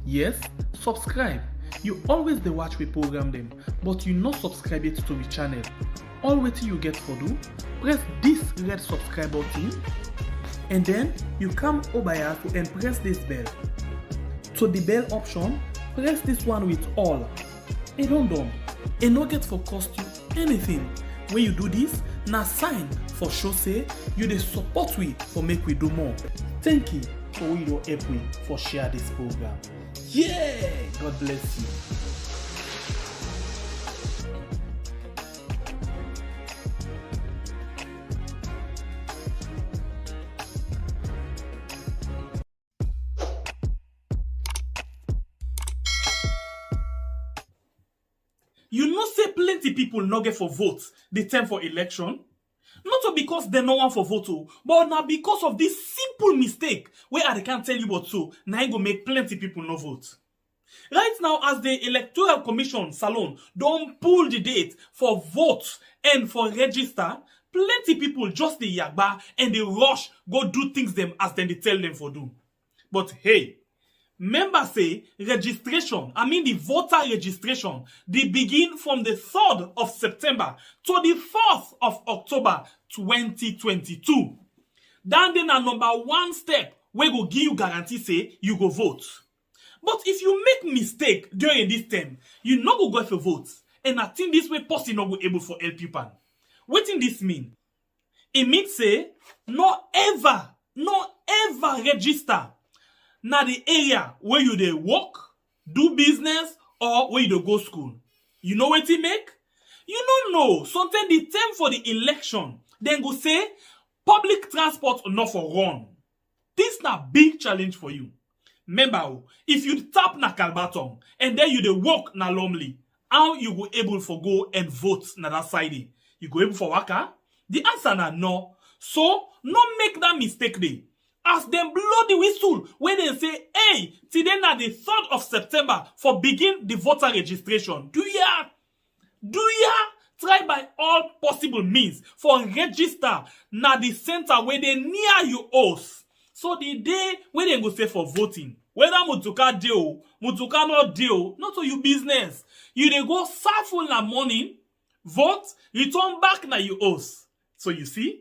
Yes, subscribe. You always dey watch we program them, but you not subscribe yet to the channel. All wetin you get for do, press this red subscribe button, and then you come over here and press this bell. To the bell option, press this one with all. E don done. E no get for cost you anything. When you do this, na sign for show say you dey support we for make we do more. Thank you for we don help we for share this program. Yeah, God bless you. You know say plenty people no get for vote the time for election? Not because they no want for vote, but now because of this simple mistake where I can't tell you what so, now it go make plenty people no vote. Right now, as the Electoral Commission Salon don't pull the date for vote and for register, plenty people just the yagba and they rush go do things them as then they tell them for do. But hey, members say registration, the voter registration, they begin from the 3rd of September to the 4th of October 2022. Then a number one step where go give you guarantee say you go vote. But if you make mistake during this time, you not go for vote. And I think this way person not go able for help you pan. What in this mean? It means say no ever register na the area where you dey work, do business, or where you dey go school. You know what it make? You don't know. Sometimes the time for the election, then go say public transport not for run. This na big challenge for you. Remember, if you tap na Kalbaton and then you dey work na Lumley, how you go able for go and vote na that side? You go able for waka? The answer na no. So, no make that mistake there. As them blow the whistle when they say, hey, today na the 3rd of September for begin the voter registration. Do ya try by all possible means for register na the center where they near you house. So the day when they go say for voting, whether Mutuka deal, Mutuka not deal, not to your business. You dey go serve na morning, vote, return back na you house. So you see,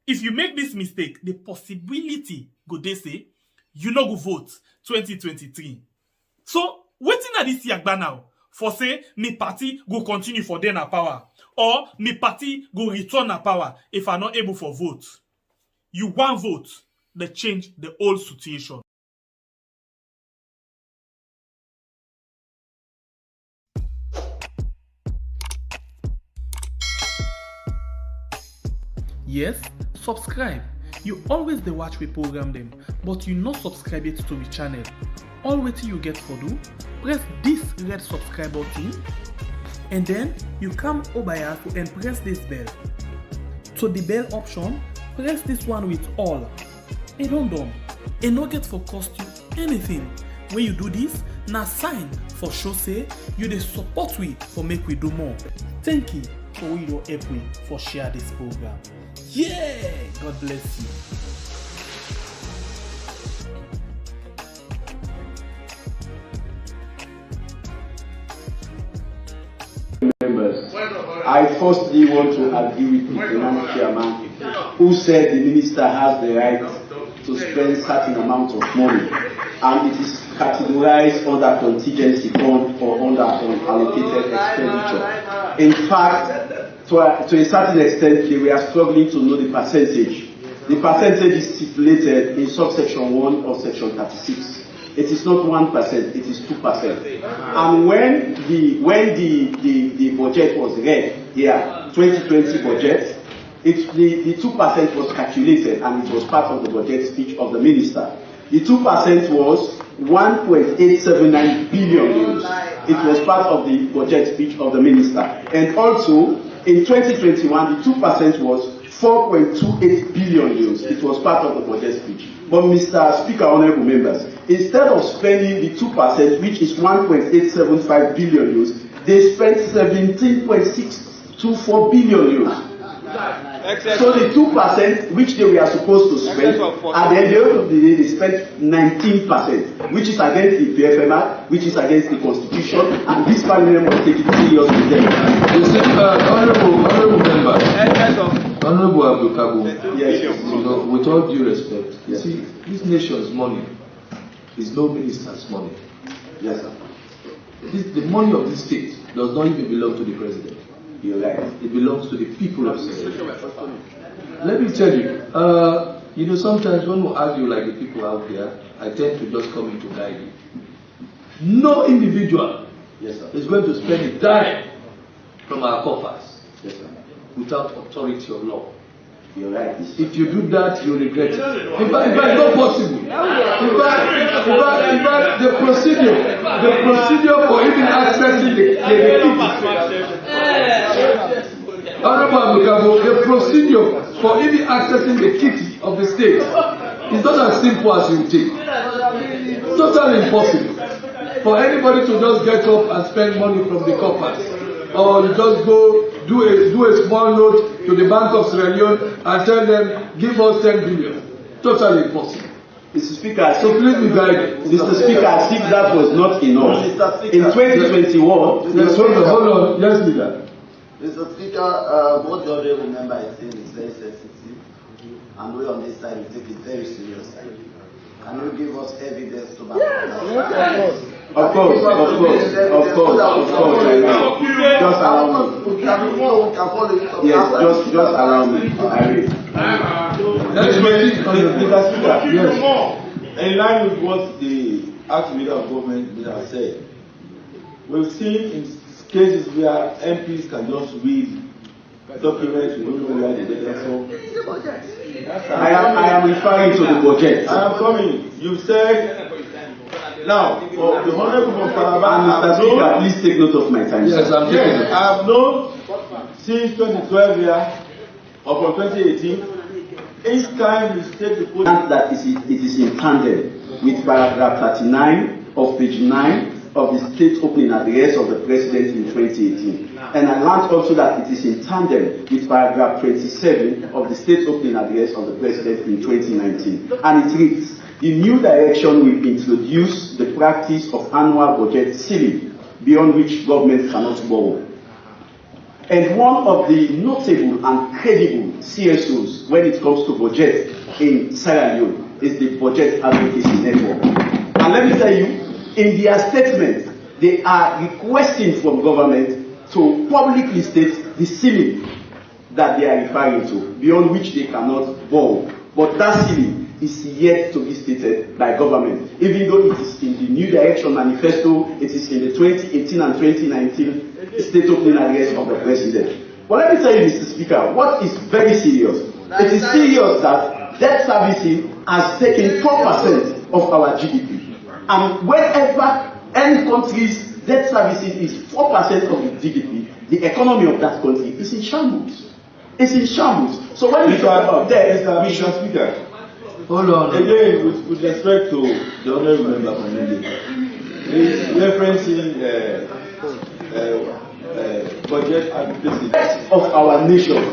if you make this mistake, the possibility go they say you no go vote 2023. So waiting at this yagba now for say me party go continue for then a power or me party go return a power if I'm not able for vote. You want vote, they change the whole situation. Yes, subscribe. You always dey watch we program them, but you not subscribe yet to the channel. All wetin you get for do, press this red subscribe button, and then you come over here and press this bell. To the bell option, press this one with all. E don done. E no get for cost you anything. When you do this, na sign for show say you dey support we for make we do more. Thank you for we don help we for share this program. Yeah, God bless you. Members, I firstly want to agree with the Finance Chairman who said the minister has the right to spend certain amount of money and it is categorized under contingency fund or under unallocated expenditure. In fact, to a certain extent, we are struggling to know the percentage. The percentage is stipulated in subsection 1 of section 36. It is not 1%, it is 2%. And when the budget was read here, 2020 budget, the 2% was calculated and it was part of the budget speech of the minister. The 2% was 1.879 billion euros. It was part of the budget speech of the minister. And also, in 2021, the 2% was 4.28 billion euros. It was part of the budget speech. But Mr. Speaker, honorable members, instead of spending the 2%, which is 1.875 billion euros, they spent 17.624 billion euros. So the 2% which they were supposed to spend, at the end of the day, they spent 19%, which is against the PFMR, which is against the Constitution, and this Parliament must take it seriously. You see, honorable member, Honorable Abdul Kargbo, yes, you know, with all due respect, yes. See, this nation's money is no minister's money. Yes, sir. The money of this state does not even belong to the president. You're right. It belongs to the people of the state. Let me tell you, you know, sometimes when we argue like the people out there, I tend to just come in to guide you. No individual Yes, sir. is going to spend a dime from our coffers Yes, sir. without authority of law. You're right. If you do that, you regret it. In fact, it's not possible. In fact, the procedure for even accessing the Honorable Abdul Kargbo, the procedure for even accessing the kitty of the state is not as simple as you think. Totally impossible for anybody to just get up and spend money from the coffers, or you just go do a small note to the Bank of Sierra Leone and tell them, give us 10 billion. Totally impossible. Mr. Speaker, So please be guided. Mr. Speaker, as if that was not enough, in 2021, Yes, hold on. Yes, leader. Mr. Speaker, what the honorable member is saying is very sensitive, and we on this side we take it very seriously. Can you give us evidence to back up? Of course, I know. Just allow me. Yes, just allow me. I will. Mr. Speaker, Yes. In line with what the acting leader of government has said, we've seen in cases where MPs can just read documents, we don't know where they get them from. I am referring to the budget. I am coming. You said, now, for the honorable from Calabar, And Mr. Speaker, please take note of my time. Yes, I'm taking yes, it. I have known since 2012 here, or from 2018, each time we take the And that it is in tandem with paragraph 39 of page 9 of the state opening address of the President in 2018. And I learned also that it is in tandem with paragraph 27 of the state opening address of the President in 2019. And it reads, the new direction will introduce the practice of annual budget ceiling, beyond which government cannot borrow. And one of the notable and credible CSOs when it comes to budget in Sierra Leone is the Budget Advocacy Network. And let me tell you, in their statement, they are requesting from government to publicly state the ceiling that they are referring to, beyond which they cannot borrow. But that ceiling is yet to be stated by government, even though it is in the New Direction Manifesto, it is in the 2018 and 2019 state opening address of the President. But let me tell you, Mr. Speaker, what is very serious? It is serious that debt servicing has taken 4% of our GDP. And whenever any country's debt servicing is 4% of the GDP, the economy of that country is in shambles. It's in shambles. So when we talk about debt, we should Speaker. Hold on. Again, with respect to the honorable member from India, he's referencing budget advocacy of our nation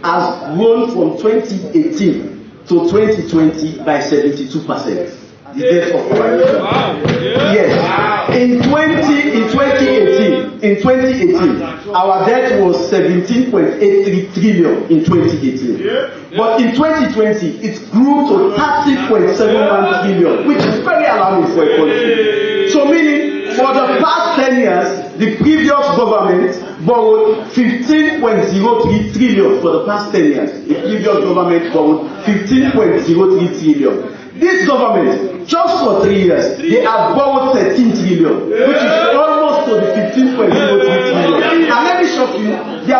has grown from 2018 to 2020 by 72%. The debt of our nation. Yes. In 2018, our debt was 17.83 trillion in 2018. But in 2020, it grew to 30.71 trillion, which is very alarming for a country. So meaning, for the past 10 years, the previous government borrowed 15.03 trillion for the past 10 years. The previous government borrowed 15.03 trillion. This government, just for 3 years, they have borrowed 13 trillion, which is almost to the 15.03 trillion. And let me shock you, the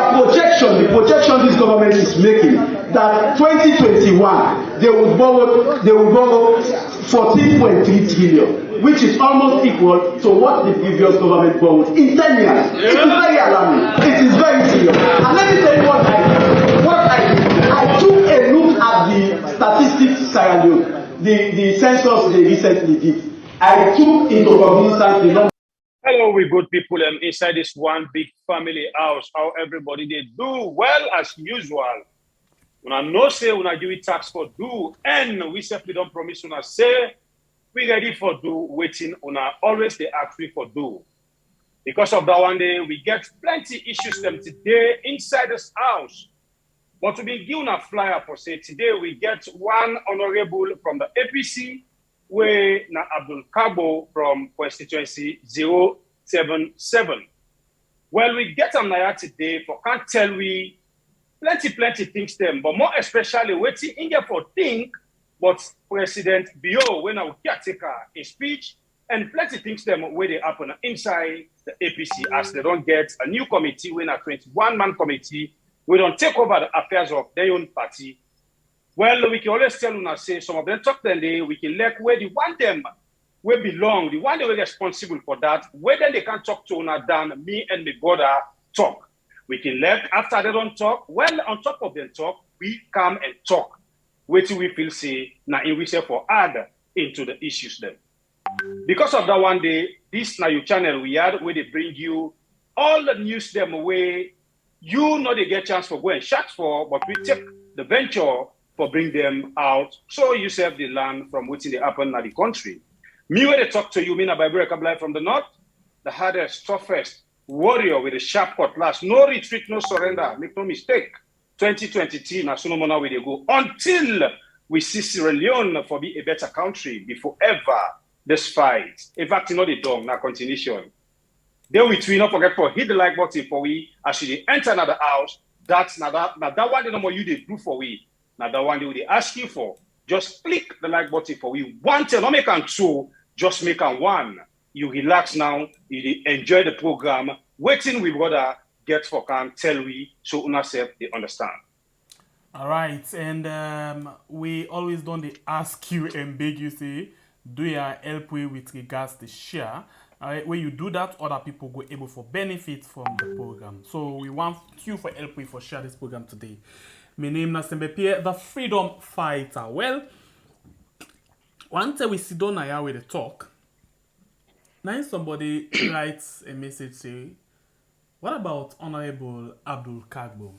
projection this government is making, that 2021 they will borrow 14.3 trillion, which is almost equal to what the previous government borrowed in 10 years. It is very alarming. It is very serious. And let me tell you what I did. I took a look at the statistics Sierra Leone. The census they recently did. I took into cognizance the number. Hello, we good people inside this one big family house. How everybody they do well as usual. Una no say una give it tax for do, and we simply don't promise una say we ready for do, waiting una always they ask we for do. Because of that one day, we get plenty issues them today inside this house. But to be given a flyer for say today, we get one honorable from the APC, where na Abdul Kargbo from constituency 077. Well, we get them now today for can't tell we plenty things them, but more especially waiting in there for think, but President Bio when I take a speech and plenty things them where they happen inside the APC as they don't get a new committee when a 21-man committee we don't take over the affairs of their own party. Well, we can always tell una say some of them talk then we can let where they want them where belong, the one they were responsible for that, whether they can talk to una than me and my brother talk. We can let after they don't talk. Well, on top of them talk, we come and talk. Wait till we feel say now in we say for add into the issues then. Because of that one day, this now your channel we had where they bring you all the news them away. You know they get chance for go and chat for, but we take the venture for bring them out. So you save the land from what's in the happen in the country. Me when they talk to you, me na Bible from the north, the hardest, toughest warrior with a sharp cutlass, no retreat, no surrender, make no mistake. 2023, na Solomon where they go until we see Sierra Leone for be a better country before ever this fight. In fact, you know the dog, na continuation. Then we not forget for hit the like button for we as you enter another house. That's not that one the number you they do for we. Now that one they ask you for. Just click the like button for we. One tell not make and two, just make and one. You relax now, you enjoy the program. Waiting we brother get for can tell we so una self they understand. All right, and we always don't ask you and beg you say, do you help we with regards to share? When you do that, other people go able for benefit from the program. So we want you for help we for share this program today. My name is MP, the freedom fighter. Well, once we sit down here with the talk, now somebody writes a message say, what about Honorable Abdul Kargbo?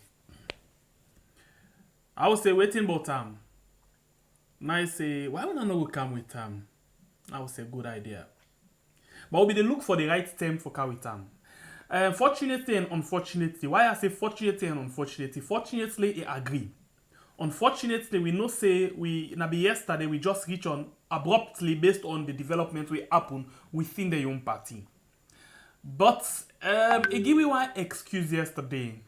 I would say waiting about him. Now I say, why would I not come with him? I would say good idea. But we will look for the right term for carry time. Fortunately and unfortunately, why I say fortunately and unfortunately? Fortunately, I agree. Unfortunately, we know say we yesterday we just reach on abruptly based on the development we happen within the own party. But it give me one excuse yesterday.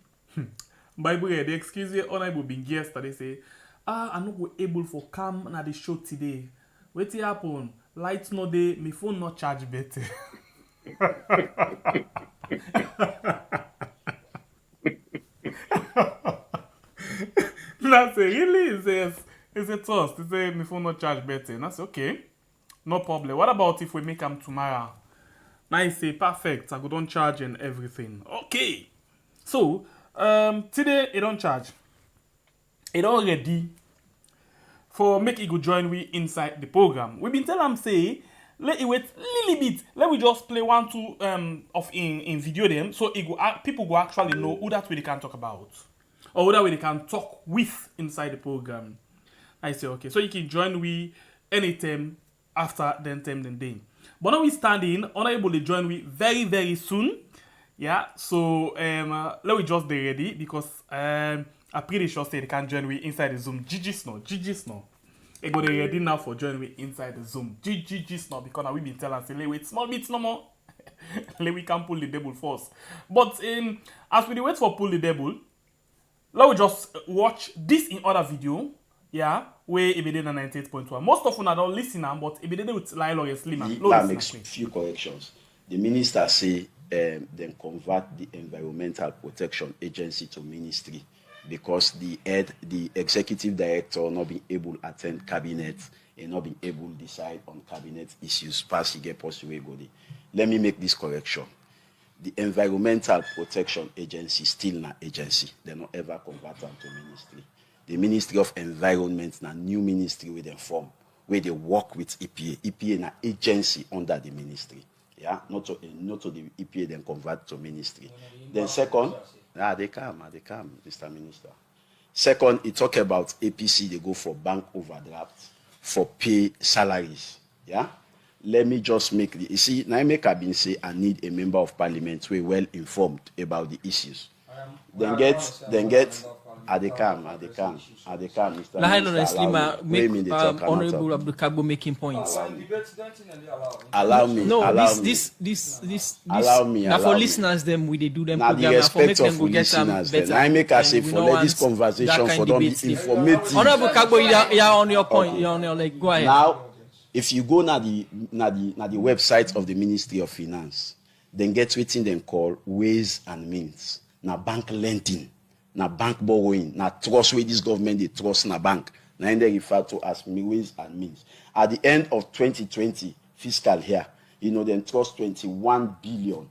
Bible the excuse honorable being yesterday say, I'm not able for come na the show today. What happen? Lights no day, my phone not charge better. That's really it's a toast. It's a my phone not charge better. That's okay. No problem. What about if we make them tomorrow? Now I say perfect. I go don't charge and everything. Okay. So today it don't charge. It already for make it go join we inside the program. We been telling them say let it wait little bit. Let we just play 1-2 of in video them so it go people go actually know who that way they can talk about or who that way they can talk with inside the program. I say okay, so you can join we anytime after then time then day. But now we standing unable to join we very soon. Yeah, so let we just be ready because I'm pretty sure say they can join we inside the Zoom. GG's no. They go they ready now for join we inside the Zoom. GG's no because now we been telling say wait small bits no more. Let we can pull the double first. But as we wait for pull the double, let we just watch this in other video. Yeah, where it be did 98.1. Most of you don't listen, but it be did with Lilo and Slim. That makes few corrections. The minister say then convert the Environmental Protection Agency to ministry because the executive director not being able to attend cabinet and not being able to decide on cabinet issues pass get possible go. Let me make this correction. The Environmental Protection Agency still not agency. They not ever convert them to ministry. The Ministry of Environment na new ministry where they form, where they work with EPA. EPA na agency under the ministry. Yeah, not to the EPA then convert to ministry. Then second, they come, Mr. Minister. Second, he talk about APC, they go for bank overdraft, for pay salaries. Yeah? Let me just make the, you see, now make have been say I need a member of parliament who is well informed about the issues. Then get at the calm, Mr. Mr. Honorable Abdul Kargbo making points. Allow me. No, allow this. Allow me. Now for listeners, them we they do them now the program. For make respect them of go get some listeners. better. I make us say And we for no let this want conversation that kind for them be debate still. informative. Honorable Kargbo, you're on your point. You're on your like. Go ahead. Now, if you go na the website of the Ministry of Finance, then get waiting them call ways and means. Na bank lending, na bank borrowing, na trust where this government they trust na bank. Now they refer to as ways and means. At the end of 2020 fiscal year, then trust 21 billion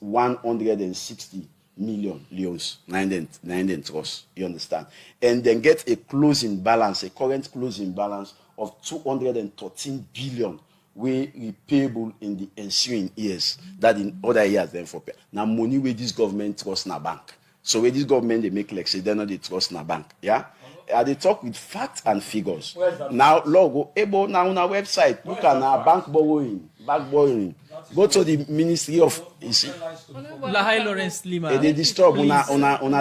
160 million leons. Nine then trust. You understand? And then get a closing balance, a current closing balance of 213 billion we repayable in the ensuing years. That in other years then for pay. Now money where this government trust na bank. So where this government they make like say they know they trust na bank. Yeah? They talk with facts and figures. Now logo able now on our website look at our bank borrowing. Go to the Ministry of you see. Lahai Lawrence Lima. They disturb una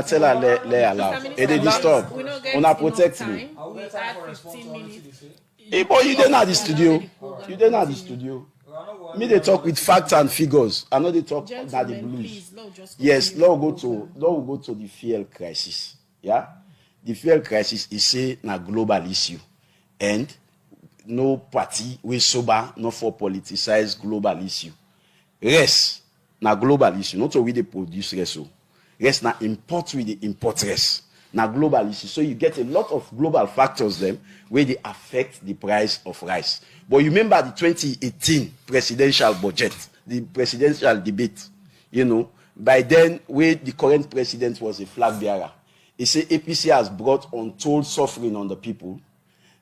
tell her lay allow. They disturb. Una protect me. We had 15 minutes. Hey boy, you don't know the studio. You don't know the studio. Me they talk with facts and figures. I know they talk about the blues. Yes, now we go to the fuel crisis. Yeah, the fuel crisis is say na global issue, and no party we sober, no for politicize global issue. Rest na global issue. Not we they produce rest. Rest na import we they import rest. Now global issue. So you get a lot of global factors them where they affect the price of rice. But you remember the 2018 presidential budget, the presidential debate, by then where the current president was a flag bearer. He said APC has brought untold suffering on the people.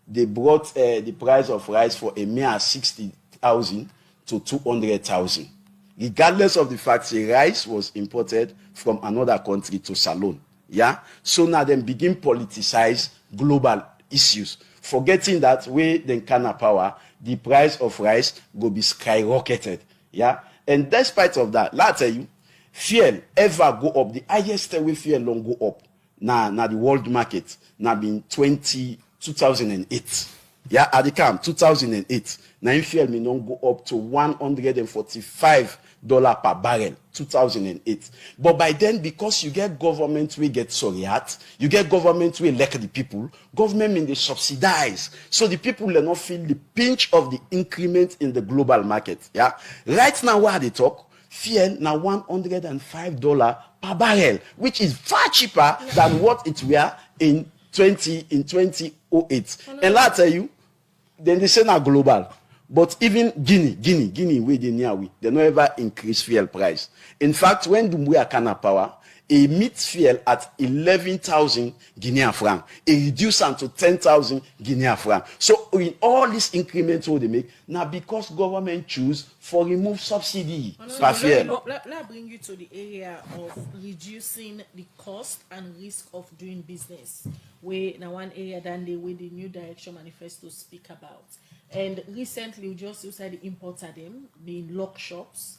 They brought the price of rice for a mere 60,000 to 200,000. Regardless of the fact that rice was imported from another country to Salon. Yeah, so now then begin politicize global issues, forgetting that way then can power, the price of rice go be skyrocketed. Yeah, and despite of that, let tell you, fuel ever go up. The highest way fuel long go up now the world market now been 2008. Yeah, at the camp 2008. Now fuel may not go up to $145 per barrel, 2008. But by then, because you get government we get Soriat, you get government we elect the people, government mean they subsidize. So the people will not feel the pinch of the increment in the global market. Yeah. Right now where they talk, fuel now $105 per barrel, which is far cheaper than what it were in 2008. And I tell you, then they say now global. But even Guinea, where they near we, they don't ever increase fuel price. In fact, when Dumbuya Kana Power, a meet fuel at 11,000 Guinean francs, a reduce them to 10,000 Guinean francs. So in all these increments what they make, now because government choose for remove subsidy for fuel. Let bring you to the area of reducing the cost and risk of doing business. Where now one area than the way the new direction manifesto speak about. And recently, we just said the importer them being lock shops.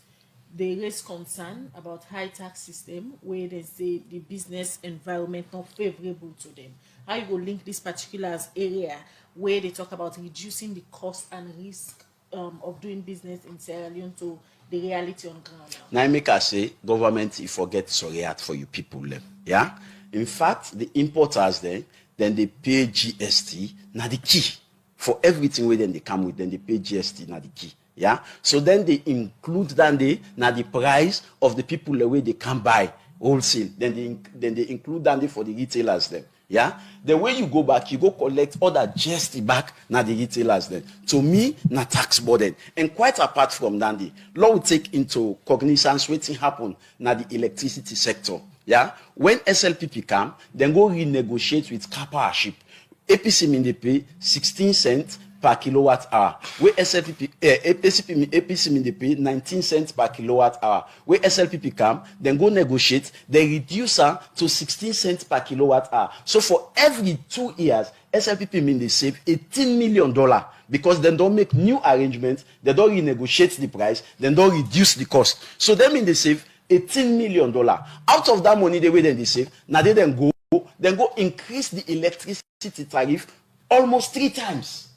They raise concern about high tax system where they say the business environment not favorable to them. How you go link this particular area where they talk about reducing the cost and risk of doing business in Sierra Leone to the reality on ground now? Now make us say government you forget Soriat for you people them. Yeah. In fact, the importers then they pay GST. Now the key. For everything where then they come with, then they pay GST na the key. Yeah. So then they include the price of the people the way they can buy wholesale. Then they include for the retailers then. Yeah. The way you go back, you go collect other GST back na the retailers then. To me, na tax burden. And quite apart from that, law will take into cognizance waiting happen na the electricity sector. Yeah. When SLPP come, then go renegotiate with car powership. APC mean they pay 16 cents per kilowatt hour. Where APC they pay 19 cents per kilowatt hour. Where SLPP come, then go negotiate, they reduce her to 16 cents per kilowatt hour. So for every 2 years, SLPP they save $18 million because they don't make new arrangements, they don't renegotiate the price, they don't reduce the cost. So they they save $18 million. Out of that money, the way they save, now they then go increase the electricity tariff almost 3 times.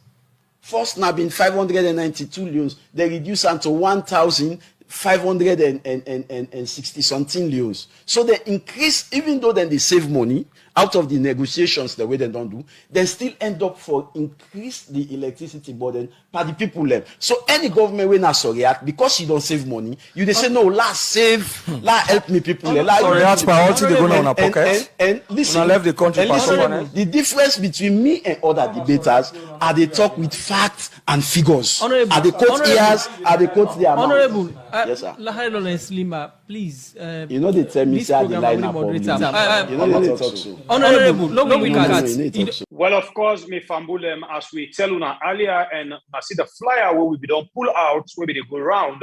First now been 592 leons, they reduce them to 1,560 something leons. So they increase, even though then they save money out of the negotiations the way they don't do, they still end up for increase the electricity burden by the people left. So any government will not sorry act because you don't save money, you they say no, let's save, let's help me people. Sorry, that's priority they go down our pocket. And listen, left the country the difference between me and other debaters are they talk with facts and figures. Are they quote years, are they quote the amount. Honorable, yes, sir. Lahai Lawrence Lima, please. You know they tell me say the line up public. You know they talk so. Honorable, look at Well, of course, me fambulem as we tell una earlier, and I see the flyer where we don't pull out, where we go round.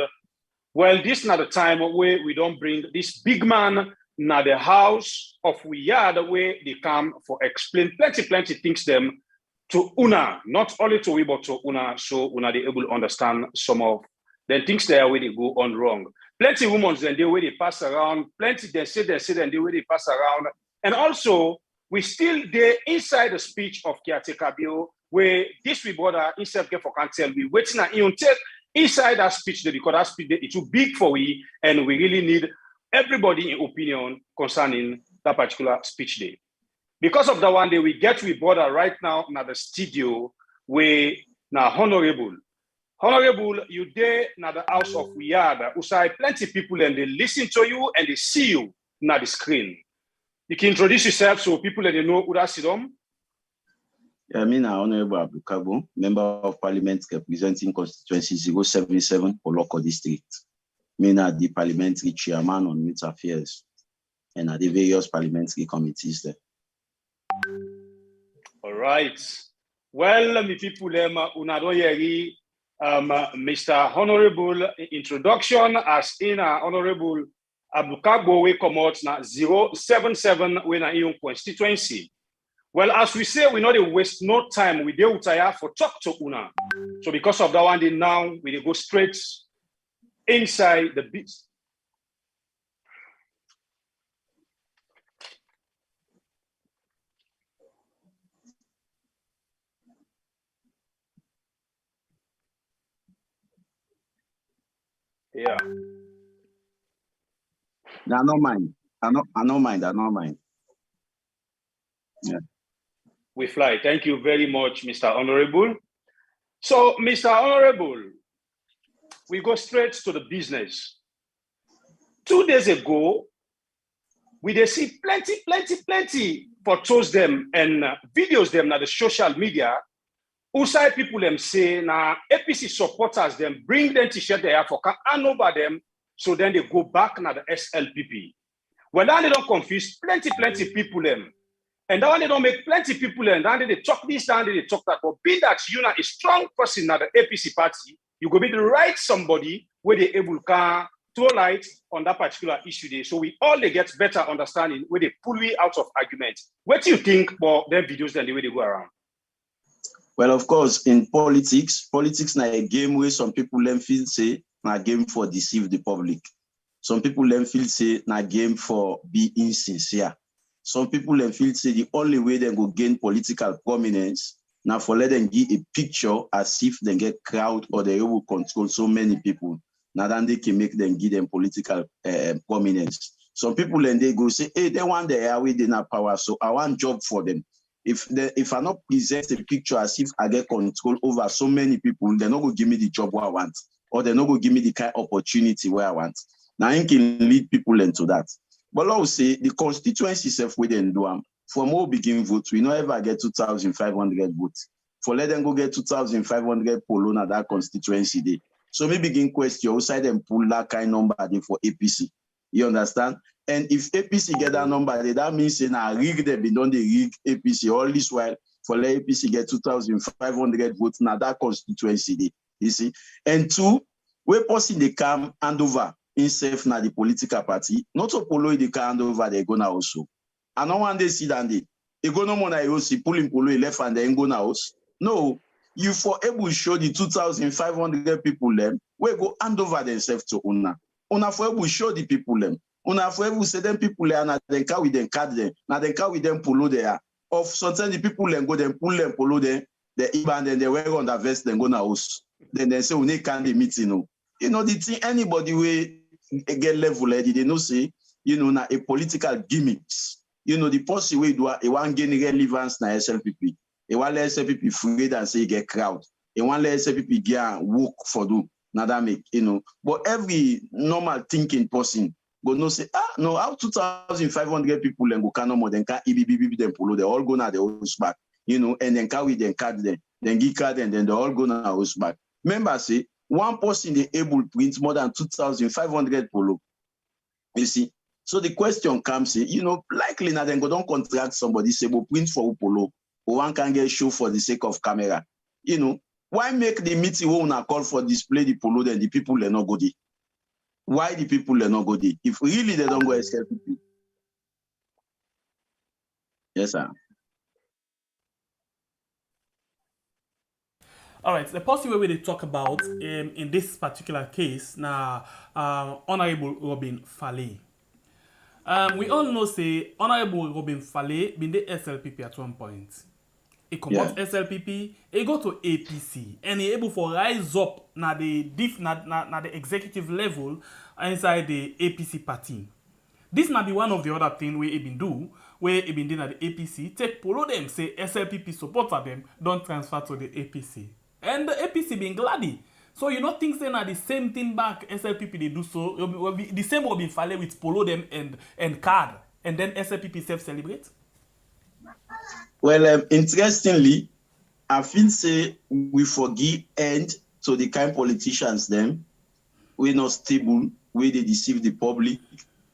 Well, this is not the time where we don't bring this big man na the house of we yard where they come for explain plenty things them to una, not only to we but to una, so una they able to understand some of the things there where they go on wrong. Plenty women then they where they pass around, plenty they say and they where they pass around, and also we still there inside the speech of Caretaker Bill, where this we brother himself get for can tell we waiting at you take inside that speech there because that speech it's too big for we, and we really need everybody in opinion concerning that particular speech day. Because of that one day, we get with brother right now in the studio where now honorable, you there na the house of Wiyada, who say plenty people and they listen to you and they see you na the screen. You can introduce yourself so people and they know who that's it. Yeah, me na Honorable Abdul Kargbo, Member of Parliament representing constituency 077 for local district. Me na the Parliamentary Chairman on Youth Affairs and at the various parliamentary committees there. All right. Well, me people una don hear Mr. Honorable introduction as in Honorable Abdul Kargbo we come out na 077 when na in constituency. Well, as we say, we not waste no time. We dey utaya for talk to una. So because of that one, day now we dey go straight inside the beast. Yeah. No, I don't mind. I don't mind. Yeah. We fly. Thank you very much, Mr. Honorable. So, Mr. Honorable, we go straight to the business. 2 days ago, we dey see plenty photos them and videos them na the social media. Outside people them say na APC supporters them bring them t-shirt there for can hand over them, so then they go back na the SLPP. Well, now they don't confuse plenty people them. And that one they don't make plenty people and then they talk this, then they talk that. But being that you are a strong person at the APC party, you go be the right somebody where they able to throw light on that particular issue there. So we all they get better understanding where they pull we out of argument. What do you think about their videos than the way they go around? Well, of course, in politics na a game where some people then feel say na game for deceive the public. Some people then feel say na game for be insincere. Some people then feel say the only way they go gain political prominence now for let them give a picture as if they get crowd or they will control so many people. Now then they can make them give them political prominence. Some people then they go say, hey, they want the airway, they not power, so I want job for them. If I not present a picture as if I get control over so many people, they're not going to give me the job where I want, or they're not going to give me the kind of opportunity where I want. Now I can lead people into that. But I will say the constituency self we didn't do them. For more begin vote, we not ever get 2,500 votes. For let them go get 2,500 polo at that constituency day. So we begin question outside and pull that kind of number there for APC. You understand? And if APC get that number, that means they now rig them, they don't rig APC all this while. for the APC get 2,500 votes now that constituency, you see. And two, we person they come hand over himself na the political party, not to follow the hand over they go now also. And no one they see that they go no more na you see pulling polo left and then go now. No, you for able to show the 2,500 people them, we go hand over themselves to Una. Una for able to show the people them. Una for able to say them people there, and then carry them card them, and then carry them polo there. Of sometimes the people then go then pull them polo there, they even then they wear on the vest, then go na house. Then they say we can't be meeting. You know the thing anybody we get level ready, they know say, you know, na a political gimmicks. You know, the policy way do a one gain relevance na SLPP. They want let SLPP free and say get crowd. They want let SLPP get work for do. Now that make, you know. But every normal thinking person go no say, no, how 2,500 people then go can no more than can EBBB them polo. They all go now the house back, you know, and then carry them card them, then give card them, then they all go now house back. Remember say one person they able to print more than 2,500 polo. You see. So the question comes, you know, likely now then go don't contract somebody say go print for polo. Or one can get show for the sake of camera. You know, why make the meeting when I call for display the polo, then the people are not go there? Why the people are not go there? If really they don't go SLPP. Yes, sir. All right, the possible way they talk about in this particular case, now, Honorable Robin Fale. We all know, say, Honorable Robin Fale been the SLPP at one point. He come out SLPP, he go to APC, and he able to rise up na the executive level inside the APC party. This might be one of the other things where he been do, where he been doing at the APC, take follow them, say SLPP supporter them, don't transfer to the APC. And the APC being glady. So you not think say na the same thing back SLPP they do so, the same will be Fale with follow them and card, and then SLPP self-celebrate? Well, interestingly, I feel say we forgive end to the kind politicians them. We're not stable, we they deceive the public,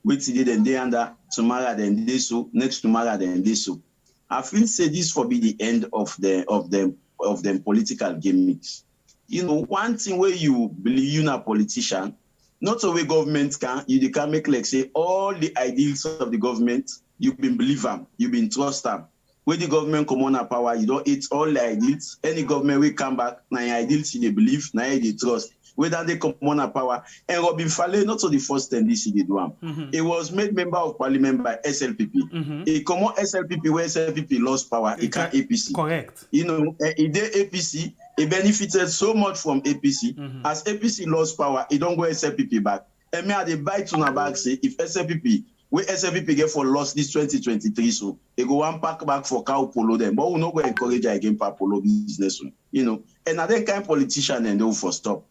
we today then they under tomorrow then they so, next tomorrow then they so. I feel say this for be the end of them political gimmicks. You know, one thing where you believe you're a politician, not the way government can, you can make like say all the ideals of the government, you've been believe them, you've been trust them. When the government come on power, you don't eat all the ideals. Any government will come back, now your ideals they believe, now they trust. Whether they come on power. And Robin Fale, not so the first time this they do. It was made member of parliament by SLPP. He come on SLPP where SLPP lost power, it can APC. Correct. You know, he did APC, he benefited so much from APC. As APC lost power, he don't go SLPP back. And me they buy to na back say if SLPP where SLPP get for lost this 2023, so they go one pack back for cow polo them, but we not go encourage again for polo business, you know. And I then kind politician and they for stop.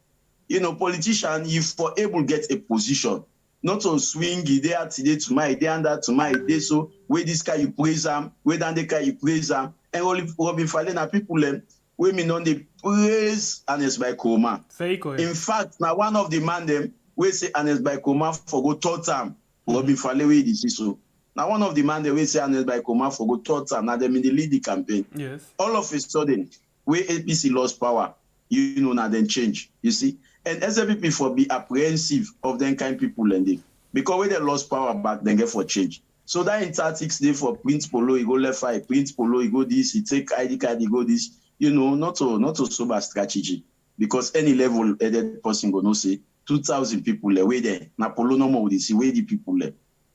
You know, politician, if for able get a position, not to swing there today to my day and that to my day, so where this guy you praise him, where then the guy you praise him, and Robin Fale na people them, women on the praise Ernest by Coma. In fact, now one of the man them, we say Ernest by Coma for go third time. Robin Fale way this is so. Now one of the man they will say Ernest by Coma for go third time. Now them in the lead the campaign. Yes. All of a sudden, where APC lost power, you know now then change. You see, and SLPP for be apprehensive of them kind people and they because when they lost power back, then get for change. So that in tactics they for Prince Polo, he go left eye, Prince Polo, he go this, he take ID card, he go this. You know, not to sober strategy because any level headed person go no say 2,000 people there, where there. Napolo no more they see where the people there.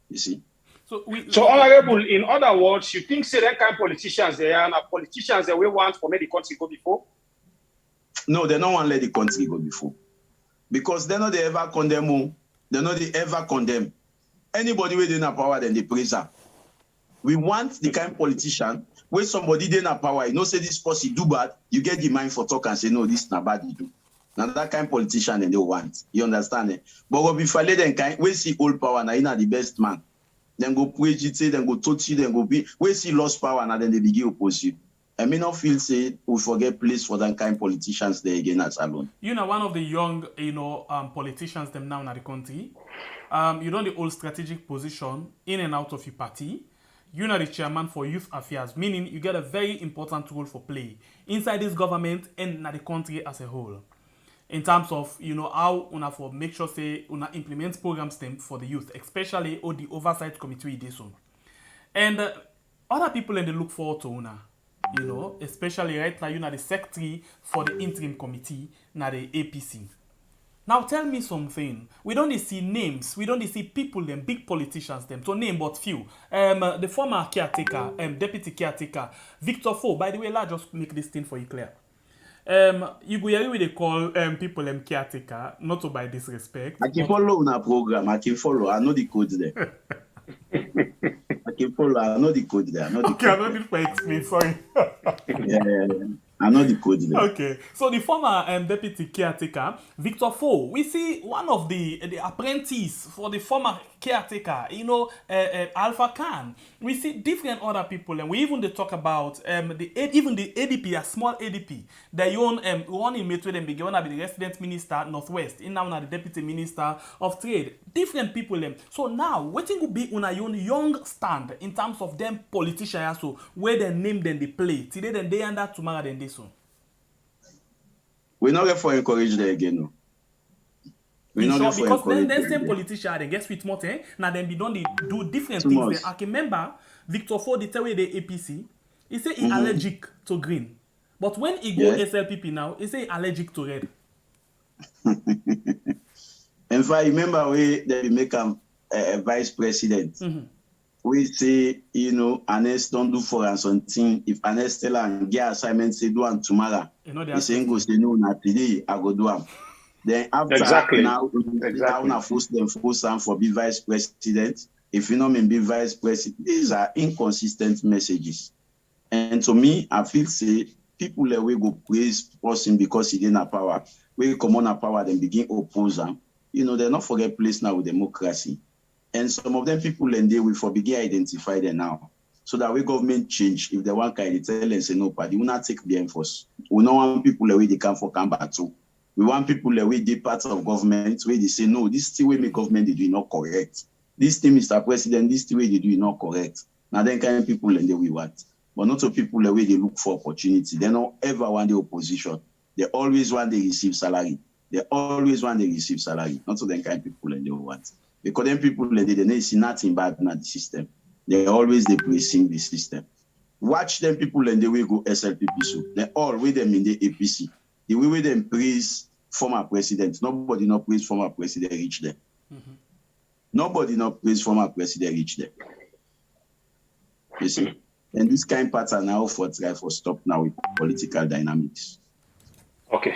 You see. So Honorable, in other words, you think say that kind of politicians they are politicians that we want for make the country go before? No, they don't want to let the country go before. Because they know they ever condemn, they know they ever condemn. Anybody with in power, then they praise her. We want the kind of politician where somebody in power, you know, say this person do bad, you get the mind for talk and say, no, this is not bad, you do. Now that kind of politician then they want. You understand it? But what we Fale then kind, we see old power, now you know the best man. Then go preach it, then go touch you, then go be, we see lost power, now then they begin oppose you. I may not feel say we forget place for that kind of politicians there again as alone. You know, one of the young, politicians them now in the country. You don't the old strategic position in and out of your party. you're not the chairman for youth affairs, meaning you get a very important role for play inside this government and na the country as a whole. In terms of, how una for make sure say una implement programs them for the youth, especially or the oversight committee this one. And other people and they look forward to una, especially right now, the secretary for the interim committee, na the APC. Now tell me something. We don't see names. We don't see people, them big politicians, them to name but few. The former caretaker, deputy caretaker, Victor Fo. By the way, let's just make this thing for you clear. You go here with they call people caretaker, not to by disrespect. I can follow on a program. I can follow. I know the code there. I can follow. I know the code there. I don't need to explain. Sorry. Yeah. I know the code there. Okay, so the former deputy caretaker, Victor Fo, we see one of the apprentices for the former caretaker, Alpha Khan. We see different other people, and we even they talk about even the ADP, a small ADP. They own one in Metro, then began to be the resident minister Northwest, in now the deputy minister of trade. Different people, So now, what will be on a young stand in terms of them politicians, so where they name them they play today, then they under tomorrow then this one. We're not going to encourage them again, no. We're not going to because then same politician they get sweet more now then be done they do different Too things. much. Then I can remember Victor Ford the tell the APC, he say he allergic to green. But when he go SLPP now, he say he allergic to red. In fact, remember we they make a vice president. We say, Anes don't do for us something. If Anes tell and get assignment, say do and tomorrow. He say go say no, not today, I go do them. Then after now, I force them for be vice president. If you know me be vice president, these are inconsistent messages. And to me, I feel say people that we go praise person because he didn't have power. We come on power, then begin oppose them. They're not forget place now with democracy. And some of them people and they will for begin identify them now. So that we government change. If they want to tell and say no party, we not take the enforce. We don't want people the way they come for combat too. We want people the way they part of government where they say no, this is the way the government they do not correct. This thing, Mr. President, this is the way they do not correct. Now then kind of people and they we want. But not to people the way they look for opportunity. They don't ever want the opposition. They always want to receive salary. They always want to receive salary. Not to them kind of people and they want. Because them people they see nothing bad in the system. They always they praising the system. Watch them people and they will go SLPP so. They all with them in the APC. The way them praise former president. Nobody not praise former president reach there. Nobody not praise former president reach there. You see? And this kind of pattern now for try for stop now with political dynamics. Okay.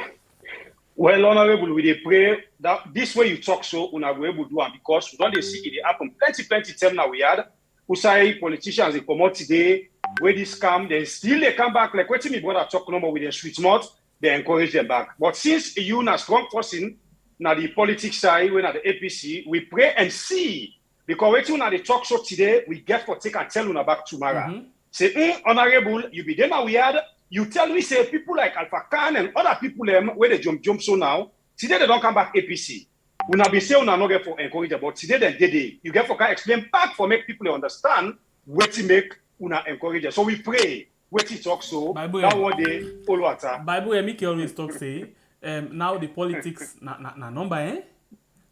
Well, Honorable, we pray that this way you talk so, we are able to do it because we don't see it happen. Plenty time now we had. Who say politicians they come out today, where this come, then still they come back like what me brother talk no more with their sweet mouth, they encourage them back. But since you are strong person, now the politics side, when at the APC, we pray and see because when you the talk show today, we get for take and tell you back tomorrow. Say, Honorable, you be there now we had. You tell me, say, people like Alpha Khan and other people where they jump so now, today they don't come back APC. We not be saying we not get for encourage, but today then they you get for can explain back for make people understand what to make una encourage. So we pray, what to talk so, Bible, that one day, all water. Bible, me always talk say, now the politics na number,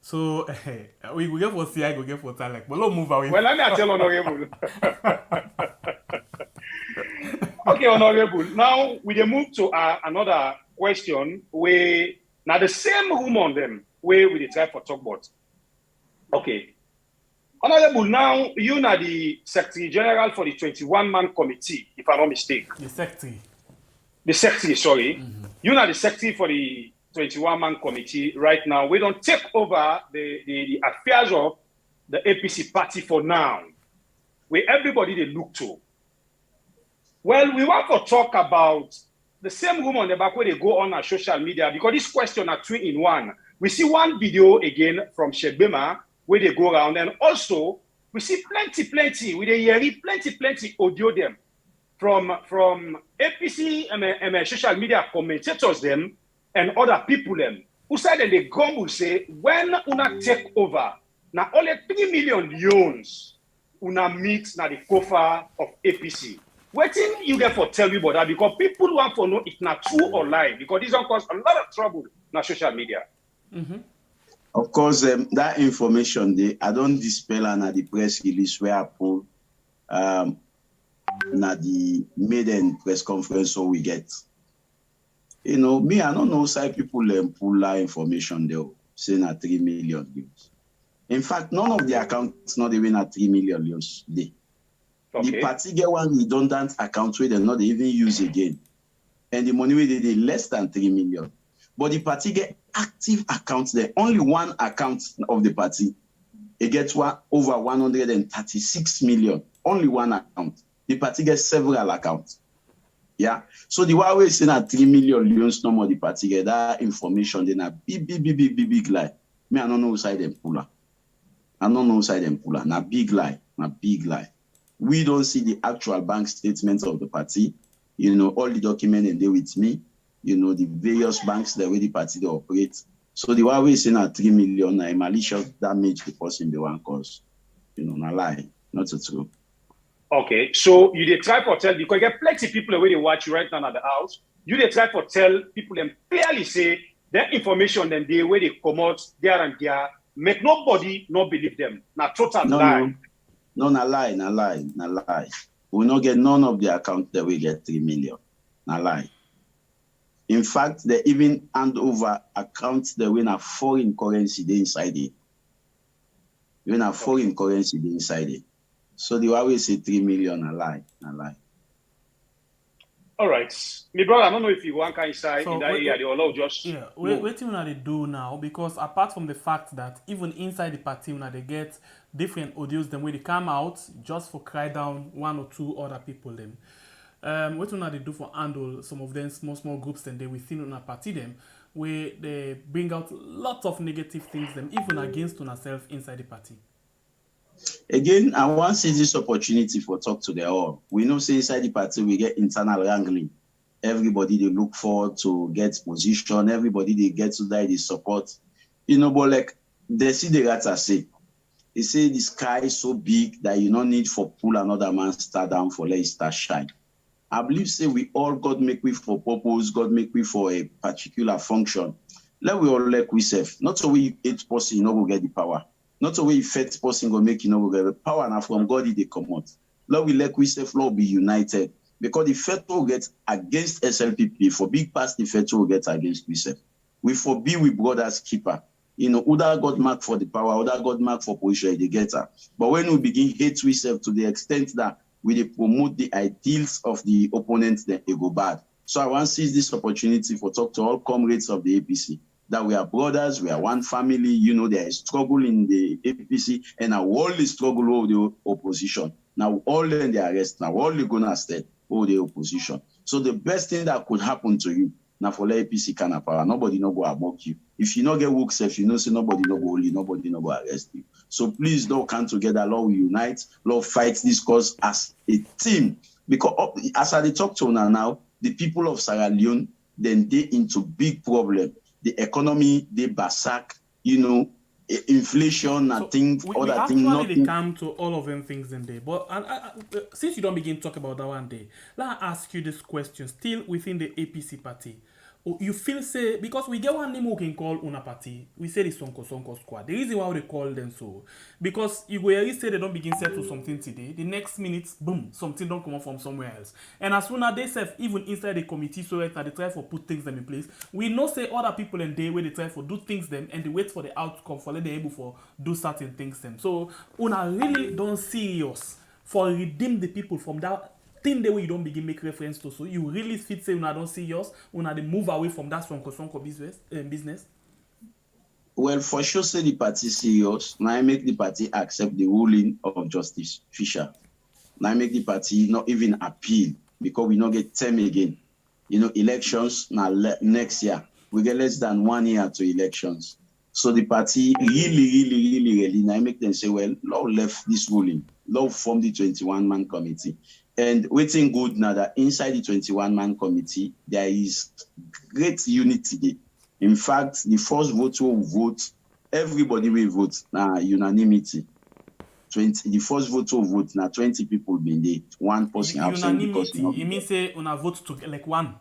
So we go get for CI, go get for talent, but don't move away. Well, let me tell Honorable. Okay, Honorable. Now we move to another question where now the same room on them where we try for talk about. Okay, Honorable. Now you are the Secretary General for the 21-man committee, if I'm not mistaken. The secretary. The secretary, sorry. You are the secretary for the 21-man committee right now. We don't take over the affairs of the APC party for now. Where everybody they look to. Well, we want to talk about the same room on the back where they go on our social media because this question are 2 in 1. We see one video again from Shegbema where they go around, and also we see plenty with a hearing plenty audio them from APC and social media commentators them and other people them who said that the government will say when una take over now only 3 million loans una meet na the COFA of APC. Wetin you get for tell me about that? Because people want to know if not true or lie, because this one cause a lot of trouble on social media. Of course, that information, I don't dispel and at the press release where I put na the maiden press conference so we get. You know, me, I don't know side people pull that information there, saying at 3 million euros. In fact, none of the accounts not even at 3 million euros day. Okay. The party get one redundant account where they not even use again. And the money where they less than 3 million. But the party get active accounts there. Only one account of the party. It gets over 136 million. Only one account. The party gets several accounts. Yeah. So the way we saying at 3 million euros no more the party get that information, then a big lie. Me, I don't know who side them puller. I don't know who side them puller. Na big lie. Na big lie. We don't see the actual bank statements of the party. You know, all the documents and they with me. You know, the various banks the way the party they operate. So the way we saying at 3 million, na malicious damage the person the one cause. You know, na lie. Not so true. Okay, so you dey try for tell, because you get plenty people where they watch you right now at the house. You dey try for tell people them clearly say that information then they where they come out there and there, make nobody not believe them. Now total lie. No, na lie. We not get none of the accounts that we get 3 million. Na lie. In fact, they even hand over accounts that win a foreign currency they inside it. When a foreign currency they inside it. So the way we say 3 million, a lie. All right. My brother, I don't know if you want to inside So in that area, they allow just... Yeah, what you they do now, because apart from the fact that even inside the party, they get different audios, then when they come out, just for cry down one or two other people, them. What they do for handle some of them small groups, then they within on a party, them, where they bring out lots of negative things, them, even against ourselves inside the party. Again, I want to see this opportunity for talk to the all. We know say inside the party we get internal wrangling. Everybody they look forward to get position. Everybody they get to die they support. You know, but like they see the rats say. They say the sky is so big that you don't need for pull another man start down for let it start shine. I believe say we all God make we for purpose. God make we for a particular function. Let we all like we self. Not so we 8% you know will get the power. Not the way first person go make you know the power and from God they come out. Lord we let we self Lord be united. Because the federal gets against SLPP for big past the federal gets against we self. We forbid we brothers keeper. You know, other God mark for the power, other God mark for position, they get her. But when we begin hate we self to the extent that we promote the ideals of the opponents, then they go bad. So I want to seize this opportunity for talk to all comrades of the APC. That we are brothers, we are one family, you know, there is struggle in the APC, and now all the struggle of the opposition. Now all in the arrest, now all the gonna stay over the opposition. So the best thing that could happen to you, now for the APC kind of power, nobody no go above you. If you not get work safe, you know, say nobody no go only, nobody no go arrest you. So please don't come together, Lord, we unite, Lord, fight this cause as a team. Because as I talk to now, the people of Sierra Leone, then they into big problem. The economy, the basak, you know, inflation and things, other things. Actually, they come to all of them things in there. But since you don't begin to talk about that one day, let me ask you this question. Still within the APC party, you feel say because we get one name we can call una party, we say the Sonko squad. The reason why we call them so because you go here say they don't begin settle something today. The next minute, boom, something don't come up from somewhere else. And as soon as they say even inside the committee, so that they try for put things them in place, we know say other people in there where they try for do things them and they wait for the outcome for let them able for do certain things them. So una really don't serious for redeem the people from that thing the way you don't begin make reference to. So you really fit say una don't serious, una they move away from that Sonko business. Well, for sure, say the party serious. Now I make the party accept the ruling of Justice Fisher. Now I make the party not even appeal because we not get term again. You know, elections now next year. We get less than 1 year to elections. So the party really, now I make them say, well, Lord left this ruling. Lord formed the 21-man committee. And waiting good now that inside the 21-man committee, there is great unity. In fact, the first vote will vote, everybody will vote, unanimity. 20. The first vote to vote now 20 people been there. One person absent because unanimity. It means say una vote to like one.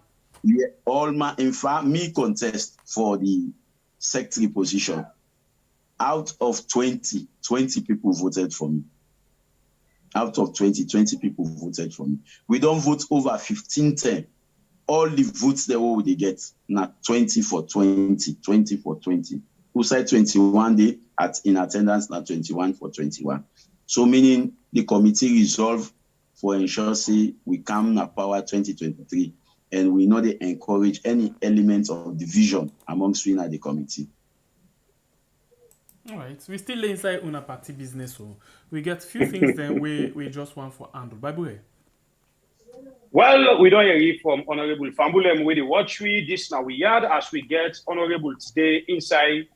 Yeah, all my in fact me contest for the secretary position. Out of 20 people voted for me. Out of 20 people voted for me. We don't vote over 15 10. All the votes they will they get now 20 for 20. Who side 21 day in attendance now 21 for 21. So meaning the committee resolve for ensure say we come na power 2023 and we know they encourage any element of division amongst we na the committee. All right, we still inside una party business, so we get few things then we just want for handle. Bible. Well, we don't hear from Honorable Fambulem with the watch we this now we had as we get Honorable today inside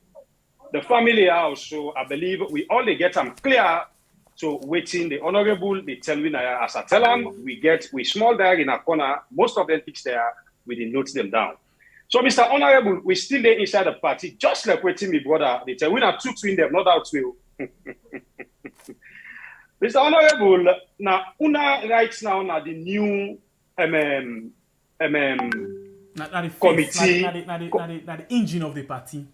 the family house. So I believe we only get them clear. So waiting the Honorable, they tell me as I tell them, we small there in a corner, most of them fix there, we didn't note them down. So Mr. Honorable, we still there inside the party, just like waiting me brother. They tell we not two twin them, not out to Mr. Honorable, now una right now na the new committee. The engine of the party.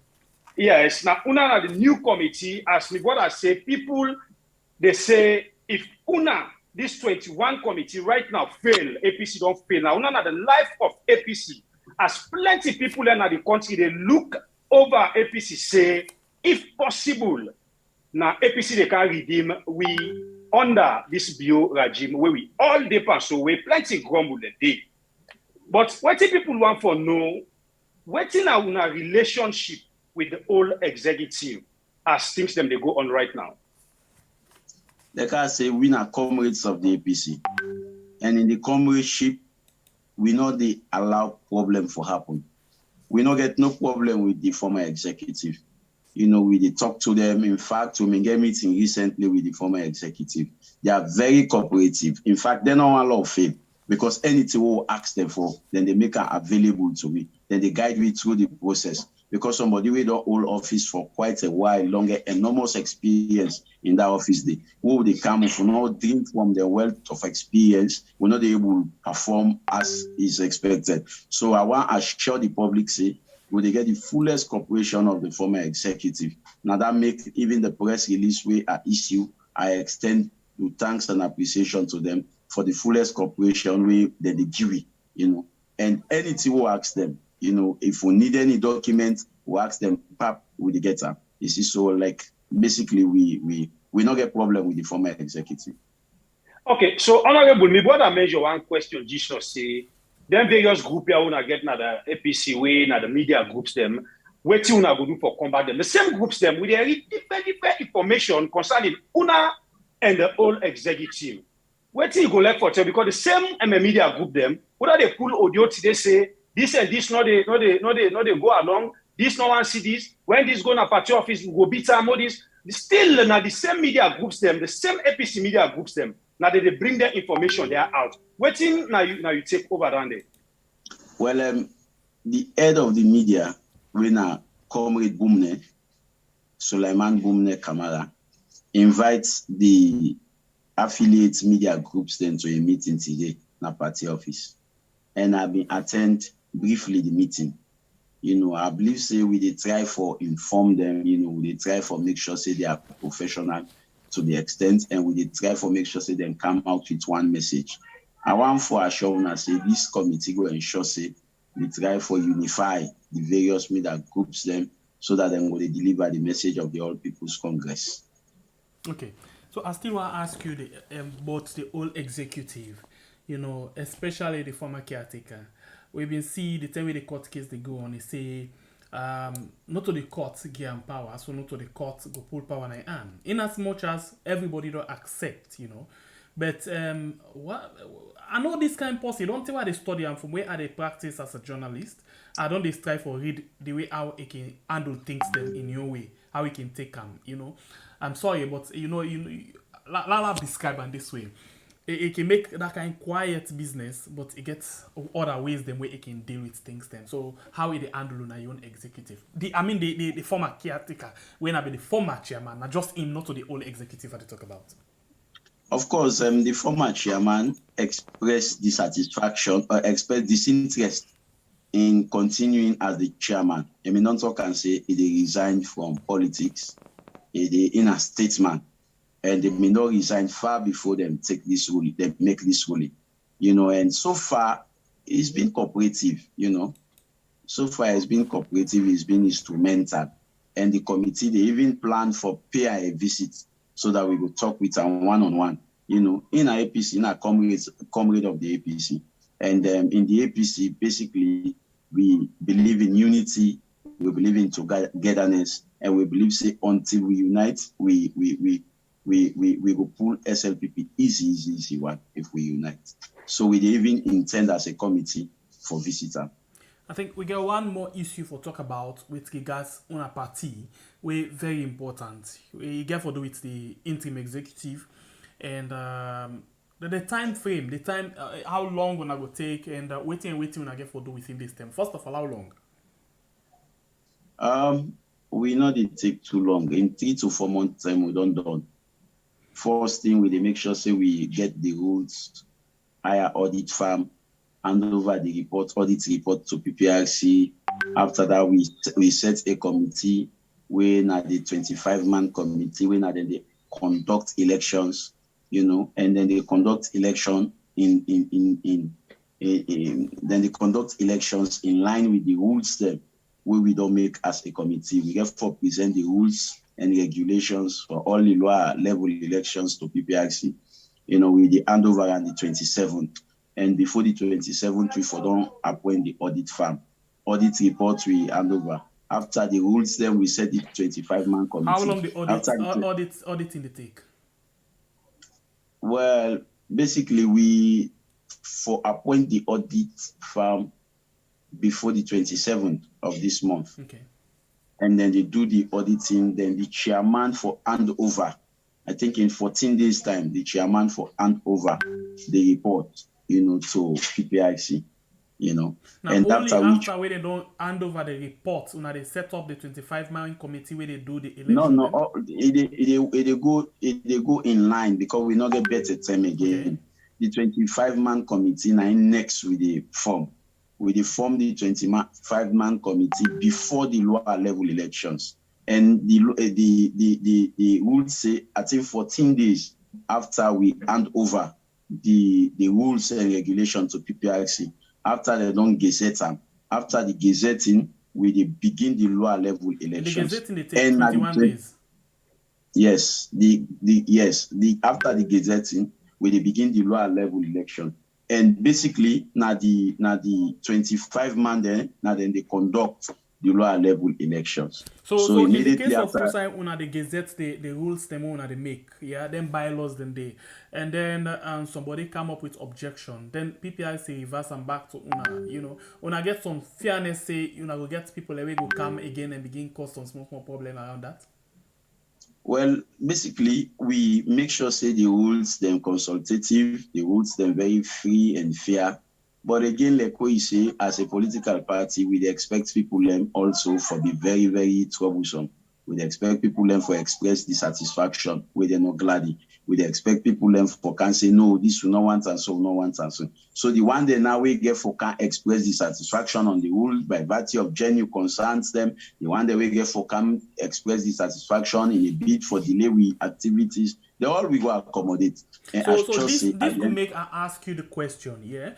Yes, now una na the new committee, as my brother say, people they say if una this 21 committee right now fail, APC don't fail. Now una na the life of APC. As plenty people in the country, they look over APC, say, if possible, now APC they can redeem we under this bio regime where we all depend, so we plenty grumble the day. But what people want for know, what in our relationship with the whole executive as things them they go on right now? Like I say, we are comrades of the APC. And in the comradeship, we know they allow problem for happen. We don't get no problem with the former executive. You know, we talk to them. In fact, we get meeting recently with the former executive. They are very cooperative. In fact, they don't want a lot of fame because anything we ask them for, then they make it available to me. Then they guide me through the process. Because somebody with the hold office for quite a while, longer, enormous experience in that office, they come if we not drink from the wealth of experience, we're not able to perform as is expected. So I want to assure the public, say, will they get the fullest cooperation of the former executive. Now that makes even the press release we are issue, I extend to thanks and appreciation to them for the fullest cooperation we they give it, you know. And anything we ask them, you know, if we need any document, we ask them, pap, will they get them? You see, so like basically we not get problem with the former executive. Okay, so Honorable, me brother mention one question, just say, them various groups here wanna get na the APC way, na the media groups them, what you wanna go do for combat them. The same groups them with different information concerning una and the whole executive. What you go like for tell because the same media group them, whether they pull audio today say this and this no they go along, this no one see this, when this go na party office we go beat some all this. Still now the same media groups them, the same APC media groups them. Now they bring their information, they are out. Waiting now you take over down there. Well, the head of the media, when Comrade Bumne, Suleiman Bumne Kamara, invites the affiliate media groups then to a meeting today in party office. And I've been attend briefly the meeting. You know, I believe say they try for inform them, you know, they try for make sure say they are professional to the extent, and we try for make sure say them come out with one message. I want for assurance say this committee go ensure say we try for unify the various media groups them so that then will deliver the message of the All People's Congress. Okay, so I still want to ask you about the whole executive, you know, especially the former caretaker. We've been seeing the time with the court case they go on, they say not to the court give power, so not to the court go pull power in their hand. In as much as everybody don't accept, you know. But what I know this kind of policy, don't tell why they study and from where are they practice as a journalist. I don't they strive for read the way how it can handle things them in your way, how it can take them, you know. I'm sorry, but you know, Lala describe in this way. It can make that kind of quiet business, but it gets other ways the way it can deal with things then. So how it handle on your own executive? The former caretaker, when I be the former chairman, not just him, not to the whole executive that they talk about. Of course, the former chairman expressed dissatisfaction or expressed disinterest in continuing as the chairman. I mean, not can say he resigned from politics. He in a statesman. And they may not resign far before them take this ruling, they make this ruling, and so far it's been cooperative, So far it's been cooperative, it's been instrumental. And the committee, they even planned for pay a visit so that we will talk with them one-on-one, in our APC, in our comrade of the APC. And in the APC, basically, we believe in unity, we believe in togetherness, and we believe, say, until we unite, we will pull SLPP easy one if we unite. So we even intend as a committee for visitor. I think we get one more issue for talk about with regards on a party, where very important. We get for do with the interim executive and the time frame, the time how long when I will take and waiting when I get for do within this term. First of all, how long? We know it take too long. In 3 to 4 months time, we don't done. First thing, we make sure say we get the rules, hire audit firm, hand over the audit report to PPRC. After that, we set a committee when at the 25-man committee, when then they conduct elections, and then they conduct election then they conduct elections in line with the rules that we don't make as a committee. We therefore present the rules and regulations for all the lower level elections to PPRC, with the handover on the 27th. And before the 27th, we don't appoint the audit firm. Audit report we hand over. After the rules, then we set the 25-man committee. How long the auditing the take? Well, basically, we appoint the audit firm before the 27th of this month. Okay. And then they do the auditing, then the chairman for handover. I think in 14 days' time, the chairman for handover the report, to PPIC, Now, and only after when they don't hand over the report, when they set up the 25-man committee where they do the election. No, they go in line because we not get better time again. Okay. The 25-man committee now next with the form. We form the 25-man committee before the lower level elections. And the rules say, I think 14 days after we hand over the rules and regulations to PPRC, after they don't gazette them, after the gazetting, we begin the lower level elections. The gazetting, they take 21 days. Yes, after the gazetting, we begin the lower level election. And basically, now the 25-man then, then they conduct the lower level elections. So in the case of Fusa, when they gazette the rules them when they make, then bylaws then they, and then somebody come up with objection, then PPIC reverse and back to una, una get some fairness, say will get people away go come again and begin cause some small problem around that. Well, basically, we make sure say the rules them consultative, the rules them very free and fair. But again, like what you say, as a political party, we expect people them also for be very, very troublesome. We expect people them for express dissatisfaction with them not gladly. We expect people them for can say no, this will not want and so no want and so. So the one day now we get for can express dissatisfaction on the rules by virtue of genuine concerns them. The one day we get for can express dissatisfaction in a bid for delay with activities. They all we go accommodate. So this will make I ask you the question,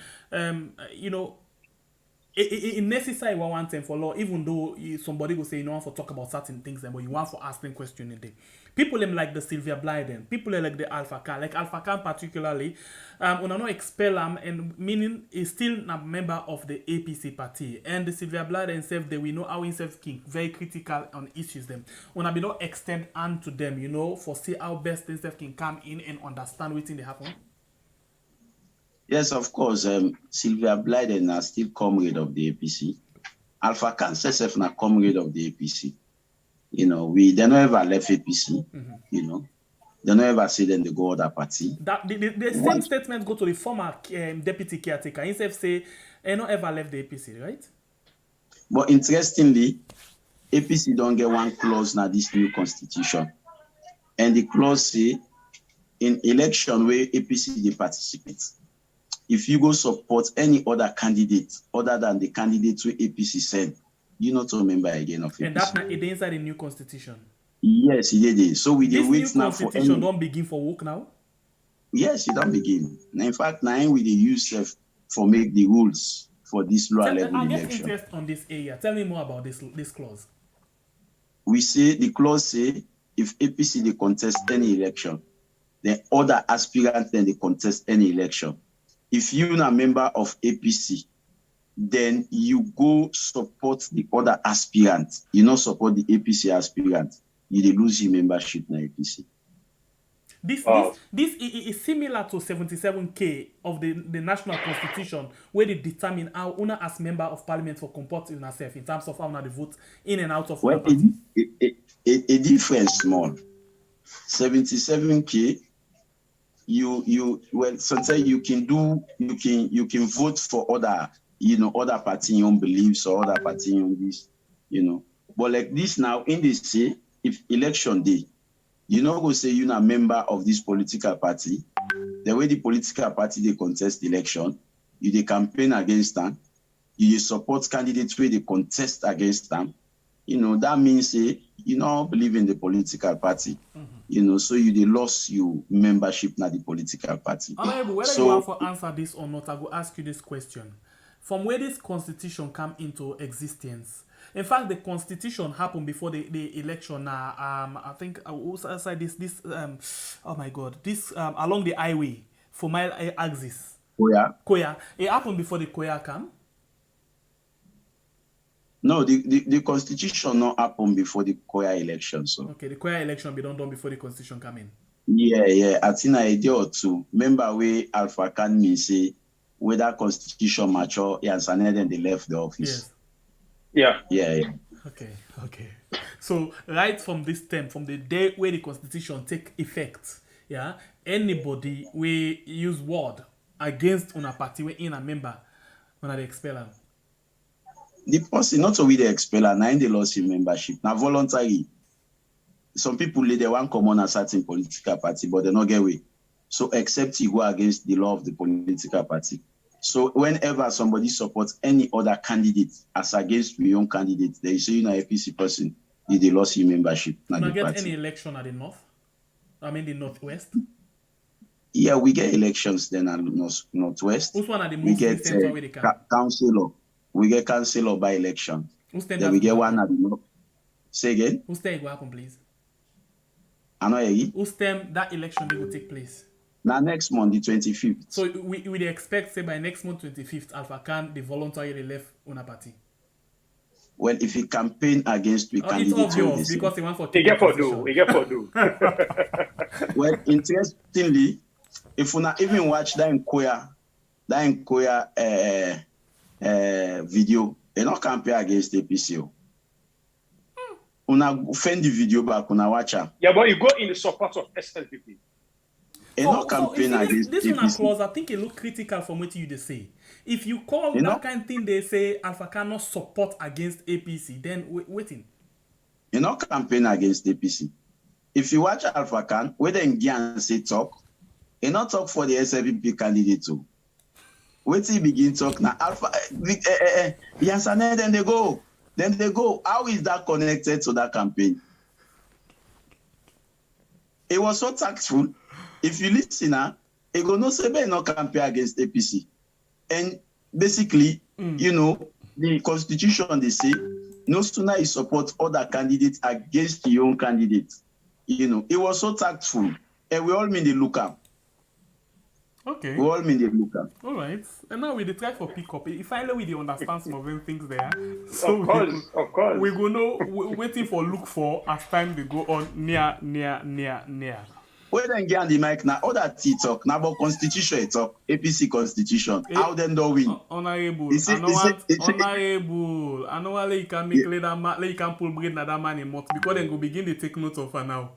it necessary one time for law, even though somebody will say you don't want to talk about certain things, but you want to ask them question in there. People like the Sylvia Blyden, people like the Alpha Khan, like Alpha Khan particularly, when I not expel him, and meaning he's still a member of the APC party, and the Sylvia Blyden himself, they we know how himself king very critical on issues them. When I be not extend hand to them, for see how best himself can come in and understand what they happen. Yes, of course. Sylvia Blyden is still comrade of the APC. Alpha Khan herself na comrade of the APC. We they never left APC. They don't ever say then they go other party. That the same statement go to the former deputy caretaker. Instead say, not ever left the APC, right? But interestingly, APC don't get one clause now this new constitution. And the clause say, in election where APC they participate, if you go support any other candidate other than the candidate where APC send, you're not a member again of APC. And that's not inside the new constitution. Yes, it did. So we did wait this now new for constitution don't begin for work now? Yes, it don't begin. In fact, now we use for make the rules for this lower level I get election. interest on this area. Tell me more about this clause. We say the clause say if APC they contest any election, then other aspirants then they contest any election. If you're a member of APC, then you go support the other aspirant. You not support the APC aspirant. You they lose your membership in APC. This is similar to 77K of the national constitution, where they determine how una as member of parliament for comport in herself in terms of how una the vote in and out of well, party. A difference small. 77K. Well sometimes you can vote for other party in your beliefs or other party in this, But like this now, in this say, if election day, you know go say you're a member of this political party, the way the political party they contest election, you they campaign against them, you support candidates where they contest against them, that means say you don't believe in the political party. So you they lost your membership na the political party. Honorable, whether you want to answer this or not, I will ask you this question. From where this constitution come into existence, in fact, the constitution happened before the election. I think outside this oh my God, this along the highway for mile axis. Koya. It happened before the Koya came. No, the constitution not happened before the Koya election. So okay, the Koya election be done before the constitution come in. Yeah. I think an idea or two. Remember where Alpha can mean say whether constitution mature, and then they left the office. Yes. Yeah. Okay. So right from this time, from the day where the constitution take effect, anybody we use word against una party we in a member when they expel them. The person not only the expeller, now they lost his membership. Now voluntary. Some people they want come on a certain political party, but they not get away. So except you go against the law of the political party. So whenever somebody supports any other candidate as against your own candidate, they say APC person, they lost your membership. Not get any election at the north? I mean the northwest? Yeah, we get elections then at northwest. Which one are the most we get councillor. We get councillor by election. Then we get one at the north. Say again? Whose time will happen, please? I know you. Whose time that election will take place? Now next month, the 25th. So we expect, say, by next month, 25th, Alpha Khan, the voluntarily left on a party. Well, if he campaign against the candidate, it's obvious because he want for he get for do. Well, interestingly, if you not even watch that Nkoya video, they not campaign against the APC. Una find the video back, una watch her. Yeah, but you go in the support of SLPP. This one clause, I think it look critical from what you say. If you call that kind of thing, they say Alpha cannot support against APC, then waiting. You not campaign against APC. If you watch Alpha Khan, whether in Gian say talk, he not talk for the SLPP candidate too. Wait till he begin talk now. Alpha, then they go. How is that connected to that campaign? It was so tactful. If you listen now, it go no say no campaign against APC. And basically, the constitution they say no sooner you support other candidates against your own candidate. It was so tactful. And we all mean the looker. Okay. We all mean the looker. All right. And now we try for pick up. If I know we understand some of them things there. So of course. We go know waiting for look for as time they go on near. When they get the mic now, all that talk now about constitution talk, APC constitution. How then do we? Honorable. Honorable. I know why you can make you can pull bread na that man in mouth because then go begin to take note of her now.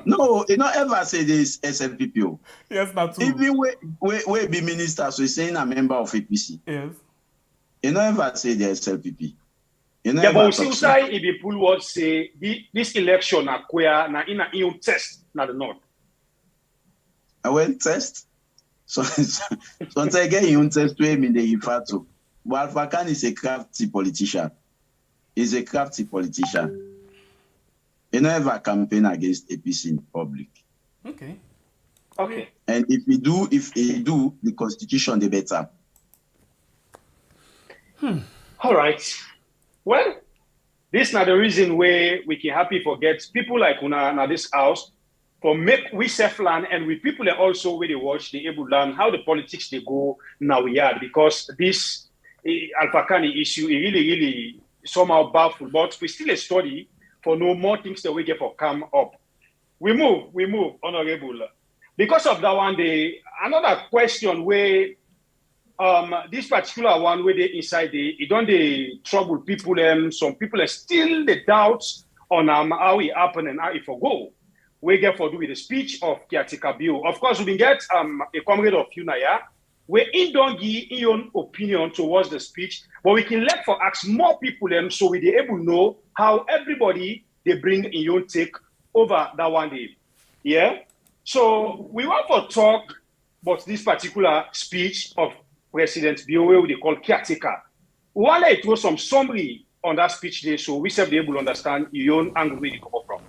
No, you don't ever say this SLPPO. Yes, that's true. Even we be ministers, we saying a member of APC. Yes. You don't ever say the SLPP. You know, Yeah, but we see if people would say this election na queer na in a test na the north. I went test. So again, you test to him in the Ifato. But Alpha Khan is a crafty politician. He's a crafty politician. He never campaign against APC in public. Okay. Okay. And if he do, the constitution the better. All right. Well, this is not the reason where we can happy forget people like Una na this house for make we self learn and with people that also where they watch they able to learn how the politics they go now we are because this Alpha Kani issue is really somehow baffled, but we still a study for no more things that we get for come up. We move, Honorable. Because of that one, another question where this particular one where they inside it don't they trouble people some people are still the doubts on how it happen and how it for go. We get for do with the speech of Caretaker Bill. Of course, we can get a comrade of Unaya where he don't give his own opinion towards the speech, but we can let for ask more people so we be able to know how everybody they bring in your take over that one day. Yeah. So we want to talk about this particular speech of President Bill, where they call caretaker. We want to throw some summary on that speech day, so we should be able to understand your own angle where you come from.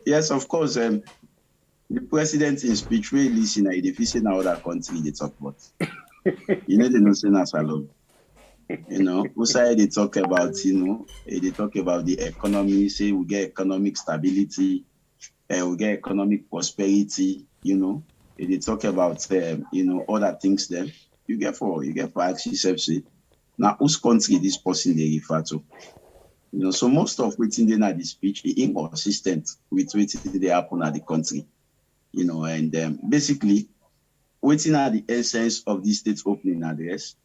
Yes, of course. The president in speech really listen and if you see now other country they talk about. You know, they don't say us alone. You know, outside they talk about, they talk about the economy, say we get economic stability, we get economic prosperity, they talk about other things then. You get for ask yourself, say, now whose country this person they refer to? So most of what's in the speech is inconsistent with what they happen at the country. And basically, waiting at the essence of this state's opening address,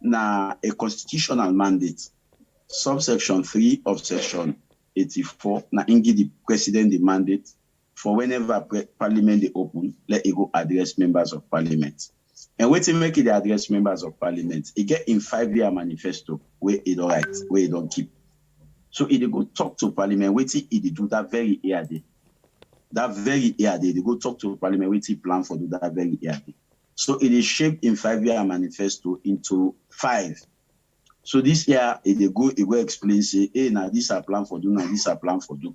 now a constitutional mandate, subsection 3 of section 84, now give the president the mandate for whenever parliament they open, let it go address members of parliament. And waiting make it address members of parliament, it get in 5-year manifesto where it don't write, where it don't keep. So it go talk to parliament, waiting it do that very year day. That very year they go talk to parliament, waiting plan for do that very year day. So it is shaped in 5-year manifesto into 5. So this year it will explain, say, hey, now this I plan for do, now this I plan for do.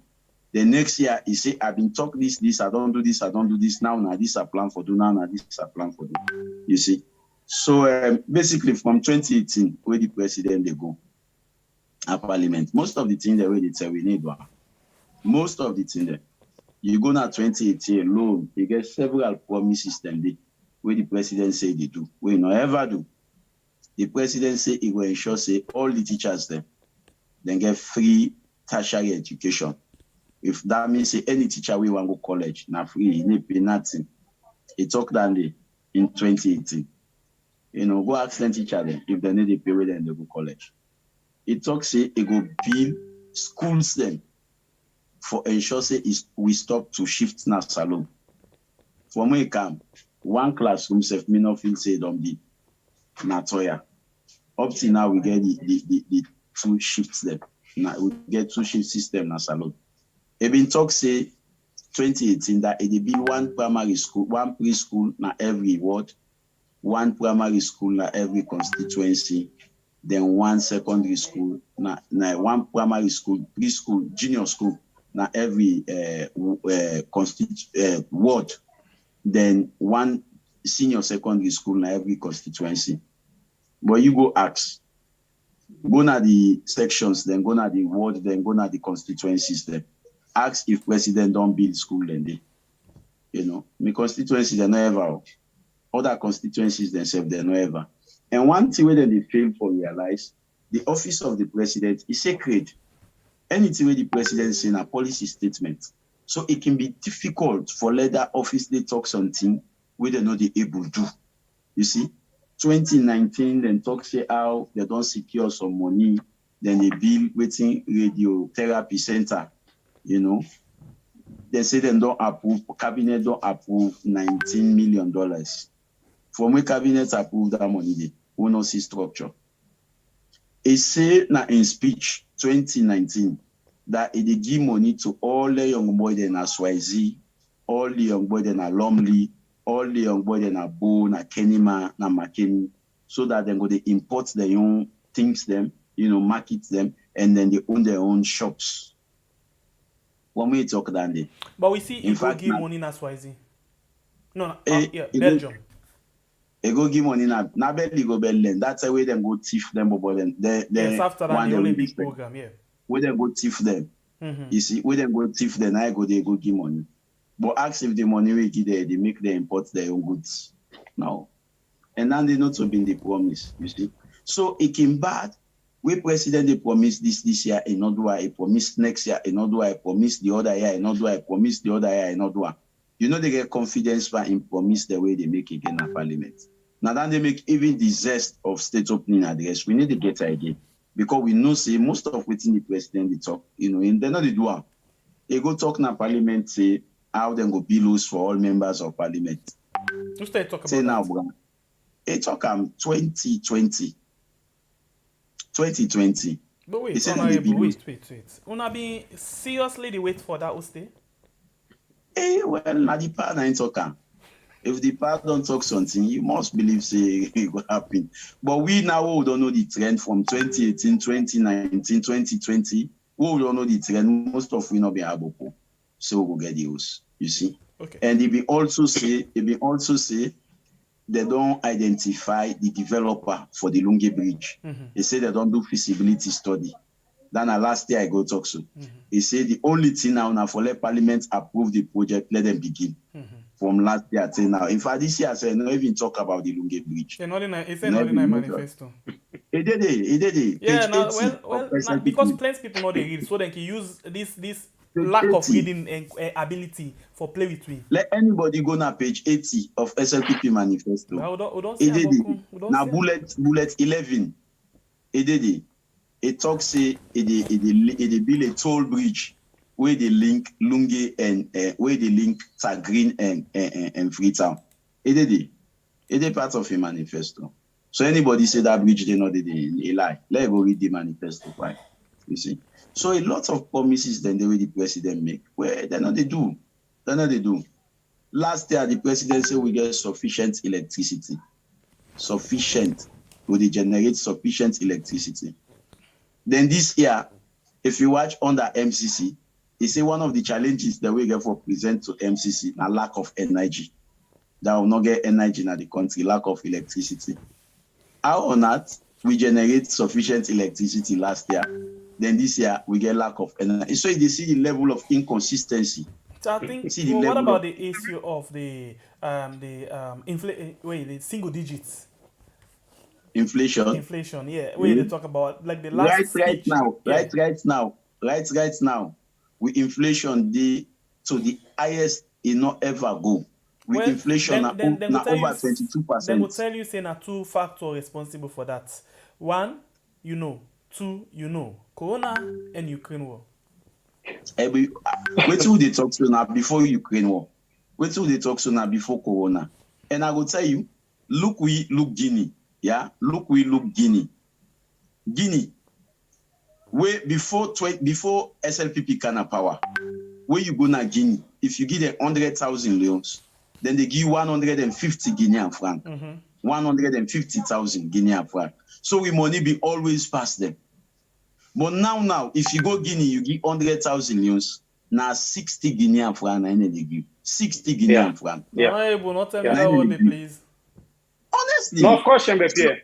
The next year he say, I've been talk this, I don't do this, now this I plan for do, now this I plan for do. You see? So basically from 2018, where the president they go at parliament, most of the things that they say we need one. Most of the things that you go now 2018 alone, you get several promises them where the president say they do, we not ever do. The president say he will ensure say all the teachers then get free tertiary education. If that means say any teacher we want to go college, now free, he need pay nothing. He talk that day in 2018. Go ask them teacher them if they need a period then they go college. He talk say he go build schools then for ensure say we stop to shift na salon. From when he come, one classroom self me not feel say don't be Natoya. Up till now we get the 2 shifts there. Now we get 2 shift system na salon. He been talk say 2018 that it be 1 primary school, 1 preschool na every ward, 1 primary school na every constituency, then 1 secondary school, na 1 primary school, preschool, junior school na every ward, then 1 senior secondary school na every constituency. But you go ask, go na the sections, then go na the ward, then go na the constituencies then. Ask if president don't build school then they. My constituencies they never. Other constituencies themselves they never. And one thing where they fail for realize, the office of the president is sacred. Anything where the president say in a policy statement. So it can be difficult for leader office they talk something where they know they able to do. You see, 2019 then talk say how they don't secure some money then they build waiting radiotherapy center, you know. They say they don't approve, cabinet don't approve $19 million. From where cabinet approve that money, we no see structure. It say now in speech 2019 that it give money to all the young boys in Swazi, all the young boys in Lumley, all the young boys in Abo, na Kenima, na Makeni, so that they go to import their own things them, you know, market them, and then they own their own shops. When we talk that day. But we see in fact, give money in Swazi. No, yeah, Belgium. They go give money now. Now belly go Berlin. That's the way them go thief them, but then yes, after that the only big program, yeah. Where they go thief them. You see, where they go thief them, I go they go give money. But ask if the money we give there, they make them import their own goods now. And now they not to be in the promise, you see. So it came bad. We president they promised this year, another I promised next year, another I promised the other year, another I promised the other year, another. You know they get confidence by in promise the way they make again at Parliament. Now then they make even the zest of state opening address. We need to get again. Because we know say most of within the president they talk, you know, and they're not the do. They go talk in Parliament, say how they go bills for all members of Parliament. Who's they talk about? Say now, they talk 2020. But wait, wait. Una be seriously the wait for that Uste? Well, na the part ain't talking. If the part don't talk something, you must believe say it will happen. But we now we don't know the trend from 2018, 2019, 2020. We don't know the trend. Most of we not be able to. So we'll get those. You see? Okay. And they be also say they don't identify the developer for the Lunge Bridge. They say they don't do feasibility study. Then last year I go talk so. He said the only thing now for let Parliament approve the project, let them begin. From last year till now. In fact, this year I said not even talk about the Lunge Bridge. It's an ordinary manifesto. He did it. Yeah, now, well, because plenty people know they read, so they can use this lack of reading ability for play with me. Let anybody go now page 80 of SLPP manifesto. Now bullet 11. He did it. It talks say it build a toll bridge where they link Lunge and where they link Tagreen and Freetown. It did part of a manifesto. So anybody say that bridge they know they lie. Let's go read the manifesto, right? You see. So a lot of promises then the way the president make, where they know they do. Last year the president said we get sufficient electricity. Sufficient. Will they generate sufficient electricity? Then this year, if you watch under MCC, he say one of the challenges that we get for present to MCC a lack of energy. That will not get energy in the country, lack of electricity. How on that we generate sufficient electricity last year, then this year we get lack of energy. So they see the level of inconsistency. So I think what about the issue of the single digits? Inflation, yeah. Where they talk about like the last right now, with inflation to the highest it not ever go. With inflation now over 22%. They will tell you say na two factors responsible for that. One, you know. Two, you know. Corona and Ukraine war. Wait till they talk to now before Ukraine war. Wait till they talk to now before Corona. And I will tell you, look Guinea. Yeah, look Guinea. Where before SLPP can have power, where you go na Guinea, if you give them 100,000 leons, then they give 150 Guinean franc, 150,000 Guinean franc. So we money be always past them. But now, if you go Guinea, you give 100,000 leons, now 60 Guinean franc, and they give 60 Guinean franc. Yeah, not tell me that one, please. Honestly, no question, Pierre.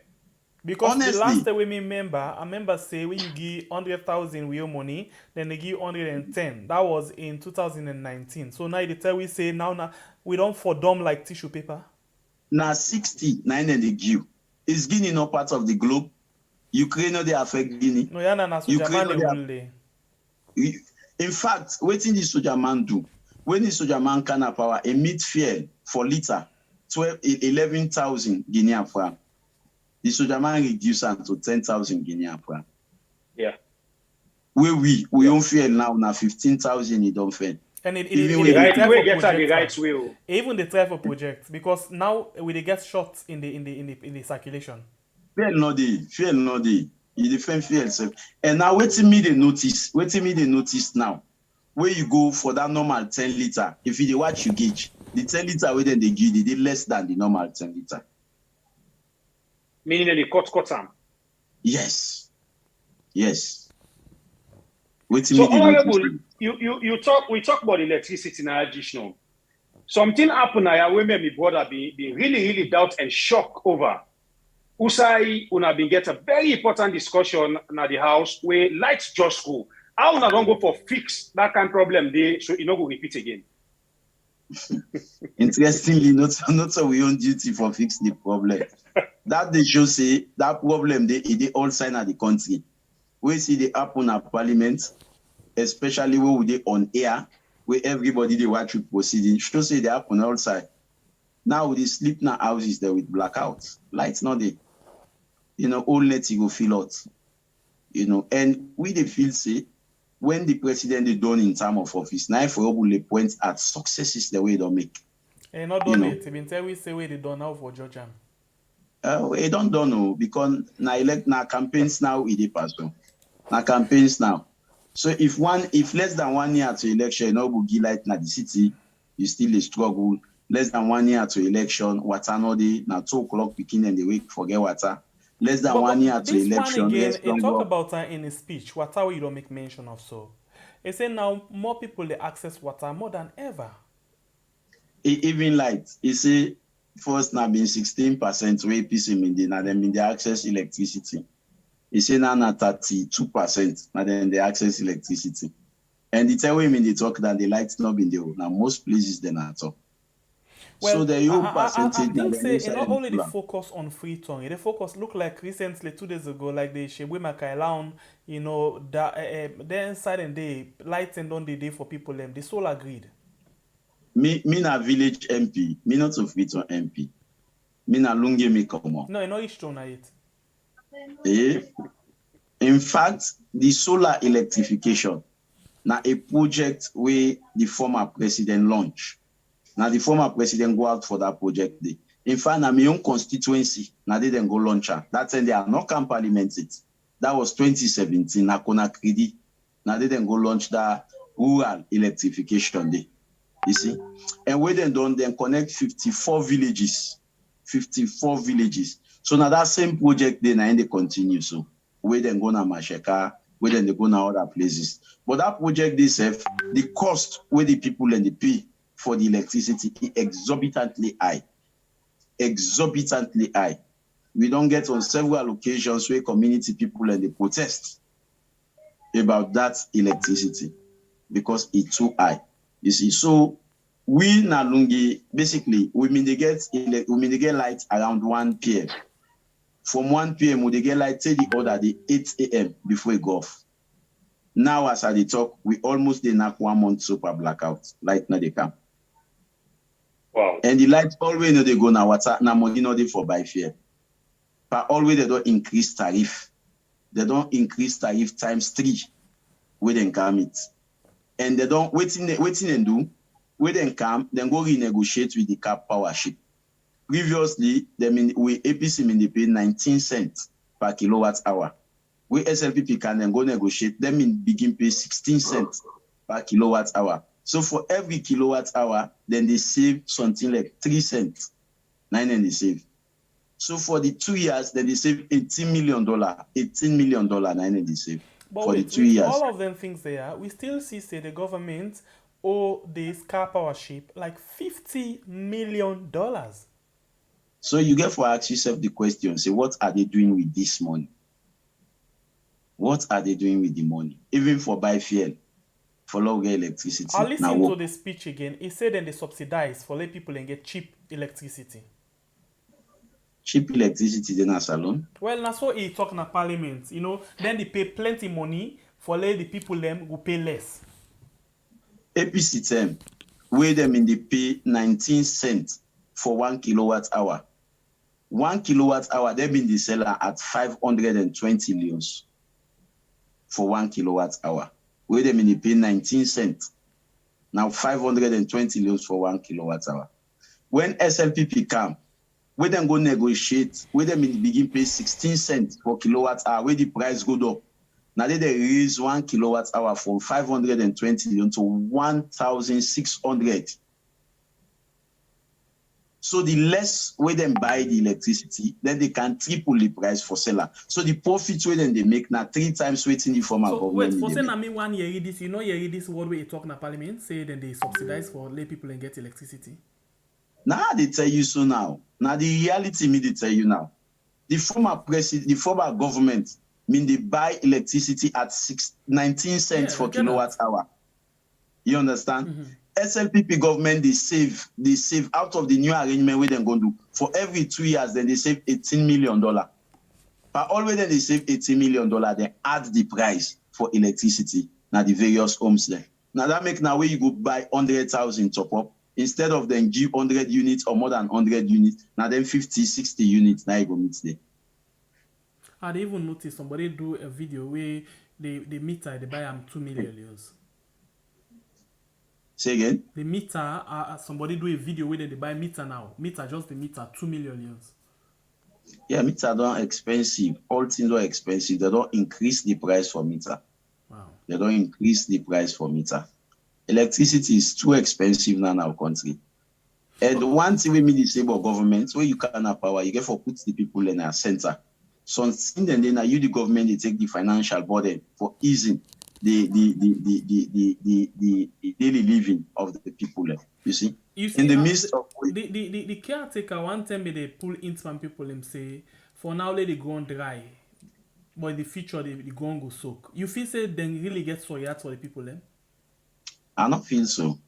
Because honestly, the last time we remember say when you give 100,000 real money, then they give 110. That was in 2019. So now they tell we say now we don't for dumb like tissue paper. Now 69 and they give. Is Guinea not part of the globe? Ukraine no they affect Guinea. No, yeah, Ukraine in fact, waiting the soldier man do. When the soldier man can have power, a meat fuel for liter 11,000 Guinean franc. The soldier man reduce to 10,000 Guinean franc. Yeah. We don't feel now 15,000 you don't feel. And it Even they Right, try we for get the projects, right man. way. Oh. Even they try for projects because now we they get shots in the circulation. Fear no dey. You defend fear yourself. And now waiting me they notice now. Where you go for that normal 10 liter, if you dey watch you gauge, the 10 liter where then they give they less than the normal 10 liter. Meaning they cut them. Yes. So honorable, we talk about electricity now, additional. Something happened now where my brother be really doubt and shock over. Usai una been get a very important discussion na the house where lights just go. How una don't go for fix that kind of problem there so it not go repeat again. Interestingly, not so we own duty for fix the problem. That they show say that problem they all sign at the country. We see the happen at Parliament, especially where they on air, where everybody they watch with proceeding. Show say they happen outside. Now they sleep in houses there with blackouts. Lights not there. All net you go fill out. And we they feel say when the president they done in term of office, now for they point at successes the way they make. And not done it. Even tell we say where they done now for Georgia. We don't know because na campaigns now it dey pass on. Na campaigns now. So if less than 1 year to election, go give light na the city, you still a struggle. Less than 1 year to election, water no dey, na 2 o'clock picking and they wake forget water. Less than 1 year to election. This one again, he talk about in his speech, water you don't make mention of so. He say now more people they access water more than ever. Even light, he say first now been 16% where APC now then they access electricity. He say now 32% now then they access electricity. And the tell women they talk that the lights not been there. Now most places they not talk. Well, so the your I percentage think say not only the focus on Freetown, they focus look like recently 2 days ago, like the Shebwe Makailaun, that they inside and they lights and on the day for people them. They all agreed. Me na village MP, me not of Freetown MP. Me na Lunge me come on. No, not each tone it. In fact, the solar electrification na a project where the former president launched. Now the former president go out for that project day. In fact, na my own constituency, now they then go launch her. That time they are not can parliament it. That was 2017, na Konakridi. Now they then go launch that rural electrification day. You see? And we then connect 54 villages. 54 villages. So now that same project then they continue. So we then go na Masheka, we then they go na other places. But that project itself, the cost where the people and the pay for the electricity is exorbitantly high. Exorbitantly high. We don't get on several occasions where community people and they protest about that electricity because it's too high. You see, so we na Lungi basically we mean they get light around 1 p.m. From 1 p.m. we they get light till the other the 8 a.m. before we go off. Now as I talk, we almost they knock 1 month super blackout. Light now they come. Wow. And the light always know they go now water now money no they for buy fear. But always they don't increase tariff. They don't increase tariff times 3 where they come it. And they don't waiting and do where they come, then go renegotiate with the cap power ship. Previously, we APC they pay 19 cents per kilowatt hour. We SLPP can then go negotiate them begin pay 16 cents per kilowatt hour. So for every kilowatt hour, then they save something like 3 cents. 9 and they save. So for the 2 years, then they save $18 million. $18 million 9 and they save. But for with, the 2 years. All of them things there, we still see say the government owe this car power ship like $50 million. So you get for ask yourself the question, say what are they doing with this money? What are they doing with the money? Even for buy fuel, for low electricity. I'll listen to the speech again. He said then they subsidize for let people and get cheap electricity. Cheap electricity then as alone. Well, that's what he talking at Parliament. Then they pay plenty money for let the people them who pay less. APC term, where them in the pay 19 cents for 1 kilowatt hour. 1 kilowatt hour, they been the seller at 520 millions. for 1 kilowatt hour. Where them in pay 19 cents. Now 520 loads for 1 kilowatt hour. When SLPP come, we then go negotiate, we then begin pay 16 cents for kilowatt hour, where the price go up. Now they raise 1 kilowatt hour from 520 million to 1,600. So the less we then buy the electricity, then they can triple the price for seller. So the profit we then they make now 3 times waiting the former government. Wait, for saying I mean 1 year this, you know, this word where you talk in Parliament, say then they subsidize for lay people and get electricity. Now they tell you so now. Now the reality me they tell you now. The former president, the former government, mean they buy electricity at 19 cents for kilowatt hour. You understand? Mm-hmm. SLPP government they save out of the new arrangement where they're going to do for every 2 years, then they save $18 million. But always then they save $18 million, they add the price for electricity now the various homes there. Now that make now where you go buy 100,000 top up instead of then give 100 units or more than 100 units, now then 50, 60 units now you go meet there. I even noticed somebody do a video where the meter they buy $2 million. Say again? The meter, somebody do a video where they buy meter now. Meter, just the meter, $2 million. Yeah, meter don't expensive. All things are expensive. They don't increase the price for meter. Wow. They don't increase the price for meter. Electricity is too expensive now in our country. And one thing we mean the stable government, where you can have power, you get for put the people in a center. So then you the government they take the financial burden for easing the daily living of the people. You see in the midst of the caretaker one time they pull in some people and say for now let the ground dry, but in the future the ground go soak. You feel say then really get so yet for the people then? I don't feel so.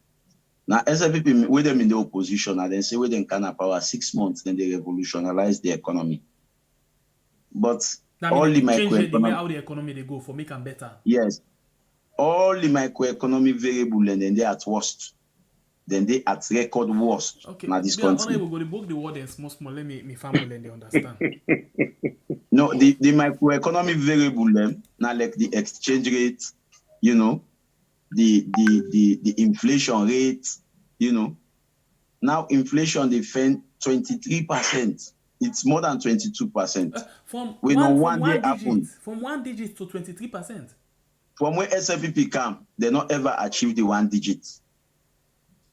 Now SLPP with them in the opposition and then say with them can have power 6 months, then they revolutionize the economy. But that all the microeconomic how the economy they go for make them better. Yes. All the microeconomic variable and then they at worst. Then they at record worst. Okay. Now this country. We're going to book the word and small. Let me family and they understand. No, the microeconomic variable them now like the exchange rate, you know, the inflation rate, you know. Now inflation they fend 23%. It's more than 22%. From one digit to 23%. From where SLPP come, they not ever achieve the 1 digit.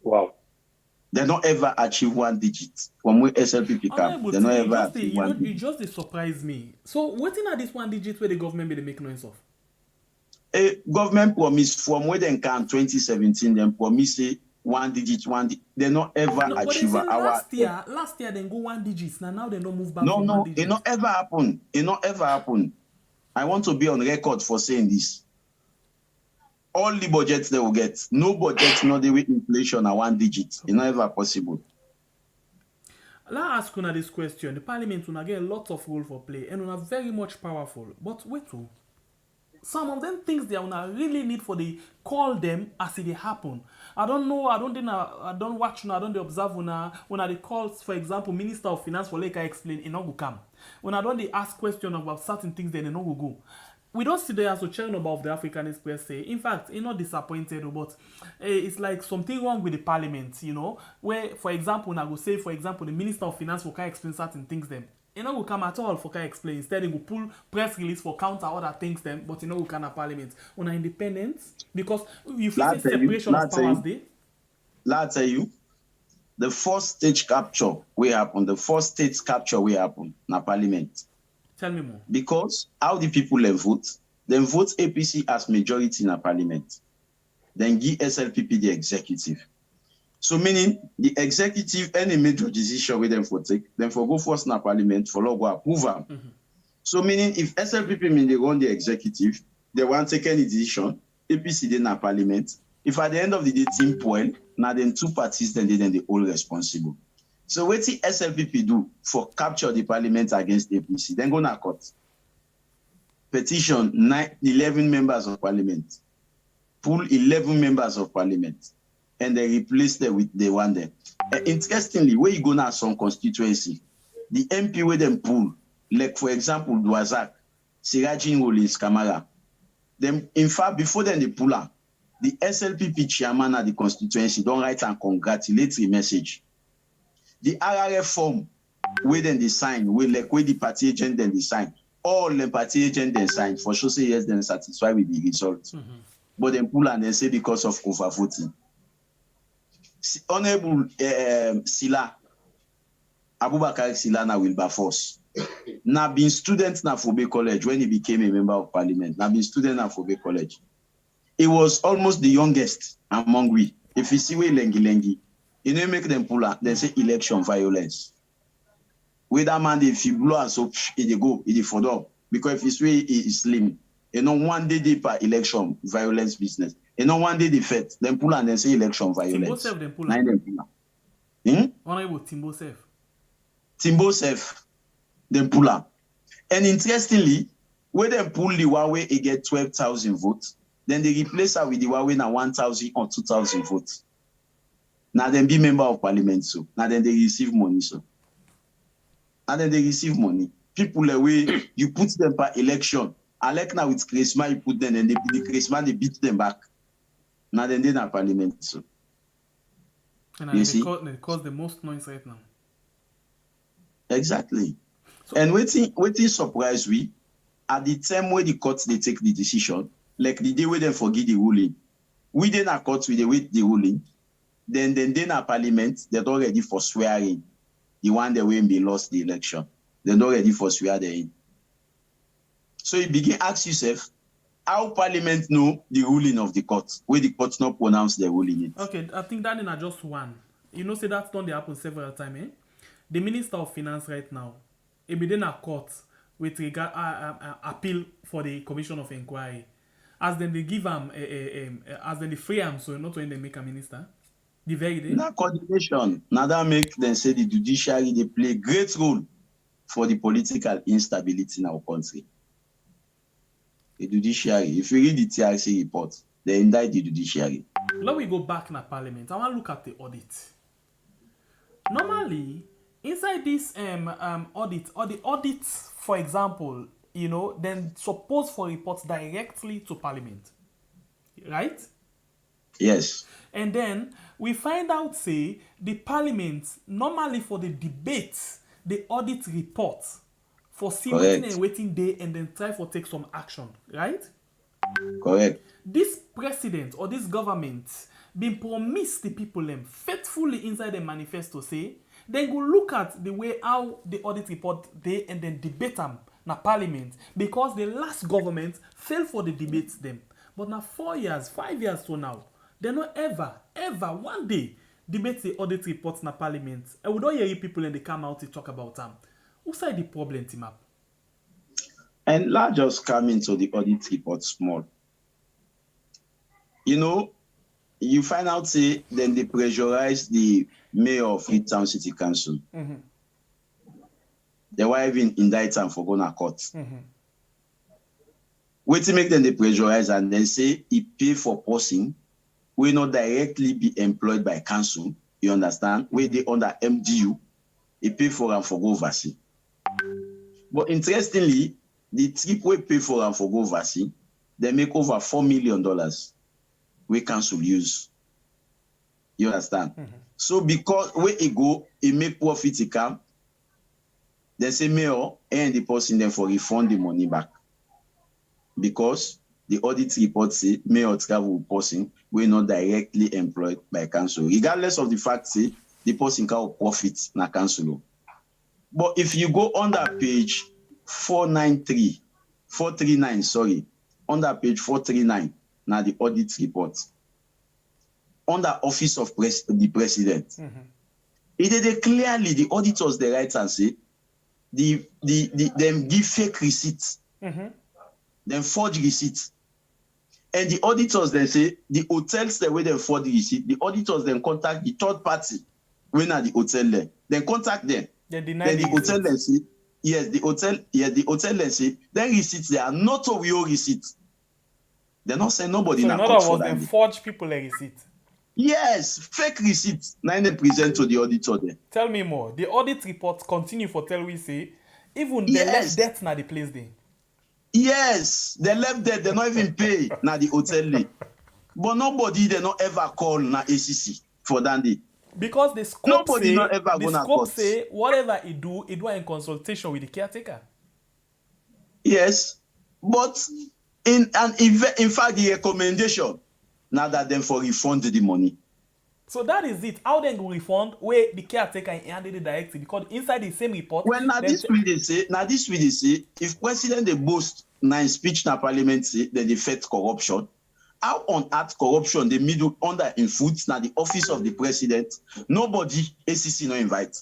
Wow. They not ever achieve 1 digit. From where SLPP come, they not ever achieve 1 digit. You just surprise me. So what in this 1 digit where the government may make noise of? A government promise from where they come 2017, then promise 1 digit. They not ever achieve our. Last year they go 1 digit. Now they don't move back. No, it not ever happen. It not ever happen. I want to be on record for saying this. All the budgets they will get, no budget, no the way inflation at 1 digit. It's not ever possible. Let's ask you this question. The Parliament will get a lot of role for play and are very much powerful. But wait, some of them things they really need for the call them as it happen. I don't know. I don't watch. I don't observe when they call, for example, Minister of Finance for like I explain, it not go come. When I don't they ask questions about certain things, then it not go. We don't see there as a chairman of the African Express say. In fact, it's not disappointed, but it's like something wrong with the Parliament, you know, where, for example, when I go say, for example, the Minister of Finance for can explain certain things them. It not will come at all for can explain. Instead, they will pull press release for counter other things them, but it not will come at Parliament. On independence, because you feel the separation of powers there. Let's tell you, the first stage capture will happen. The first state capture will happen in Parliament. Tell me more. Because how the people vote? Then vote APC as majority in a Parliament. Then give SLPP the executive. So meaning the executive any major decision with them for take, then for go first in a Parliament for go approve them. Mm-hmm. So meaning if SLPP mean they run the executive, they won't take any decision. APC then a Parliament. If at the end of the day team point, now then 2 parties then they all responsible. So what the SLPP do for capture the Parliament against APC? Then go to court. Petition 11 members of Parliament. Pull 11 members of Parliament. And they replace them with the one there. Interestingly, where you go now some constituency, the MP where them pull, like for example, Dwazak, Sirajin Rollins Kamara, Them, in fact, before then they pull out, the SLPP chairman at the constituency don't write and congratulatory message. The RRF form, where then they sign, where the party agent then they sign. All the party agent then sign for sure say yes, then satisfied with the results. But then pull and then say because of overvoting. Honorable Sila, Abubakar Sila na Wilberforce. Now been student na Fobe College when he became a member of parliament. Now been student na Fobe College. He was almost the youngest among we. If you see we lengi, you know make them pull out, they say election violence. With that man, if you blow and so it go, it for up. Because if his way is slim, you know, one day per election violence business. You know, one day the fed, then pull and then say election violence. Timbo Sef then pull out. Honorable Timbo Sef. Timbo Sef, then pull out. And interestingly, when they pull the Huawei, it get 12,000 votes. Then they replace her with the Huawei now 1,000 or 2,000 votes. Now then be member of parliament so. Now then they receive money so. And then they receive money. People away, you put them per election. I like now with Christmas, you put them and the Christmas they beat them back. Now then they're not parliament so. And you they cause the most noise right now. Exactly. So, and waiting surprise we at the time where the courts they take the decision, like the day where they forget the ruling. We then are court with the ruling. Then our parliament, they're not ready for swearing. The one that when they lost the election. They're not ready for swearing. So you begin ask yourself, how parliament know the ruling of the court, where the court not pronounce the ruling. Okay, I think that is just one. You know, say that's done happen several times, eh? The Minister of Finance right now, it be in a court with regard appeal for the Commission of Inquiry. As then they give him as then they free him, so not when they make a minister. The very day. Now coordination. Now that make them say the judiciary they play a great role for the political instability in our country. The judiciary, if you read the TRC report, they indict the judiciary. Let we go back in the parliament. I want to look at the audit. Normally, inside this audit, or the audits, for example, you know, then supposed for reports directly to parliament. Right? Yes. And then we find out, say, the parliament, normally for the debates, the audit report for waiting and waiting day and then try for take some action, right? Correct. This president or this government been promised the people them faithfully inside the manifesto say, then go look at the way how the audit report they and then debate them na parliament because the last government failed for the debates them. But now 4 years, 5 years to now, they not ever one day debate the audit reports na parliament. And we don't hear people and they come out to talk about them. What's the problem, Timap? And let's just come into the audit report small. You know, you find out, say, then they pressurize the mayor of Freetown City Council. Mm-hmm. They were even indicted and for going to court. Mm-hmm. Wait to make them they pressurize and then say he pay for posting will not directly be employed by council. You understand? Where they under MDU, he pay for and for go overseas. But interestingly, the trip we pay for and for go overseas, they make over $4 million. We council use. You understand? Mm-hmm. So because where it go, it make profit it come, they say mayor and the person then for refund the money back. Because the audit report say mayor travel person will not directly employed by council. Regardless of the fact say the person can profit na council. But if you go under page 439, sorry, under page 439, now the audit report, under office of the president, mm-hmm. It is clearly the auditors the right and say them give fake receipts, mm-hmm. Then forge receipts, and the auditors then say the hotels the way they forge the receipt, the auditors then contact the third party when at the hotel there, then contact them. Then the hotel then say, yes, the hotel then say, then receipts they are not a real receipt. They're not saying nobody so in other words, they forge people a receipt. Yes, fake receipts. Now they present to the auditor there. Tell me more. The audit report continue for tell we say, even the less debt na the place there. Yes, they left there, they not even pay na the hotel. But nobody they not ever call na ACC for that day. Because the scope Nobody say, not ever the gonna scope court. say whatever it do in consultation with the caretaker. Yes, but in fact the recommendation now that them for refund the money. So that is it. How then go refund where the caretaker handed it directly? Because inside the same report, Well, now this way they say, if president they boast na in speech na parliament say then they fight corruption. How on earth corruption the middle under in foot now the office of the president? Nobody ACC no invite.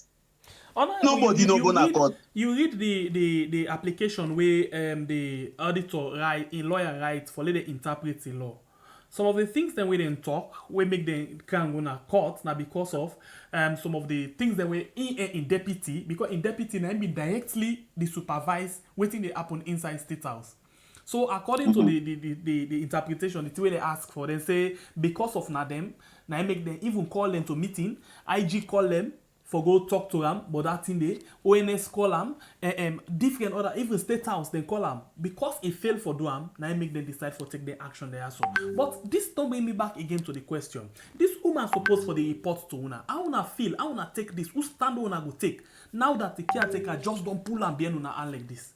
Nobody no go na court. You read the application where the auditor write in lawyer write for let them interpret the law. Some of the things that we didn't talk, we make them can go na court now because of some of the things that were in deputy, because in deputy now be directly the supervise waiting they happen inside State House. So according to the interpretation, the way they ask for, they say because of them, now make them even call them to meeting, IG call them for go talk to them, but that thing they ONS call them, different other even State House they call them because it failed for do them. Now make them decide for take the action there so. But this don't bring me back again to the question. This woman supposed for the report to una. How una feel? How una take this? Who stand una go take? Now that the caretaker just don't pull and be una hand like this.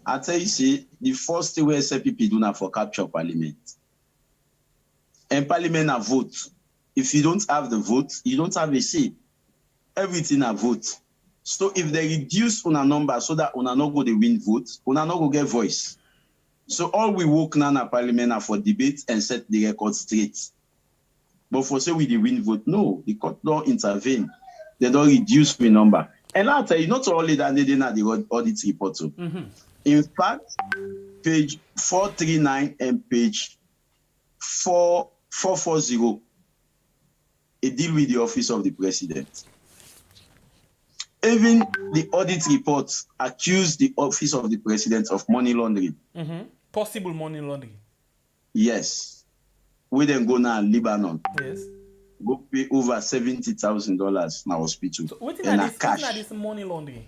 I tell you, see, the first thing we SPP do now for capture parliament. And parliament a vote. If you don't have the vote, you don't have a say. Everything a vote. So if they reduce una number so that una no go the win vote, una no go get voice. So all we work now na parliament are for debate and set the record straight. But for say we the win vote, no, the court don't intervene. They don't reduce the number. And I'll tell you, not only that they didn't have the audit report. In fact, page 439 and page 440, it deal with the office of the president. Even the audit report accused the office of the president of money laundering. Possible money laundering. Yes. We then go now Lebanon. Yes. Go pay over $70,000 now hospital. So what and is cash. this money laundering?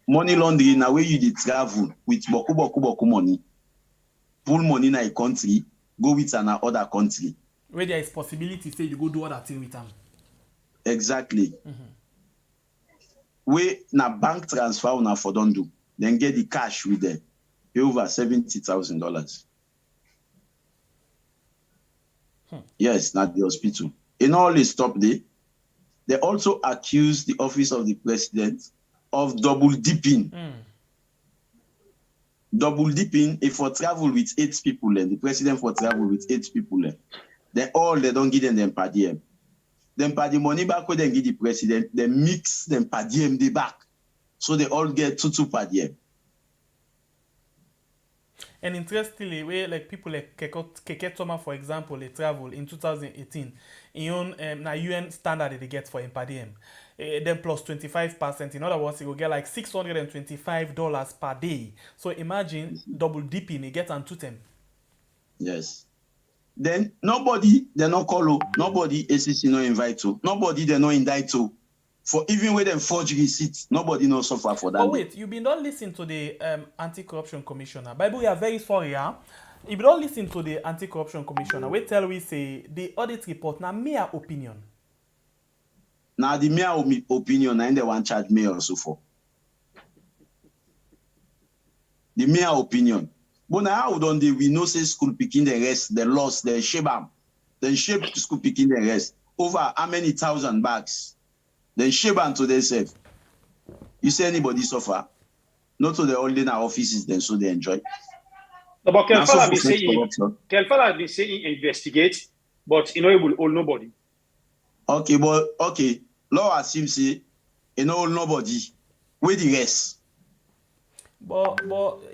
Money laundering na where you dey travel with boku money, pull money na a country, go with another country. Where there is possibility, say you go do other thing with them. Exactly. Where na bank transfer una for don't do, then get the cash with them, pay over $70,000. Yes, not the hospital. In all this stop there, they also accuse the office of the president of double dipping. Double dipping, if for travel with 8 people, and the president for travel with 8 people, they don't give them per diem. Then per the money back when they give the president, they mix them per diem the back. So they all get 2 per diem. And interestingly, where like people like Keke Toma, for example, they travel in 2018, in own na UN standard they get for per diem. Then plus 25%. In other words, you will get like $625 per day. So imagine double dipping, you get on 2 them. Yes. Then nobody they no call, nobody ACC no invite to, nobody they no indict to. For even with them forge receipts, nobody no suffer for that. But wait, you been don't listen to the anti-corruption commissioner. Bible, we are very sorry, huh? If you don't listen to the anti-corruption commissioner, we tell we say the audit report na mere opinion. Now the mere opinion, and they want charge me also for. The mere opinion. But now how don't they we know say school picking the rest, the loss, the shebam, then shape school picking the rest. Over how many thousand bags? Then shebam to themselves. You say anybody suffer? Not to the ordinary offices, then so they enjoy. No, but Kelfala be saying investigate, but you know it will hold nobody. Okay, but okay. Law assumes say you know nobody. Where the rest? But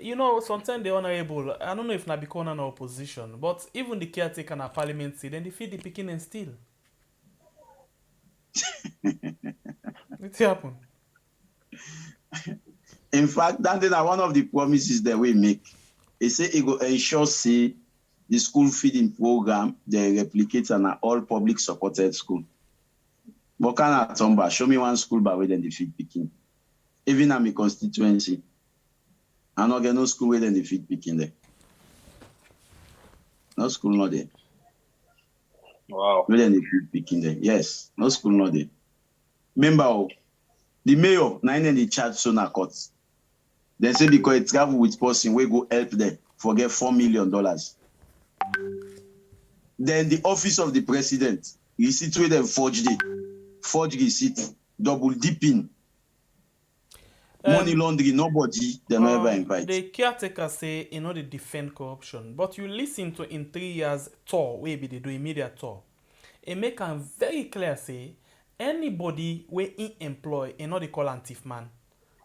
you know, sometimes the honorable, I don't know if na become an opposition, but even the caretaker na parliament say then defeat the picking and steal. What's happen? In fact, that is one of the promises that we make. They say it will ensure say the school feeding program they replicate on all public supported school. But can I tomba show me one school by way then the feed picking. Even in my constituency. And not get no school where then they feed picking there. No school not there. Wow. Where then they feed picking there. Yes, no school not there. Remember, the mayor, now they charge Sona courts. They say because it travel with person, we go help them, forget $4 million. Then the office of the president, you see to them forge receipt, double dipping. Money laundering, nobody, they never invite. The caretaker say, they defend corruption. But you listen to in 3 years tour, maybe they do immediate tour. It make them very clear say, anybody we employ, they call an thief man.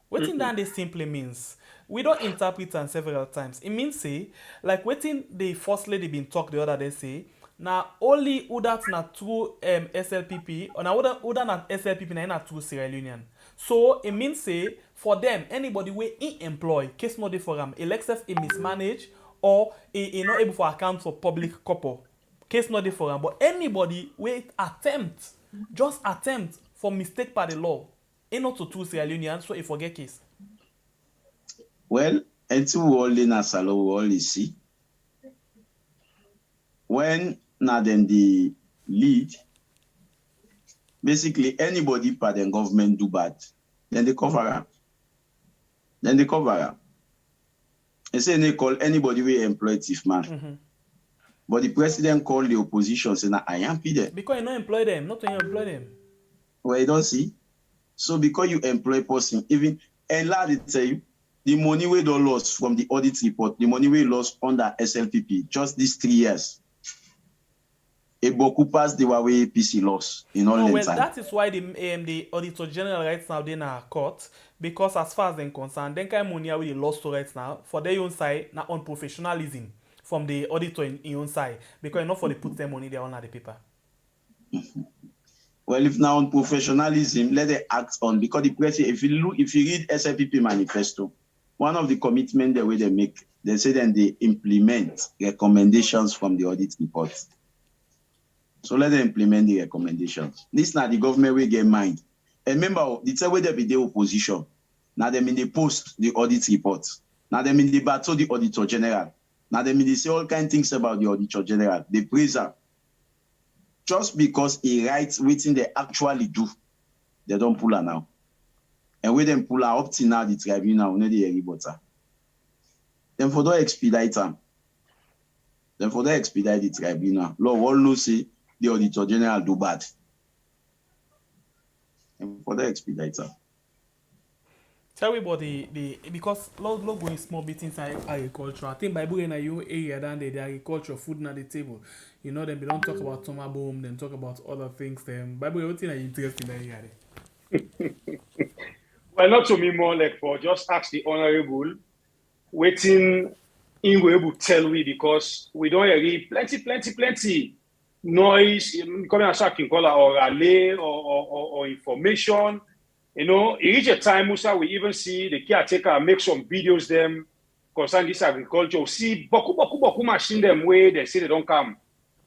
What in that they simply means, we don't interpret it several times. It means say, like what in the first lady been talk the other day say, now only who that's not through SLPP, or now who that not SLPP na not through Sierra Leonean. So it means say for them anybody we employ, case no dey for them, elective a mismanage or a not able for account for public couple, case no dey for them. But anybody we just attempt for mistake by the law. Not to two Sierra Leonean, so if forget case. Well, until we all in a salon, we only see. When now then the lead, basically anybody part the government do bad, then they cover up. They say they call anybody we employ thief man. But the president called the opposition saying, I am there. Because you don't employ them, not when you employ them. Well, you don't see. So because you employ person, even and lad tell you, the money we don't lost from the audit report, the money we lost under SLPP, just these 3 years. It beaucoup pass the way APC loss in all the time. That is why the Auditor General right now they na court, because as far as they're concerned, then kind of money we lost to right now for their own side, not on professionalism from the auditor in own side, because not for they put their money there on the paper. Well, if now on professionalism, let them act on, because the president, if you read SLPP manifesto, one of the commitments the way they make, they say then they implement recommendations from the audit report. So let them implement the recommendations. This now the government will get mind. And remember, the time where they be the opposition, now them in the post the audit report, now them in the battle the Auditor General, now them in the say all kind of things about the Auditor General. They praise her. Just because he writes waiting they actually do, they don't pull her now. And when them pull her up to now, the tribunal, not the rebutter. Then for that expedite them. Then for that expedite the tribunal. Law all no say the Auditor General do bad. And for that expedite them. Tell me about the because lot going small bit inside agriculture. I think by bringing your area down there, the agriculture, food at the table. You know, then we don't talk about summer boom, then talk about other things. Then by what thing are you interested in that area? Well, not to me more like for just ask the honorable, waiting in we able to tell we because we don't hear plenty noise coming as a call or relay or information. You know, it reach a time, Musa, we even see the caretaker make some videos them concerning this agriculture. We see boku machine them where they say they don't come.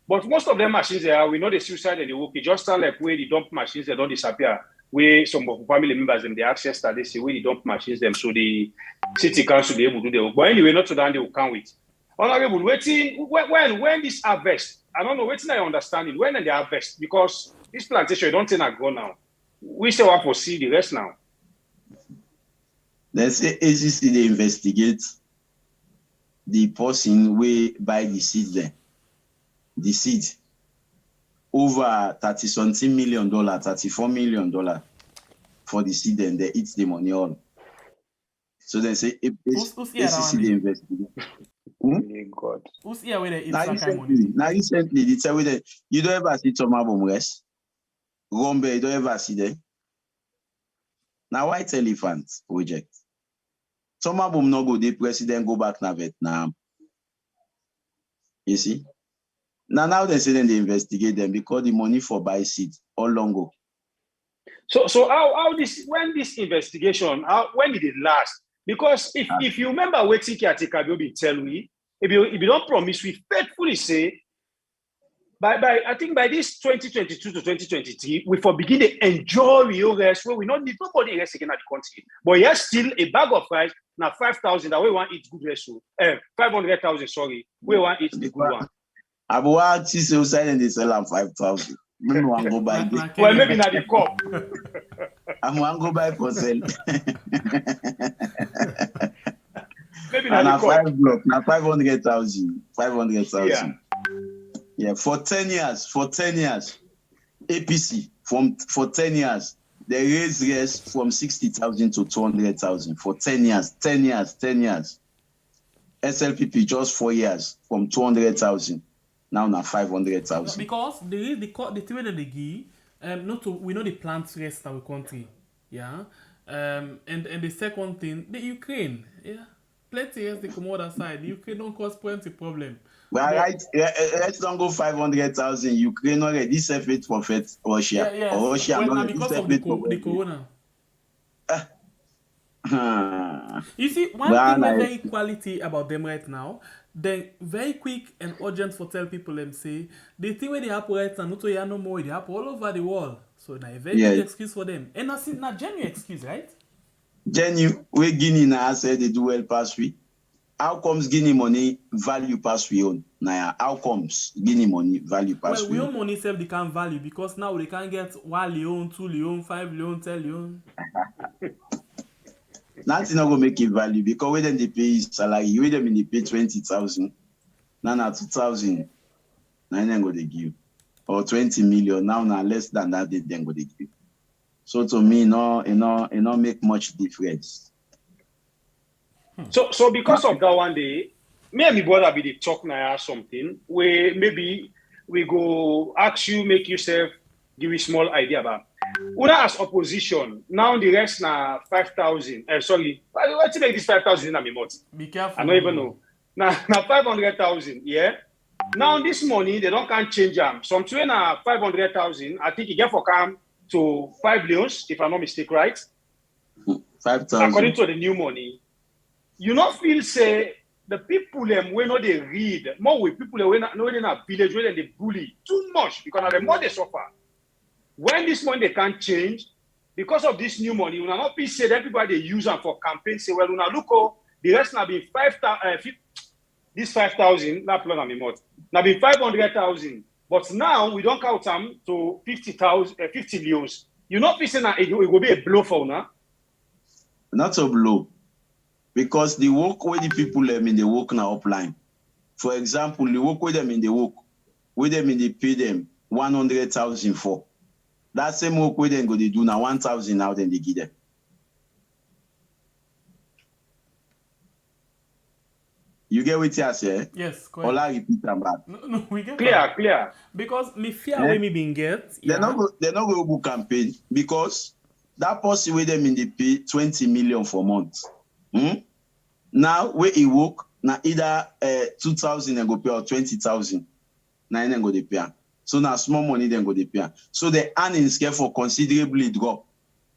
But most of them machines there, we know the suicide and the work. It just sound like where the dump machines they don't disappear. Where some of the family members them they access that they say where the dump machines them so the city council be able to do their work. But anyway, not to that they will come with. Honorable, waiting when this harvest, I don't know, waiting I understand it. When they harvest, because this plantation you don't think I go now. We still want to see the rest now. They say ACC they investigate the person we buy the seed there. The seed over $30-something million, $34 million for the seed, and they eat the money all. So they say ACC they investigate. God. Who's here with the now recently, they tell you you don't ever see Tomabom rest. Rombe, you don't ever see them. Now, white elephant project. Some of them no go, the president go back to Vietnam. You see? Now they say then they investigate them because the money for buy seed all long go. So how this when this investigation when did it last? Because if you remember what Abdul Kargbo tell me, if you don't promise, we faithfully say I think by this 2022 to 2023, we for begin to enjoy real rest where we not need nobody rest again at the country. But yes, still a bag of rice now 5,000 that we want eat good rest. 500,000, sorry. We want eat the good one. Abuwa Tise sell and they sell am 5,000. Me wan go buy this. Well, maybe not the cup. I wan go buy for sell. Maybe And not a the cup. 5 block, na 500,000. 500,000. Yeah. Yeah, for 10 years, APC for 10 years, they raised rest from 60,000 to 200,000 for 10 years. 10 years. SLPP just 4 years from 200,000 now 500,000. Because the thing that they give, we know the plants rest our country, yeah. And the second thing, the Ukraine, yeah, plenty else they come other side. The Ukraine don't cause plenty problem. Well, right, let's don't go 500,000. Ukraine already separate for Russia. Yeah. Or Russia Well, because of the corona. You see, one thing that's very quality about them right now, they very quick and urgent for tell people them say the thing where they happen right now, not to no more, they happen all over the world. So now a very big excuse for them. And that's not genuine excuse, right? Genuine, where Guinea now said they do well pass we. How comes Guinea money value pass we own? Now, how comes Guinea money value pass well, we own own? money self they can't value because now they can't get 1 leon, 2 leon, 5 leon, 10 leon. Nothing not gonna make it value because when they pay salary, when them in they pay 20,000, now 2,000, now then go they give, or 20 million now less than that they then go they give. So to me, it not make much difference. So because of that one day, me and my brother be the talk now something where maybe we go ask you, make yourself give you small idea about. Una as opposition, now the rest na 5,000. Sorry, what's like this 5,000 in a month? Be careful. I don't even know. Now 500,000, yeah. Now this money they don't can't change them. Some train na 500,000. I think you get for come to 5 leons, if I'm not mistaken, right? 5,000. According to the new money, you not feel say the people them we know they read more with people we know in a village where they bully too much because now the more they suffer. When this money they can't change because of this new money, you will not be say that everybody they use them for campaign. Say, well, now look, the rest now be 5,000. This 5,000, not plan on me more. Now be 500,000. But now we don't count them to 50,000, 50 leos. You not be saying that it will be a blow for now. Not a blow, because the work where the people them in the work now upline. For example, the work with them in the work, with them in the pay them 100,000 for. That same work where they go they do now 1,000 now then they give them. You get what I say? Yes, correct. All I repeat them back. No, we get Clear. Because me fear when me been get. They're not going to campaign because that person with them in the pay 20 million for month. Now where he work now either 2,000 and go pay or 20,000. Now then go they pay. So now small money then go they pay. So the earnings get for considerably drop.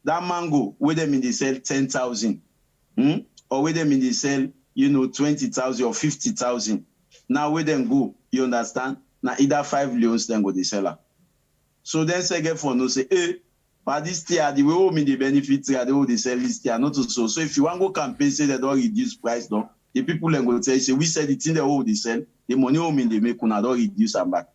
That mango where them in the sell 10,000, or where them in the sell 20,000 or 50,000. Now where them go, you understand? Now either 5 leons then go the seller. So then say get for no say, but this year the way home in the benefits they will they sell this year not so. So if you want to go campaign say they don't reduce price though, the people then go say we said the thing they will they sell, the money home in they make una don't reduce and back.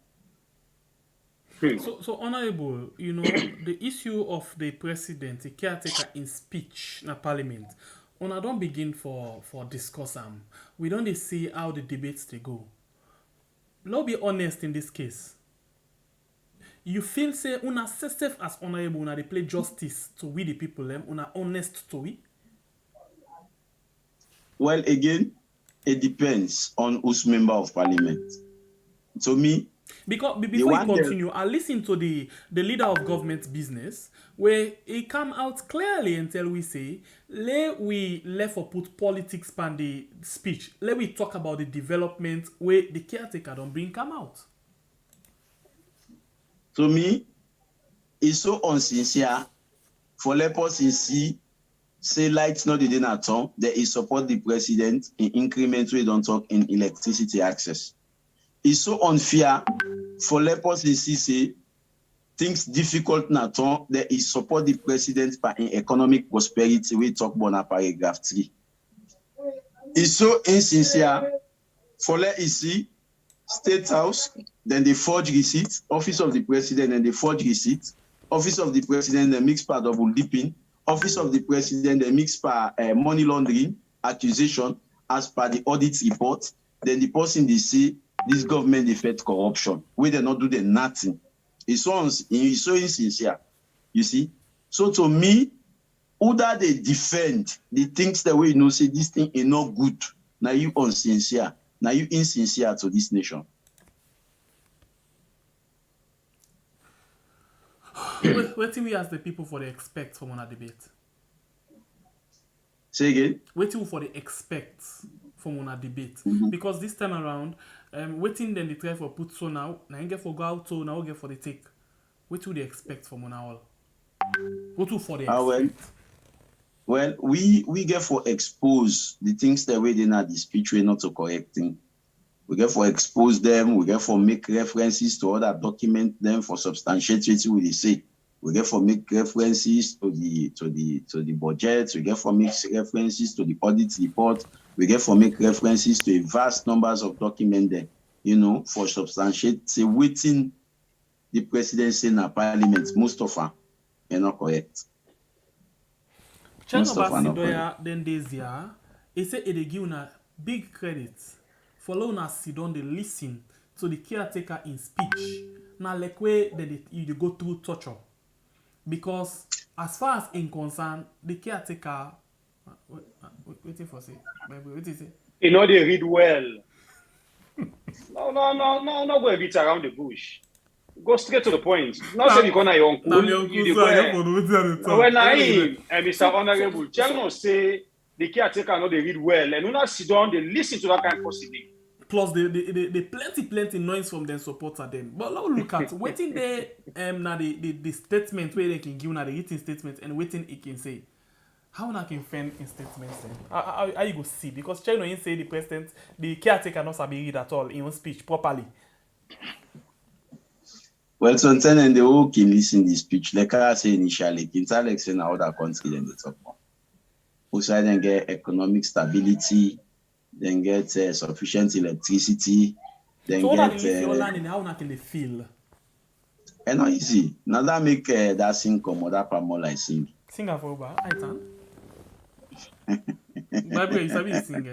So honorable, the issue of the president, the caretaker in speech in Parliament, una don't begin for discuss them. We don't see how the debates they go. Let's be honest in this case. You feel say una self as honorable, una they play justice to we the people them, una honest to we? Well, again, it depends on who's member of parliament. To me, because before you continue, I listen to the leader of government business where he come out clearly and tell we say, we left or put politics on the speech. Let we talk about the development where the caretaker don't bring come out. To me, it's so unsincere for let person say lights not the dinner at all. That he support the president in increments we don't talk in electricity access. It's so unfair for lepers, they say things difficult na ton, there is support the president in economic prosperity. We talk about paragraph 3. It's so insincere. For let ici, State House, then they forge receipts, Office of the President, then they forge receipts, Office of the President, they mix part double dipping, Office of the President, they mix par money laundering, accusation, as per the audit report, then the person they say this government they fed corruption, where they not do the nothing. It's so insincere, you see. So to me, who that they defend the things that we know say this thing is not good. Now you unsincere. Now you insincere to this nation. What do we ask the people for the expect from our debate? Say again? Waiting for the expect from our debate. Because this time around, waiting then they try for put so now you get for go out so now get for the take. What do they expect from on all? What do for the expect? Well, we get for expose the things that we did not dispute, we not to correcting. We get for expose them, we get for make references to other document them for substantiating what they say. We get for make references to the budget, we get for make references to the audit report, we get for make references to a vast numbers of documents there, you know, for substantiate say waiting the presidency in a parliament, most of them are not correct. Then this year, he said it give una big credit for una sit down they listen to the caretaker in speech. Now like way you go through torture. Because as far as in concern, the caretaker waiting for say. What is it? You know they read well. No go a bit around the bush. Go straight to the point. Not say you gonna your uncle. When I Mr. Honorable, Channel say the caretaker know they read well, and when I sit down, they listen to that kind of proceeding. Plus, they plenty noise from their supporter them. But now look at waiting there now the statement where they can give now the written statement and waiting it can say. How now can find in statements then? How you go see? Because Channel ain't say the president, the caretaker not sabi read at all in one speech properly. Well, sometimes and they all can listen to the speech. Like I say initially, in Alex in other countries than they talk about. Also, then get economic stability, then get sufficient electricity, then so get. So your land how can they feel? And not easy. Now that make that sing come or that more like sing. Sing for Uber, I can. Bible, you sabi sing,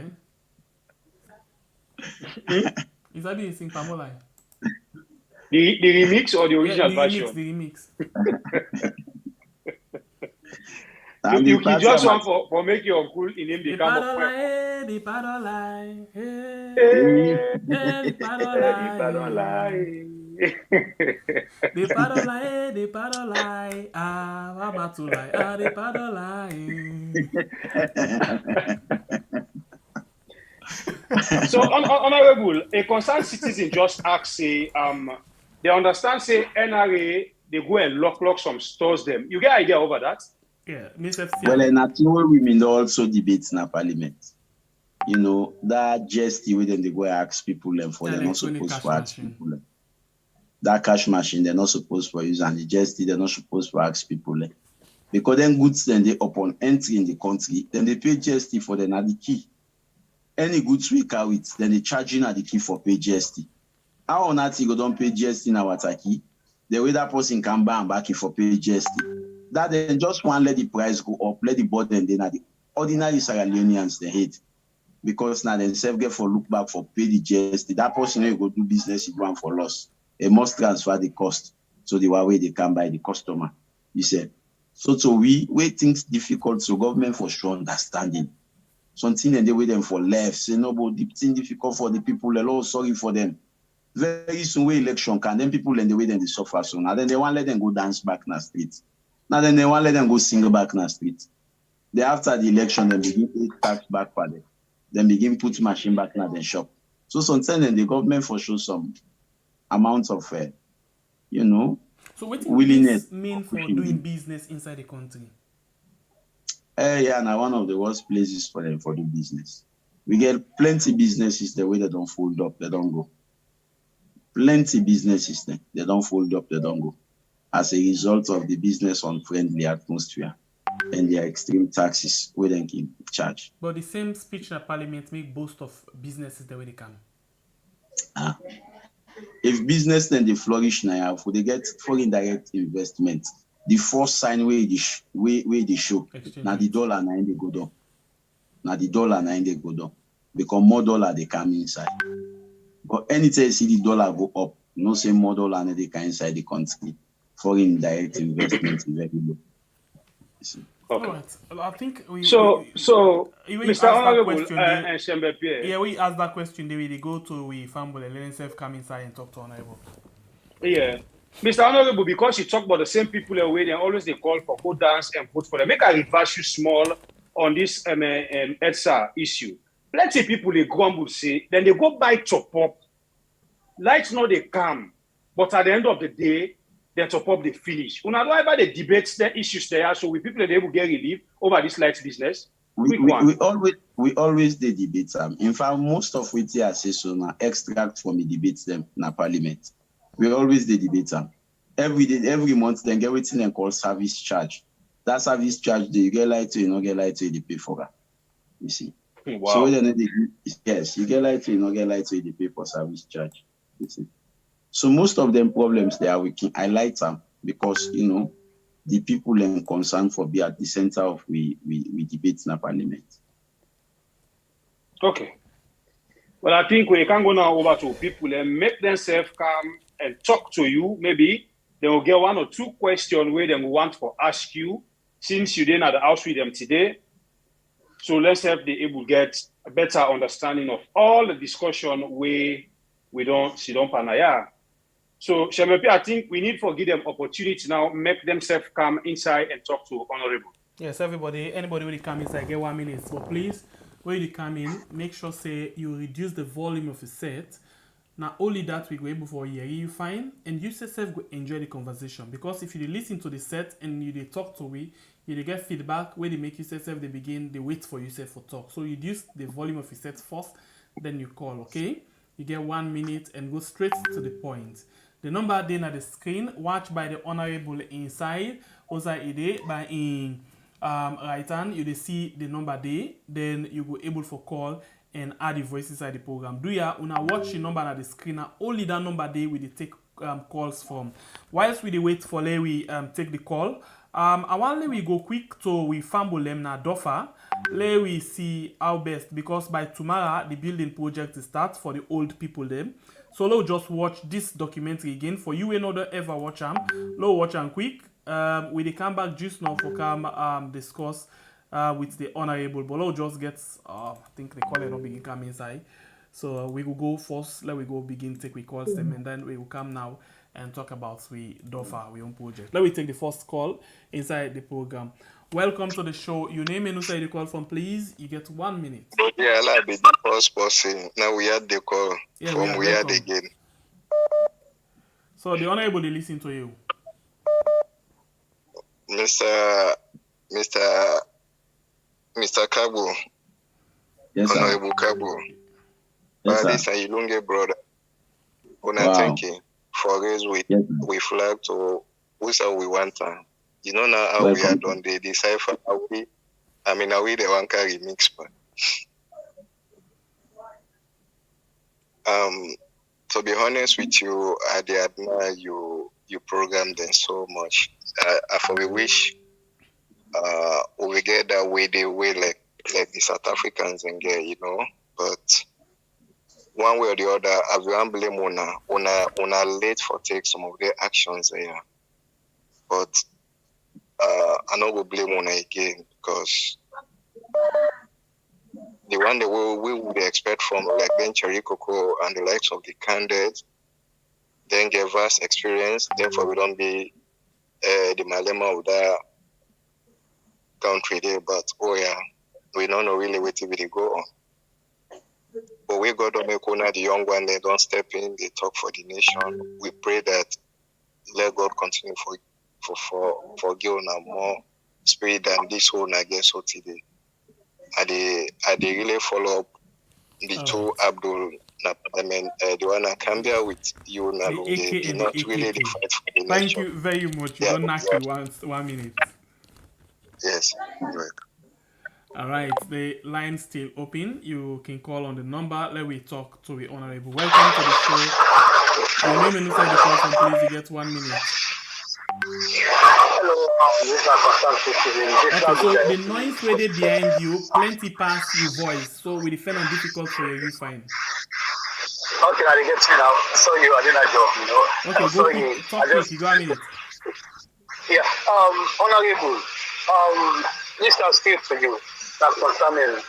eh? You sabi sing Pamola. The remix or the original version? The remix. You just want for make your uncle in him become a poet. The padolai, Wamatulai, the padolai. So, Honorable, a concerned citizen just asked, say, they understand, say, NRA, they go and lock some stores them. You get idea over that? Yeah, Mr. Well, and I think women also debate in a parliament. You know, that just the way then they go ask people them for they're not supposed to ask people them. That cash machine they're not supposed to use, and the just they're not supposed to ask people them. Because then goods then they upon entry in the country, then they pay GST for them at the key. Any goods we carry it, then they charge in at the key for pay GST. How on that you don't pay GST in our key? The way that person can buy and back it for pay GST. That then just one let the price go up, let the burden then at the ordinary Sierra Leoneans they hate. Because now they self get for look back for pay the GST. That person will go do business he go for loss. They must transfer the cost so the way they can buy the customer. You said. So we things difficult, so government for sure understanding. Something and they wait them for left. Say no, but the thing difficult for the people, they're all sorry for them. Very soon when election can, then people and the way then they suffer so now then they want let them go dance back in the street. Now then they want let them go sing back in the street. Then after the election, they begin to tax back for them. Then begin put machine back in the shop. So sometimes then the government for sure some amount of you know, so what willingness this mean for doing business inside the country? Yeah, now one of the worst places for them for doing business. We get plenty businesses the way they don't fold up, they don't go. plenty businesses they don't fold up, they don't go. As a result of the business unfriendly atmosphere and their extreme taxes where they can charge. But the same speech in Parliament make boast of businesses the way they can. If business then they flourish now, if they get foreign direct investment, the first sign where they show now the dollar na they go down. Now the dollar na they go down. Because more dollar they come inside. But anytime you see the dollar go up, no say more dollar they come inside the country. Foreign direct investment is very low. Okay. All right. Well, I think Mr. Honorable, we ask that question. They go to we fumble and let himself come inside and talk to Honorable. Yeah, Mr. Honorable, because you talk about the same people away, they always they call for go dance and vote for them. Make I reverse you small on this EDSA issue. Plenty people they grumble say, then they go buy top up. Lights no they come, but at the end of the day, they top up they finish. Una do ever the debates, the issues there, so we people they will get relief over this lights business. We always the debates. In fact, most of what they say so now extract from the debates them in Parliament. We always the debate every day, every month. Then get waiting and call service charge. That service charge, you get light to you, not get light to you, they pay for that. You see. Wow. So then yes, you get light to you, not get light to you, they pay for service charge. You see. So most of them problems they are working. I like them because the people and concerned for be at the center of we debate in the Parliament. Okay. Well, I think we can go now over to people and make themselves come and talk to you. Maybe they will get one or two questions where they want to ask you since you didn't at the house with them today. So let's have the able get a better understanding of all the discussion we don't see don't panaya. So Shemepi, I think we need to give them opportunity now, make themselves come inside and talk to Honorable. Yes, everybody, anybody will come inside, get 1 minute. But please, when you come in, make sure say you reduce the volume of the set. Now only that we go able for hear you fine, and you yourself go enjoy the conversation. Because if you listen to the set and you talk to we, you get feedback where they make you yourself they begin they wait for yourself for talk. So reduce the volume of the set first, then you call. Okay, you get 1 minute and go straight to the point. The number then at the screen, watched by the Honorable inside, also ide by in right hand, you see the number there, then you go able for call and add the voice inside the program. Do ya una watch the number at the screen, only that number there we take calls from. Whilst we wait for we take the call, I want we go quick to we fumble them na Dofa. Let we see how best because by tomorrow the building project starts for the old people them. So let's just watch this documentary again. For you and other ever watch them, let's watch them quick. We they come back just now for come discuss with the Honorable. But let's just get I think the call not begin come inside. So we will go first. Let we go begin take we calls them and then we will come now and talk about we DOFA, we own project. Let me take the first call inside the program. Welcome to the show. Your name and who say the call from, please. You get 1 minute. Yeah, I'll be the first person. Now we had the call from we had again. So the Honorable they listen to you. Mr. Kargbo. Yes, sir. Honorable Kargbo. Yes, This is a Ilunge brother. Thank you for raise we flag to who's how we want to. You know now how we are done the decipher how we the one carry mix man. To be honest with you, I admire you program them so much. We wish we get that way like the South Africans and get, but one way or the other, I will blame una late for take some of their actions there. But I not go blame una again because the one that we would expect from like Ben Cherikoko and the likes of the candidates, then give us experience, therefore we don't be the malema of that country there, but we don't know really what we go on. But we got to make Una the young one, they don't step in, they talk for the nation. We pray that let God continue for giving us more spirit than this one against so today. I they really follow up the two Abdul Parliament, the one I can bear with you now. The AK They and not the really AKK. fight for the Thank election. you very much. We Yeah, don't knock you 1 minute. yes. Right. All right, the line's still open. You can call on the number. Let me talk to the honorable. Welcome to the show. Your name and inside the call from, please. You get 1 minute. Okay, so the noise where they behind you, plenty pass your voice. So we defend on difficult for you fine. Okay, I get you now. So you are doing a job, you know. Okay, go quick. Talk quick. You got a minute. Yeah, honorable, this is still for you. That's concerning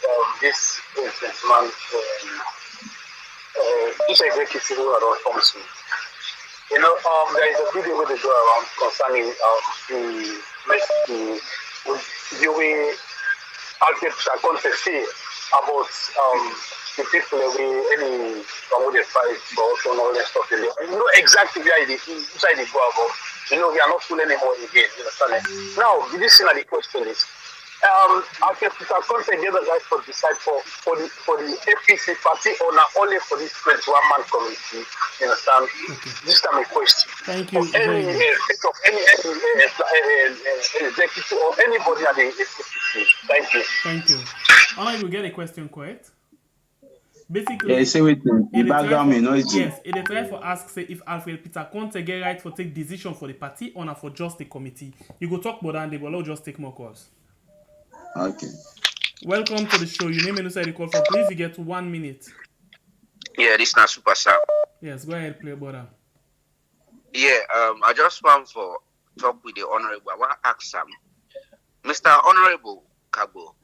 this gentleman, this executive who are on council. You know, there is a video where they go around concerning the way architects are going to say about the people any from the fight for also all that stuff. You know exactly where it is inside the go about. You know, we are not fooling anymore again. You understand? Now, this thing the question is, architects are going to get the right to decide for the APC party or not only for this 21-man committee. You understand? Okay. This time a question. Thank you. Any executive or anybody at the APC. Thank you. Thank you. Honorable, get a question correct? Basically, yeah, say with the background, you know, yes, it try for ask say if Alfred Peter Conte get right for take decision for the party or not for just the committee. You go talk about that and they will just take more calls. Okay. Welcome to the show. Your name and inside the call for, please. You get 1 minute. Yeah, this is not super sharp. Yes, go ahead, play brother. Yeah, I just want for talk with the honorable. I want to ask some, Mr. Honorable Kargbo.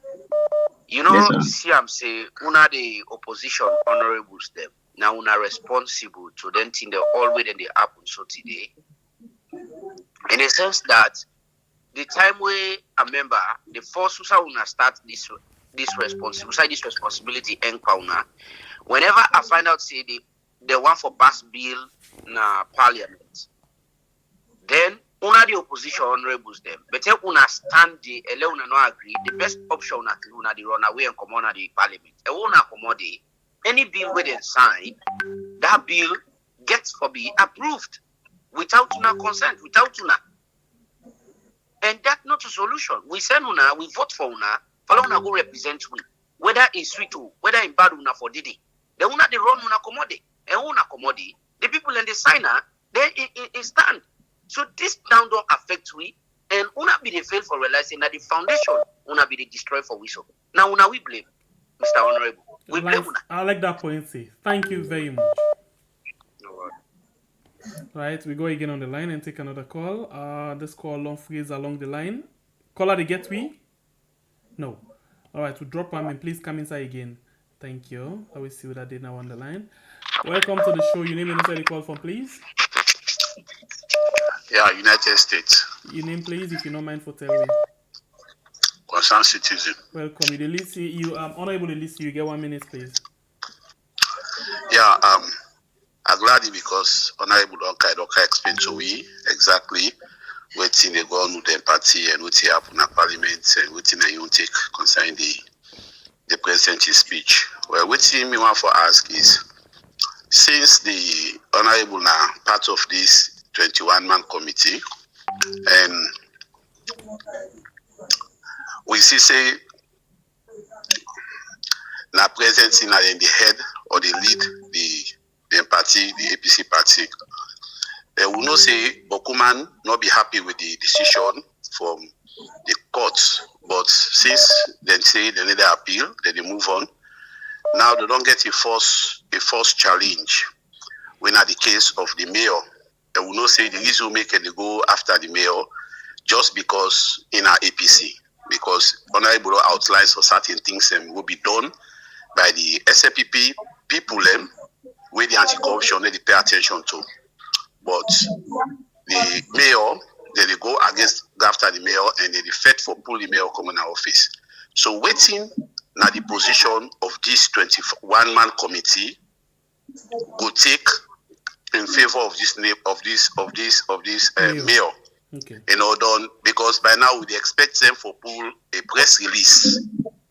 You know, yes, see, I'm saying, una the opposition honorables them. Now, una responsible to them thing they always and they happen so today. In the sense that the time where a member, the first una start this responsibility and pauna. Whenever I find out say the one for pass bill na Parliament, then una the opposition honorables them. But if una stand the ele una no agree, the best option una the run away and come on at the Parliament. E una commode any bill where they sign, that bill gets for be approved without una consent, without una. And that's not a solution. We send una, we vote for una go represent we. Whether it's sweet or whether in bad una for Didi. Then una the run una commode. And una commode, the people in the signer, they stand. So this down don't affect we, and una be the fail for realizing that the foundation una be the destroy for we so. Now una we blame, Mr. Honorable. We blame una. I like that point, say. Thank you very much. Right, we go again on the line and take another call. This call long phrase along the line. Caller, they get we? No. All right, we drop one and please come inside again. Thank you. I will see that they now on the line. Welcome to the show. Your name and inside the call from, please. Yeah, United States. Your name, please, if you don't mind for telling me. Concerned citizen. Welcome. You honorable to listen. You get 1 minute, please. Yeah, I'm glad because honorable Donka explain to we exactly what thing they go on with the party and what happen at Parliament and what thing they take concerning the president's speech. Well, what thing me want for ask is, since the honorable now part of this 21-man committee, and we see say now present in the head or the lead the party, the APC party. They will not say Bokuman not be happy with the decision from the courts, but since they say they need to appeal, then they move on. Now they don't get a force challenge. When at the case of the mayor, they will not say the reason make they go after the mayor just because in our APC, because honorable outlines for certain things will be done by the SLPP people where the anti-corruption they pay attention to. But the mayor, they go after the mayor and they fight for pull the mayor coming out office. So waiting now the position of this 21-man committee go take in favor of this mayor. Okay. Done because by now we expect them for pull a press release,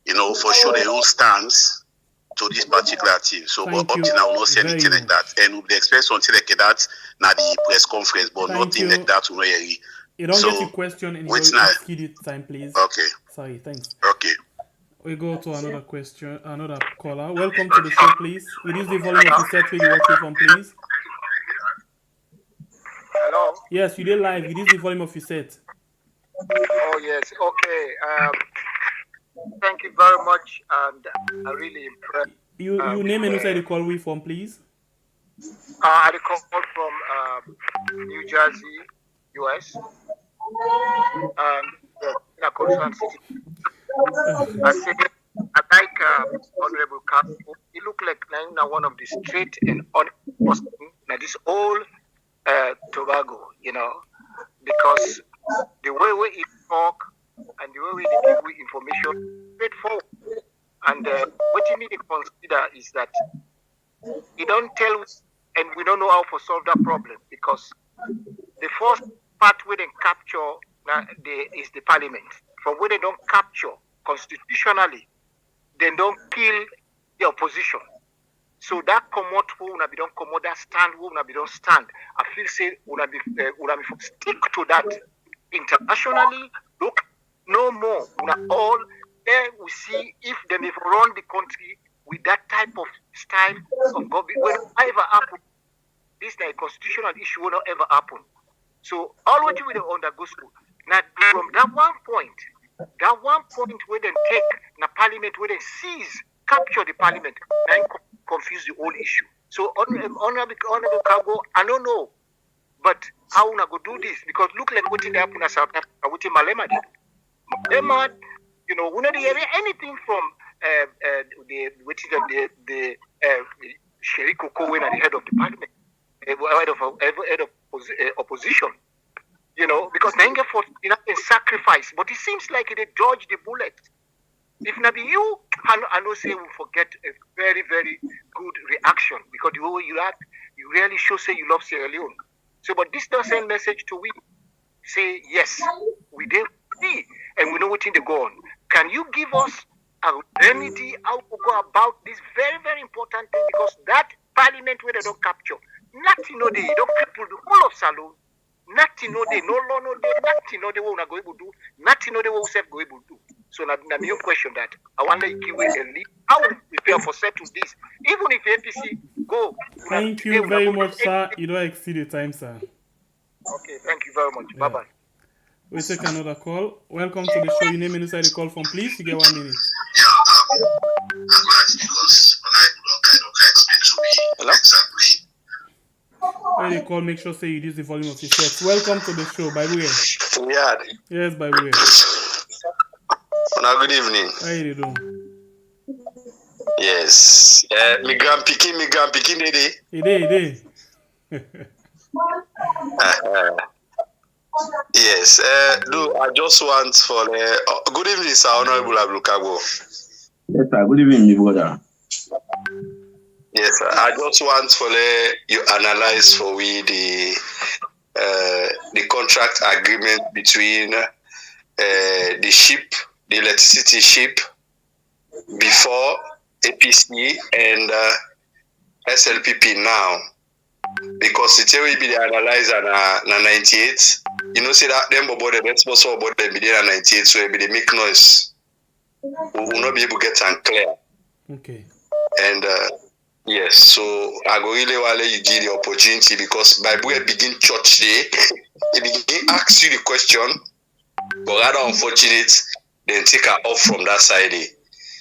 for sure their own stance to this particular team. So, Thank but up you till now, we'll not say very anything like much. that. And we expect something like that na the press conference, but Thank nothing you. like that. We not hear it. You don't So, get your question and you wait now. exceed it time, please. Okay. Sorry, thanks. Okay. We go to another question, another caller. Welcome to the show, please. Reduce the volume of the set where you watch it from, please. Hello? Yes, you did live. Reduce the volume of your set. Oh, yes. Okay. Thank you very much. And I really impressed. You name and who said you call we from, please? I call from New Jersey, US. In a concerned city. I say, I like Honorable Kargbo. He looked like now one of the straight and honest person. Now this whole Tobago, you know, because the way he talk and the way he give we information straightforward. And what you need to consider is that he don't tell us, and we don't know how to solve that problem, because the first part where they capture is the parliament. From where they don't capture constitutionally, they don't kill the opposition. So that commot who una be don't commot, that stand who una be don't stand. I feel say una be stick to that internationally. Look, no more. Una all there we see if they may run the country with that type of style of government. Will ever happen? This is a constitutional issue will not ever happen. So all what you will undergo school. Now from that one point where they take the parliament, where they seize, capture the parliament, and confuse the whole issue. So Honorable Kargbo, I don't know, but how we go do this? Because look like what happened in South Africa, what Malema did. Malema, you know, we not hear anything from the Sheriko Cohen at the head of the parliament, head of opposition. You know, because Nanga for a sacrifice, but it seems like they dodged the bullet. If not be you, I know say we forget a very, very good reaction, because the way you act, you really show say you love Sierra Leone. So, but this does send message to we say yes, we did see, and we know what in the go on. Can you give us a remedy how to go about this very, very important thing? Because that parliament where they don't capture, nothing no they don't people the whole of Salone. Nothing no day, no law no day, nothing no day what we are going to do, nothing no day what we self going to do. So now new question that I want to give away a lead. How will we prepare for settle this? Even if APC go. Thank you very much, sir. You don't exceed the time, sir. Okay, thank you very much. Bye bye. We'll take another call. Welcome to the show. Your name and inside the call from, please. You get 1 minute. Hello? When you call, make sure say you reduce the volume of your set. Welcome to the show, by the way. Yeah. Yes, by the way. Good evening. How you doing? Yes. Me grand picking, Dede. Ide. Yes. I just want for good evening, sir. Honorable Abdul Kargbo. Yes, sir. Good evening, my brother. Yes, sir. I just want for you analyze for we the contract agreement between the ship, the electricity ship, before APC and SLPP now, because it will be the analyzer na 98. You know, say that them about the sponsor about them be there 98, so it be the make noise. We will not be able to get and clear. Okay. And yes, so I go really want you give the opportunity, because by the way begin church day, they begin ask you the question, but rather unfortunate, then take her off from that side.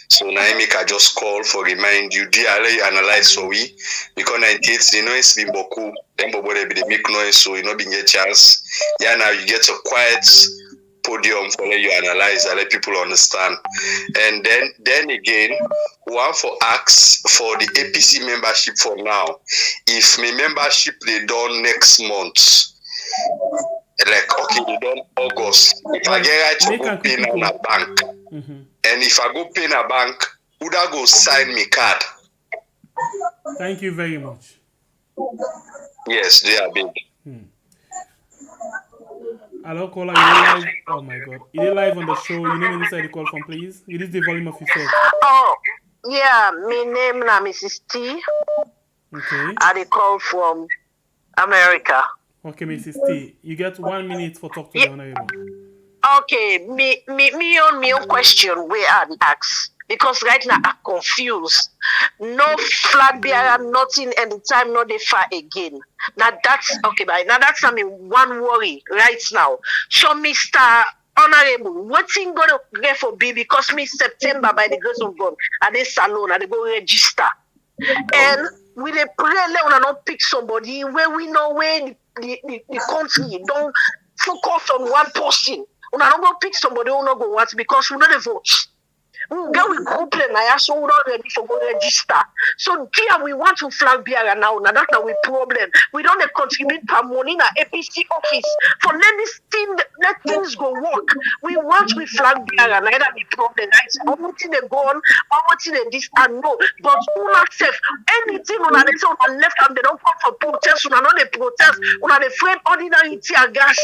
So now I make I just call for remind you, you analyze so we, because 98, you know, it's been boku, then they make noise, so you know being a chance. Yeah, now you get a quiet podium for let you analyze and let people understand. And then again, one for ask for the APC membership for now. If my membership they done next month, like okay, they done August. If I get right to go pay in a bank, and if I go pay in a bank, would I go sign me card? Thank you very much. Yes, they are big. Hello, caller. You live? Oh my God! You live on the show. You name inside the call from, please. Reduce the volume of your set. Oh, Yeah, my name is Mrs. T. Okay. I dey call from America. Okay, Mrs. T. You get 1 minute for talk to the honorable. Okay, me own question where I ask. Because right now I'm confused. No flag bearer, nothing anytime, not they far again. Now that's okay, but now that's me one worry right now. So Mr. Honorable, what thing gonna get for be because me September by the grace of God at this salon and they go register. And we dey pray let una not pick somebody where we know where the country don't focus on one person. Una not go pick somebody who not go want because we know the vote. We get with group now, so we're not ready for go register. So dear, we want to flag bearer now. Now that's our problem. We don't contribute per money in APC office for let things go work. We want we flag bearer. Now that's the problem. Right? How much they go on? How much they this and no? But who not safe? Anything on the say on left hand they don't come for protest. Una not they protest. Una they friend ordinary tear gas.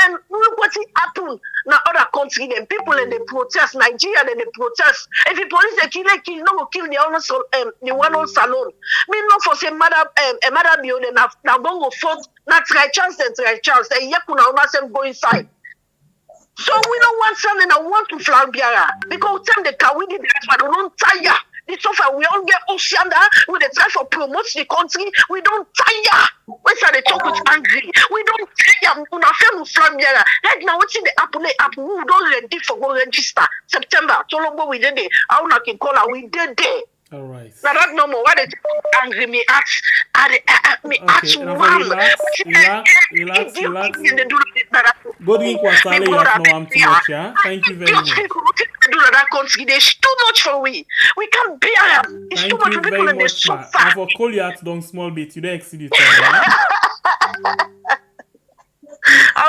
And look what it happened. Now other country, them people in the protest, Nigeria then they protest. If the police they kill, no go kill the one on salon. Me no for say madam bio then now don't go forth. Not try chance. They yet kuna una go inside. So we don't want something. I want to flag bearer because time they can we did that, but we don't tire. It's so far we all get Oceana. We they try for promote the country. We don't tire. When they talk with angry, we don't tire. We not fair flag bearer. Right now, what's in the apple? We don't ready for go register September. So long we did it. I want to call her. We did it. All right. Now that no more. Why they angry? Me ask. Me ask one. Relax. Godwin Kwasale, you have no too much, yeah? Thank you very much. That country, there's too much for we. We can't bear them. It's too much for people and they're so far. I for call you out down small bit. You don't exceed your time, yeah?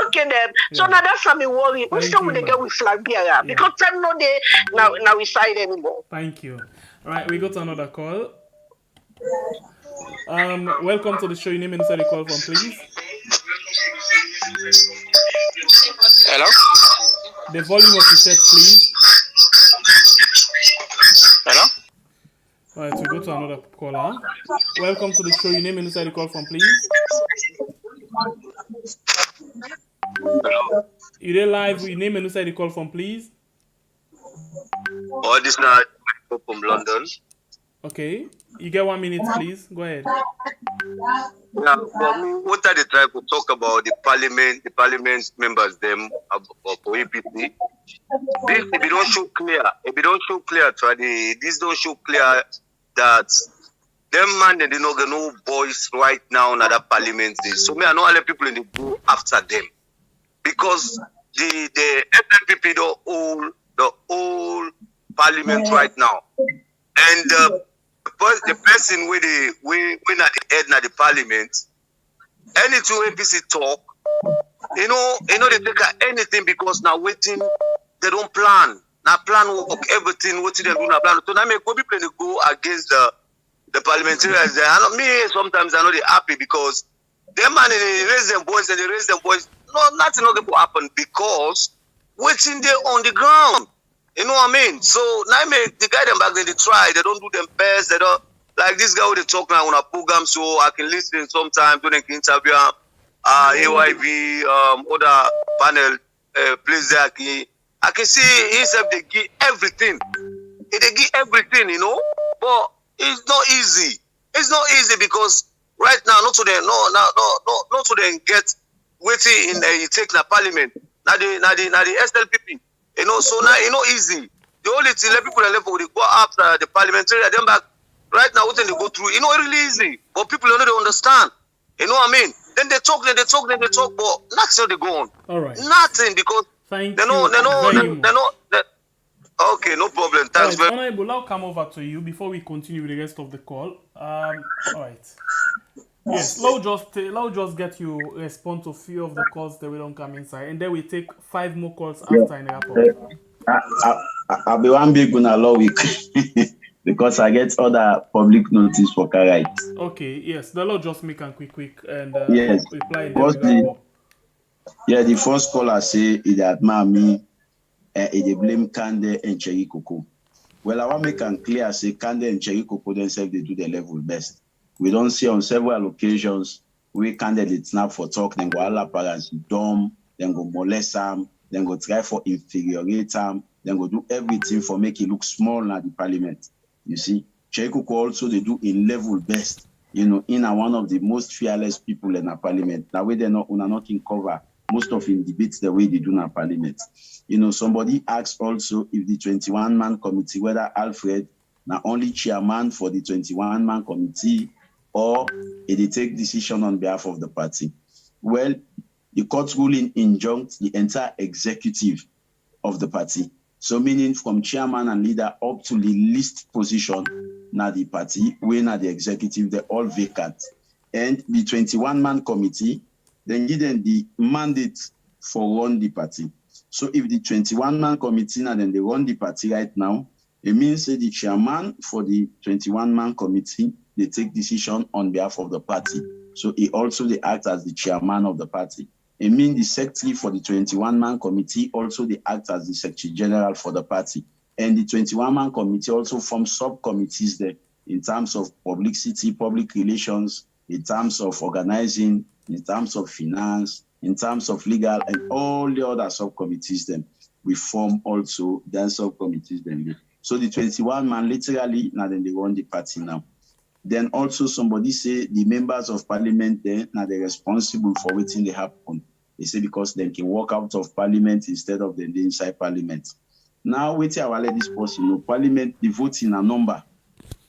Okay then. So now that's how me worry. We still with the girl with flag bearer because time no day now we side anymore. Thank you. All right, we got another call. Welcome to the show. Your name and the call from, please. Hello? The volume of the set, please. Hello? All right, we go to another caller. Welcome to the show. Your name and the call from, please. Hello? You there live? Your name and the call from, please. Oh, this now from London. Okay. You get 1 minute, please. Go ahead. Yeah, for me, what are they trying to talk about the parliament members them for APC? This if it don't show clear, this don't show clear that them man they don't get no voice right now in that parliament. So me I know all the people in the go after them because the FNPP the whole parliament right now, and the person with at the head of the parliament, anything APC talk, you know they take anything because now waiting they don't plan. Now plan work everything what they do now plan. So now make people to go against the parliamentarians. And me sometimes I know they happy because them man they raise their voice. No, nothing not going to happen because waiting there on the ground. You know what I mean? So now make the guy them back then they try, they don't do them best, they don't like this guy who they talk now on a program so I can listen sometimes when they can interview AYV other panel place there I can see himself they give everything. They give everything, you know, but it's not easy. It's not easy because right now not to them get waiting in you take the parliament. Now the SLPP. You know, so now it's not easy. The only thing let people level they go after the parliamentary then back right now what they go through, you know, it's really easy. But people don't understand. You know what I mean? Then they talk, but nothing so they go on. All right. Nothing because Thank they know. Okay, no problem. Thanks very much. Honorable, I'll come over to you before we continue with the rest of the call. All right. Yes, I'll just get you respond to a few of the calls that we don't come inside, and then we take 5 more calls after in the rapport. I'll be one big one all week because I get other public notice for car right. Okay, yes, the law just make a quick and yes. Reply. The first caller say he admire me, he blame Kande and Cherry Coco. Well, I want to make it clear, say, Kande and Cherikoko themselves, they do their level best. We don't see on several occasions, we candidates snap for talk, then go all parents dumb, then go molest them, then go try for inferiorate them, then go do everything for make it look small at the parliament. You see, Cherikoko also, they do in level best, you know, in one of the most fearless people in the parliament. That way, they're not in cover most of in debates the way they do in our parliament. You know, somebody asked also if the 21-man committee, whether Alfred not only chairman for the 21-man committee or if they take decision on behalf of the party. Well, the court ruling injuncts the entire executive of the party. So meaning from chairman and leader up to the least position now the party, when at the executive, they're all vacant. And the 21-man committee, then give them the mandate for run the party. So if the 21-man committee now then they run the party right now, it means that the chairman for the 21-man committee, they take decision on behalf of the party. So he also they act as the chairman of the party. It means the secretary for the 21-man committee also they act as the secretary general for the party. And the 21-man committee also forms subcommittees there in terms of publicity, public relations, in terms of organizing, in terms of finance, in terms of legal, and all the other subcommittees then we form also then subcommittees then. So the 21-man literally now then they run the party now. Then also somebody say the members of parliament then now they're responsible for waiting they happen. They say because they can walk out of parliament instead of them inside parliament. Now waiting our let this person parliament the voting a number.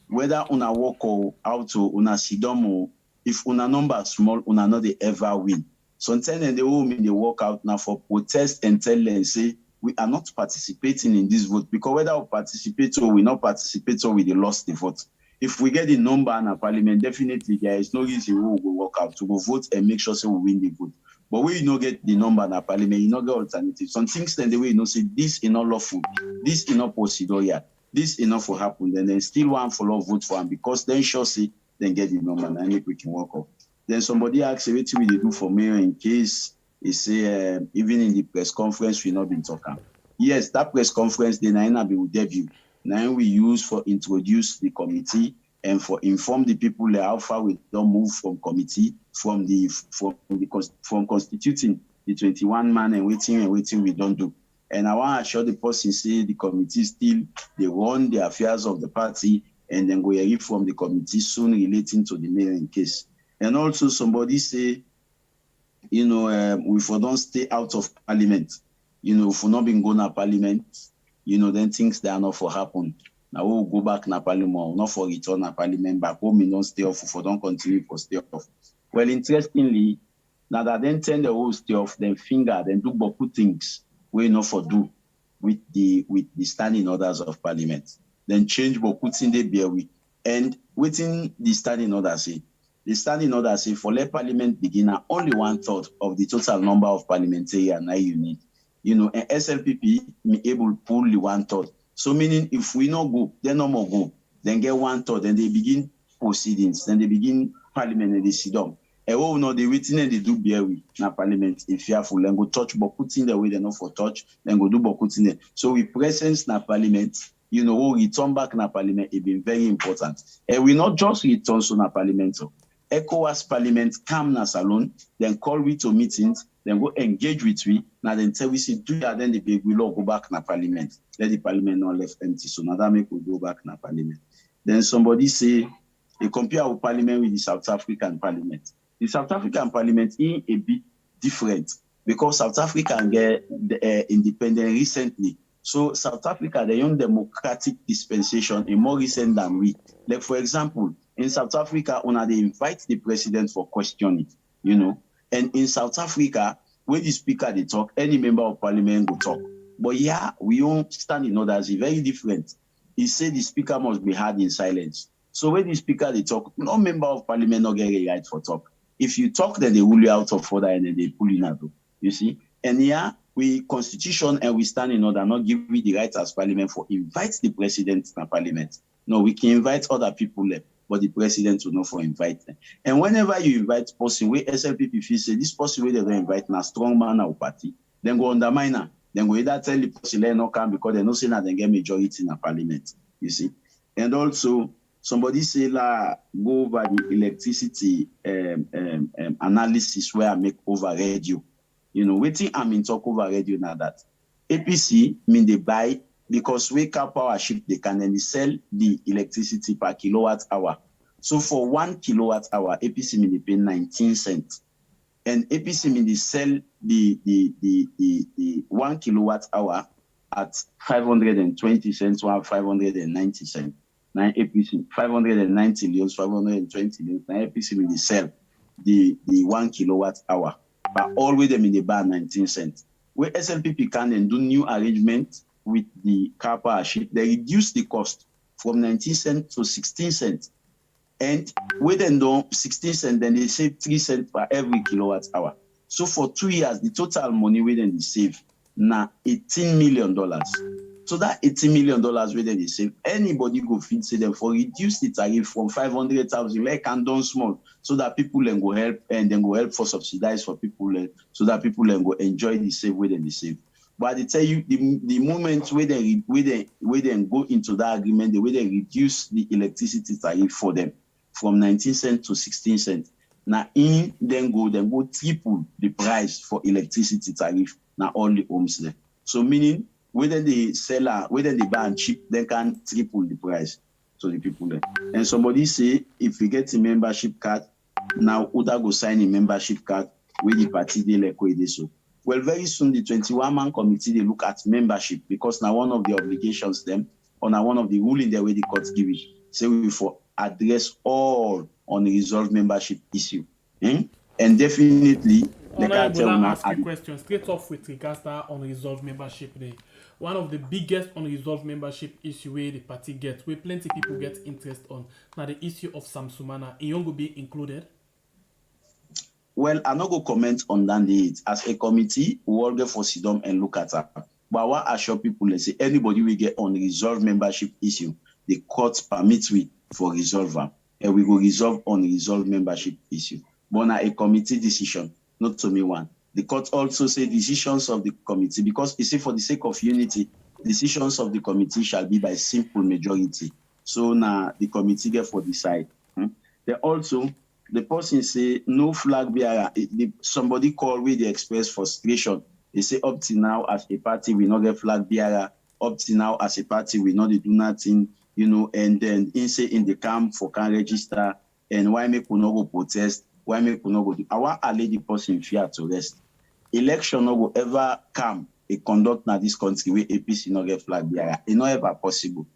Whether una walk or out or una sidom or if una number small, una not they ever win. Sometimes in the women they walk out now for protest and tell them say we are not participating in this vote because whether we participate or we not participate or we lost the vote. If we get the number in a parliament, definitely there is no reason we will go walk out to go vote and make sure so we win the vote. But we you not get the number in a parliament, you not get alternative. Some things then the way you know say this is not lawful, this is not procedure, this enough will happen, then still one follow vote for him because then sure say then get the number and then we can walk up. Then somebody asks what we do for mayor in case he say even in the press conference we not been talking. Yes, that press conference then I be with debut. Now we use for introduce the committee and for inform the people how far we don't move from committee from constituting the 21-man and waiting we don't do. And I want to assure the person say the committee still they run the affairs of the party and then we hear from the committee soon relating to the mayor in case. And also somebody say, you know, we for don't stay out of parliament, you know, for not being going to parliament, you know, then things that are not for happen. Now we'll go back na parliament, not for return na parliament back home, we don't stay off, for don't continue for stay off. Well, interestingly, now that then turn the whole stay off, then finger, then do boku things we not for do with the standing orders of parliament. Then change boku thing they bear with. And within the standing order say, the standing order say for let parliament begin only 1/3 of the total number of parliamentarians now you need. You know, and SLPP be able to pull the 1/3. So meaning if we not go, they no more go. Then get 1/3, then they begin proceedings, then they begin parliament and they sit down. And oh no, they waiting and they do bear with na parliament if fearful, then go touch but put in the way they not for touch, then go do but put in there. So we presence na parliament, you know, we return back na parliament, it been very important. And we not just return to na parliament. ECOWAS parliament come na salon, then call we to meetings, then go engage with we, now then tell we say do that, then the big we go back na parliament. Let the parliament not left empty. So now that make we go back na parliament. Then somebody say they compare our parliament with the South African parliament. The South African parliament is a bit different because South Africa get independent recently. So South Africa, their own democratic dispensation is more recent than we. Like for example, in South Africa, they invite the president for questioning, you know. And in South Africa, when the speaker they talk, any member of parliament will talk. But yeah, we don't stand in orders. It's very different. He said the speaker must be heard in silence. So when the speaker they talk, no member of parliament not get a right for talk. If you talk, then they rule you out of order and then they pull you out. You see? And yeah, we constitution and we stand in order, not give you the right as parliament for invite the president to parliament. No, we can invite other people there, but the president will not for invite them. And whenever you invite person where SLPP feel say this person where they don't invite na strong man or party, then go undermine her. Then go either tell the person they not come because they not say that they get majority in the parliament. you see. And also, somebody say la go over the electricity analysis where I make over radio. You know, waiting I mean talk over radio now that APC mean they buy because we cap power ship they can then sell the electricity per kilowatt hour. So for 1 kilowatt hour, APC mean they pay 19 cents. And APC mean they sell the 1 kilowatt hour at 520 cents or 590 cents. Now APC 590 leons, 520 leons. Now APC mean they sell the 1 kilowatt hour. But always them in the bar 19 cents. Where SLPP can then do new arrangement with the car power ship, they reduce the cost from 19 cents to 16 cents. And we then do 16 cents, then they save 3 cents per every kilowatt hour. So for 2 years, the total money we then save now $18 million. So that $18 million we then they save, anybody go fit say them for reduce the tariff from 500,000 like and done small, so that people then go help and then go help for subsidize for people so that people then go enjoy the save way then they save. But I tell you, the moment where they go into that agreement, the way they reduce the electricity tariff for them from 19 cents to 16 cents. Now in then go triple the price for electricity tariff now all the homes there. So meaning whether the seller, whether they buy and cheap, they can triple the price to the people there. And somebody say if we get a membership card, now Uda go sign a membership card with the party they like way they so. Well, very soon the 21-man committee they look at membership because now one of the obligations them or now one of the ruling the way the court give it. Say we for address all unresolved membership issue. And definitely Honorable, I ask you a question straight off with regards to that unresolved membership day. One of the biggest unresolved membership issue where the party gets, where plenty people get interest on, now the issue of Samsumana. It will be included? Well, I'm not going to comment on that date. As a committee, we will go for sit down and look at that. But I want to assure people, let's say anybody will get unresolved membership issue, the court permits we for resolve them. And we will resolve unresolved membership issue. But now a committee decision, not to me one. The court also say decisions of the committee, because you say for the sake of unity, decisions of the committee shall be by simple majority. So now the committee get for decide. They also, the person say no flag bearer. Somebody call with the express frustration. They say up to now as a party we not get flag bearer. Up to now as a party we not do nothing, you know. And then in the camp for can register. And why make we not go protest? Why make we not go do? I want a lady person fear to rest. Election no go ever come a conduct na this country where APC not get flag bearer. It's not ever possible.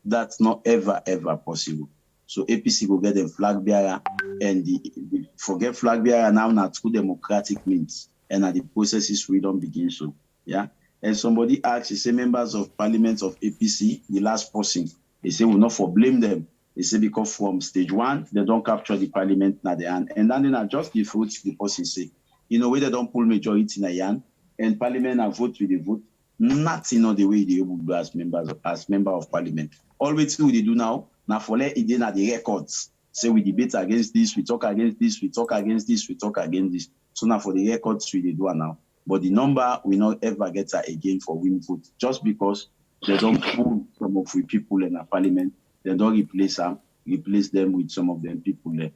That's not ever possible. So APC will get them flag bearer, and the forget flag bearer now through democratic means, and the processes we don't begin so. Yeah. And somebody asked, they say members of parliament of APC, the last person, they say we not for blame them. They say because from stage one, they don't capture the parliament na the hand. And then they just the vote the person say. You know, where they don't pull majority na yan, and parliament and vote with the vote, nothing on the way they will do as member of parliament. All we do now for let it in at the records. Say we debate against this, we talk against this, we talk against this, we talk against this. So now for the records we do now. But the number we not ever get again for win vote, just because they don't pull some of the people in the parliament, they don't replace them with some of them people there.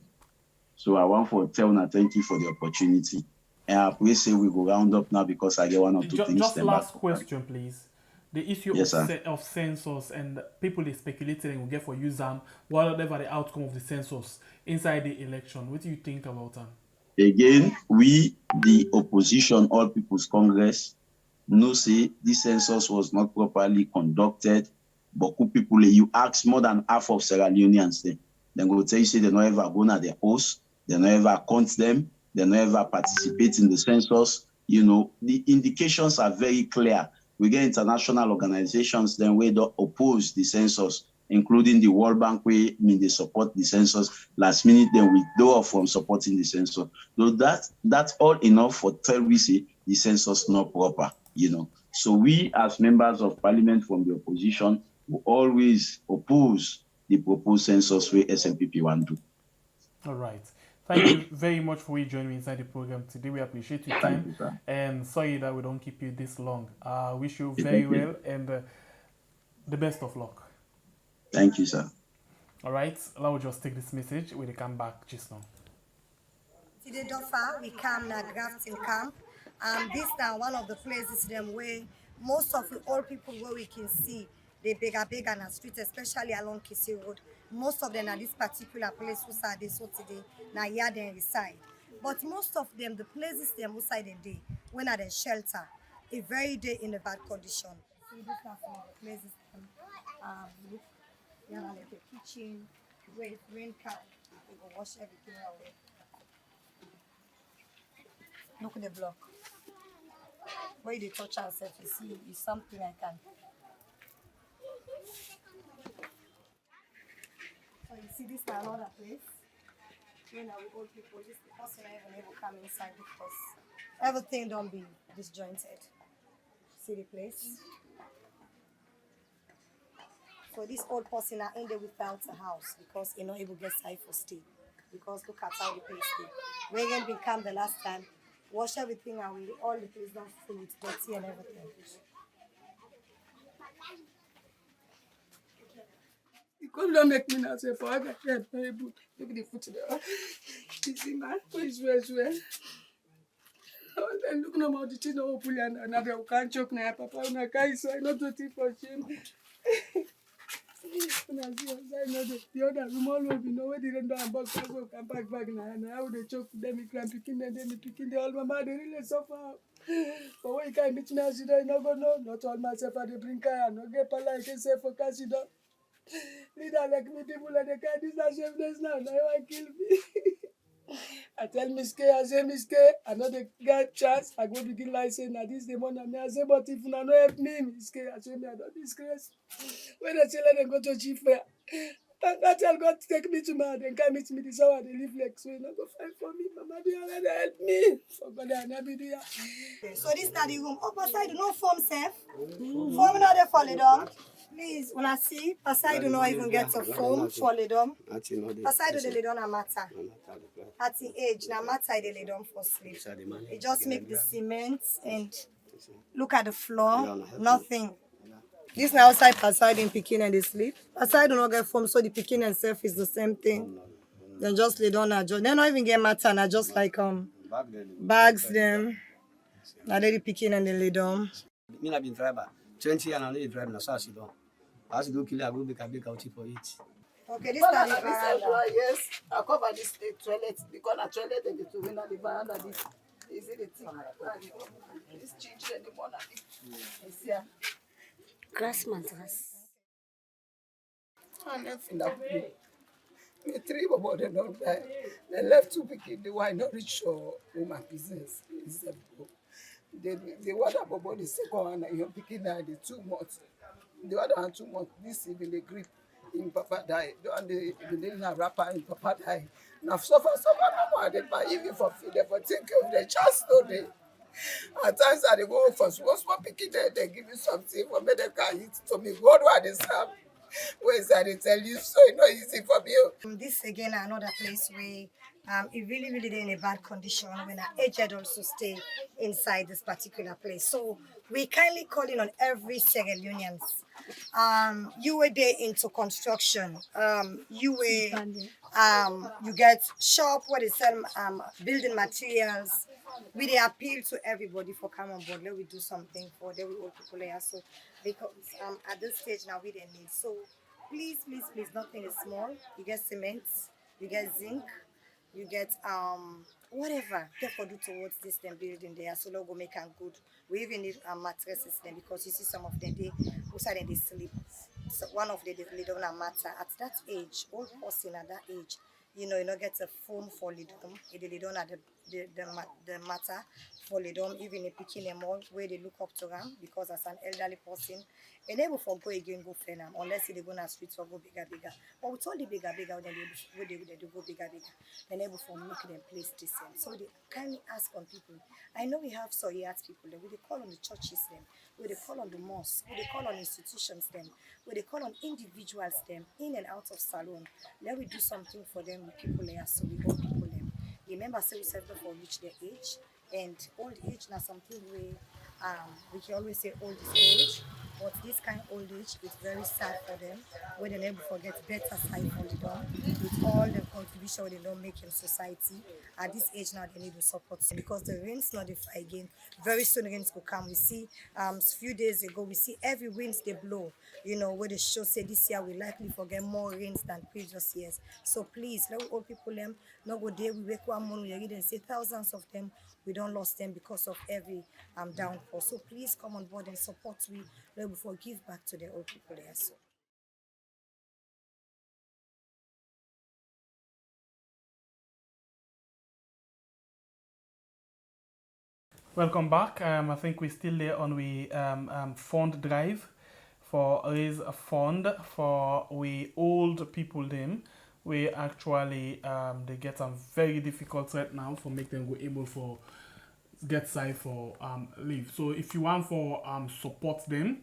So I want to tell Una thank you for the opportunity. And I pray say we go round up now because I get one or two things. Just last question, please. The issue yes, of census and people they speculating and will get for use whatever the outcome of the census inside the election. What do you think about them? Again, we, the opposition, All People's Congress, know say this census was not properly conducted. But people, you ask more than half of Sierra Leoneans, then go tell you say they don't ever go na their host, they don't ever count them, they don't ever participate in the census. You know, the indications are very clear. We get international organizations then where they oppose the census, including the World Bank, where they support the census. Last minute, they withdraw from supporting the census. So that's all enough for tell we say the census not proper, you know. So we as members of parliament from the opposition will always oppose the proposed census where SMPP want to. All right. Thank you very much for joining me inside the program today. We appreciate your time. Thank you, and sorry that we don't keep you this long. Wish you very well and the best of luck. Thank you, sir. All right, allow just take this message when they come back just now. Today, Dofa, we come na grafting camp. This now one of the places them where most of the old people where we can see they bigger on the street, especially along Kisi Road. Most of them are this particular place who are they so today now here they reside. But most of them, the places them who side they day when are the shelter, a very day in a bad condition. See this now some of the places look, you know, like the kitchen, where it's rain can, we go wash everything away. Look at the block. Where they touch ourselves, you see, it's something I can. So you see this is another place. When our old people, this the person I even able to come inside because everything don't be disjointed. See the place? So this old person are in there without a house because you know able to get side for stay. Because look at how the place stay. When again we come the last time, wash everything away, all the place don't full with dirty and everything. You couldn't make me now say for I got that very good. Look at the foot there. You see, man, please swear. And look no more the thing no pull and another can't choke na papa na kai so I not to think for shame. When I see I know the other room always be no way they don't do box go come back now and how they choke them me grand picking them then picking the old mama they really suffer. But when you can't meet me as you don't go no, not all myself at the brinker and no get like I say for Cassido. Leader like me, people like the guy, this is shameless now I kill me. I tell Miss K, I say Miss K, I know the guy chance, I go begin like saying that this the money I say, but if you don't help me, Miss K, I say me I don't disgrace. When I say let them go to chief fair, that tell God to take me to my then can meet me this hour, they live like so, you know, go fight for me, Mama, do you already help me? For God, I never do ya. So this is the room. Upper no form safe. Form not they fall down. Please, when I see, aside do not even get a foam fall down. Aside do the down a matter. At the age, now matter they lay down for sleep. It just make the cement and look at the floor, nothing. This now outside aside in picking and they sleep. Aside do not get foam, so the picking and self is the same thing. Then just lay down and just they don't even get matter and just like bags them. Now they picking and they lay down. Me have been driver 20 years and I know drive now, so I sit down. I have to go kill it, I go bake out for it. Okay, this is the veranda. Yes, I cover this toilet, the corner toilet and the two window, the veranda. This is the thing. This change anymore. Yeah. Grass mattress. And nothing that we the three about them don't die. They left two people, the one not rich or woman business. The water about the second one, you're picking the 2 months. The other one 2 months, this even the grip in Papa die. And the rapper in Papa die. Now suffer no more. They buy even for feed, for take care of the chance no day. At times I go for small picking there, they give you something for me they can eat to me. God what they serve. Where is that they tell you so it's not easy for me. This again another place where it really in a bad condition when our aged also stay inside this particular place. So we kindly calling on every Sierra Leoneans. You were there into construction. You get shop where they sell building materials. We they appeal to everybody for come on board. Let we do something for the old people here. So because at this stage now we they need. So please, nothing is small. You get cement, you get zinc, you get whatever people do towards this them building there. So logo make them good. We even need mattresses then because you see some of them they outside and they sleep. So one of them they don't matter at that age, old person at that age. You know get a phone for lidom. They don't have the matter for lidom, even if picking them all where they look up to them because as an elderly person, and they will go again go fair them unless they go on the streets or go bigger. But with all the bigger, then they do go bigger. Then able for make them place decent. So they kindly ask on people. I know we have Soyat people, then we they call on the churches them, we they call on the mosque, we they call on institutions them, we they call on individuals them in and out of salon. Let we do something for them with people there so we old people them. Remember say we said before reach their age and old age now something we we can always say old is age, but this kind of old age is very sad for them, where they never forget better side for them with all the contribution they don't make in society. At this age now, they need to support them because the rains not the fly again. Very soon rains will come. We see few days ago, we see every winds they blow, where the show say this year we likely forget more rains than previous years. So please, let old people them not go there. We wake one morning, we read and say thousands of them we don't lost them because of every downfall. So please come on board and support we. Let we give back to the old people there. So. Welcome back. I think we're still there on we fund drive for raise a fund for we old people them. We actually they get some very difficult right now for make them go able for get side for leave. So if you want for support them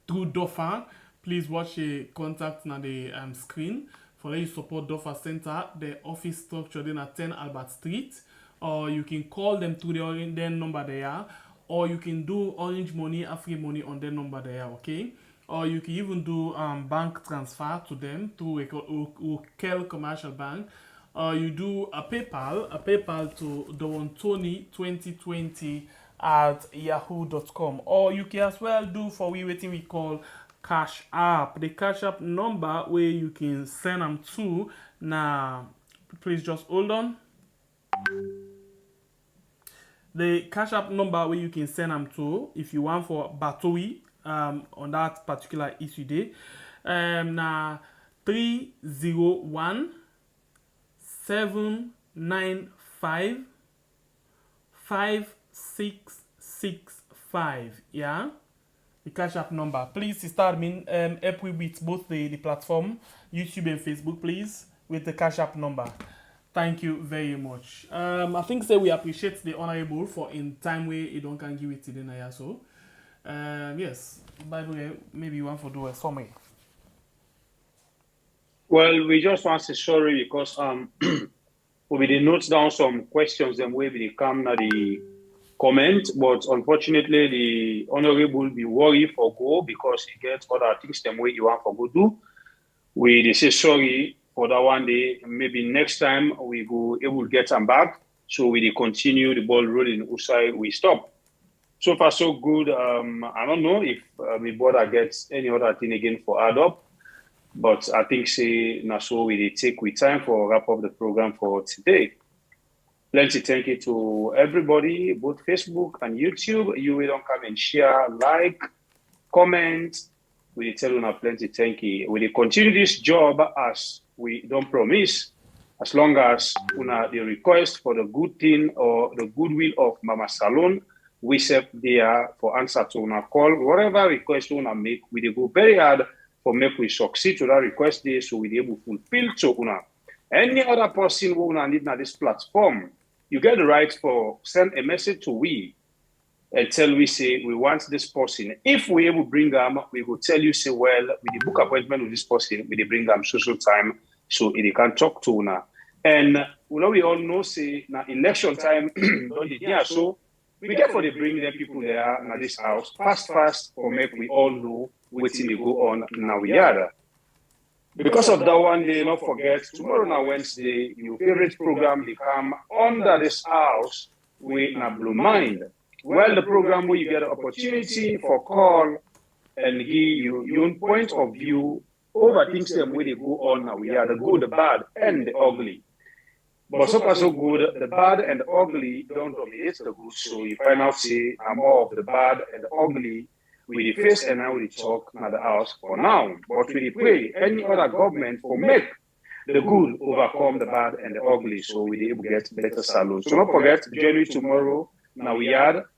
through DOFA, please watch a contact on the screen for you support DOFA Center. The office structure then at 10 Albert Street, or you can call them through their number there, or you can do Orange Money, Free Money on their number there, okay? Or you can even do bank transfer to them through a commercial bank. You do a PayPal to the one Tony 2020 at yahoo.com, or you can as well do for we waiting we call Cash App. The Cash App number where you can send them to. Now, please just hold on. The Cash App number where you can send them to if you want for Batoi on that particular issue day. Now 301 795 5665. Yeah, the Cash App number. Please start help with both the platform YouTube and Facebook, please, with the Cash App number. Thank you very much. I think we appreciate the honorable for in time where you don't can give it to the Naya. So yes, by the way, maybe you want to do a summary. Well, we just want to say sorry because we did note down some questions and where we come na the comment, but unfortunately the honorable be worried for go because he gets other things them way you want for go do. We say sorry for that one day. Maybe next time we go able to get them back. So we continue the ball rolling. Usai we stop. So far so good. I don't know if my brother gets any other thing again for add up. But I think say Naso we take with time for wrap up the program for today. Plenty thank you to everybody, both Facebook and YouTube. You will don't come and share, like, comment. We tell you plenty thank you. We continue this job as we don't promise, as long as the request for the good thing or the goodwill of Mama Salon, we set there for answer to una call. Whatever request una make, we go very hard for make we succeed to that request there, so we able to fulfill to una. Any other person who una need na this platform, you get the right for send a message to we and tell we say we want this person. If we able bring them, we will tell you say well with the book appointment with this person, we bring them social time so they can talk to una. And we all know say na election time don't yeah, so we get for the bring them people there na this house fast or make we all know waiting to go on now we are. Because of that one day, not forget, tomorrow na Wednesday, your favorite program become under this house with na Blue Mind. Well, the program where you get an opportunity for call and give you your own point of view over things them where they go on now. We are the good, the bad, and the ugly. But so far so good, the bad and the ugly don't dominate the good. So you find out say more of the bad and the ugly with the face and now we talk at the house for now. But we pray any other government for make the good overcome the bad and the ugly, so we able to get better salute. So don't forget, join me tomorrow. Now we are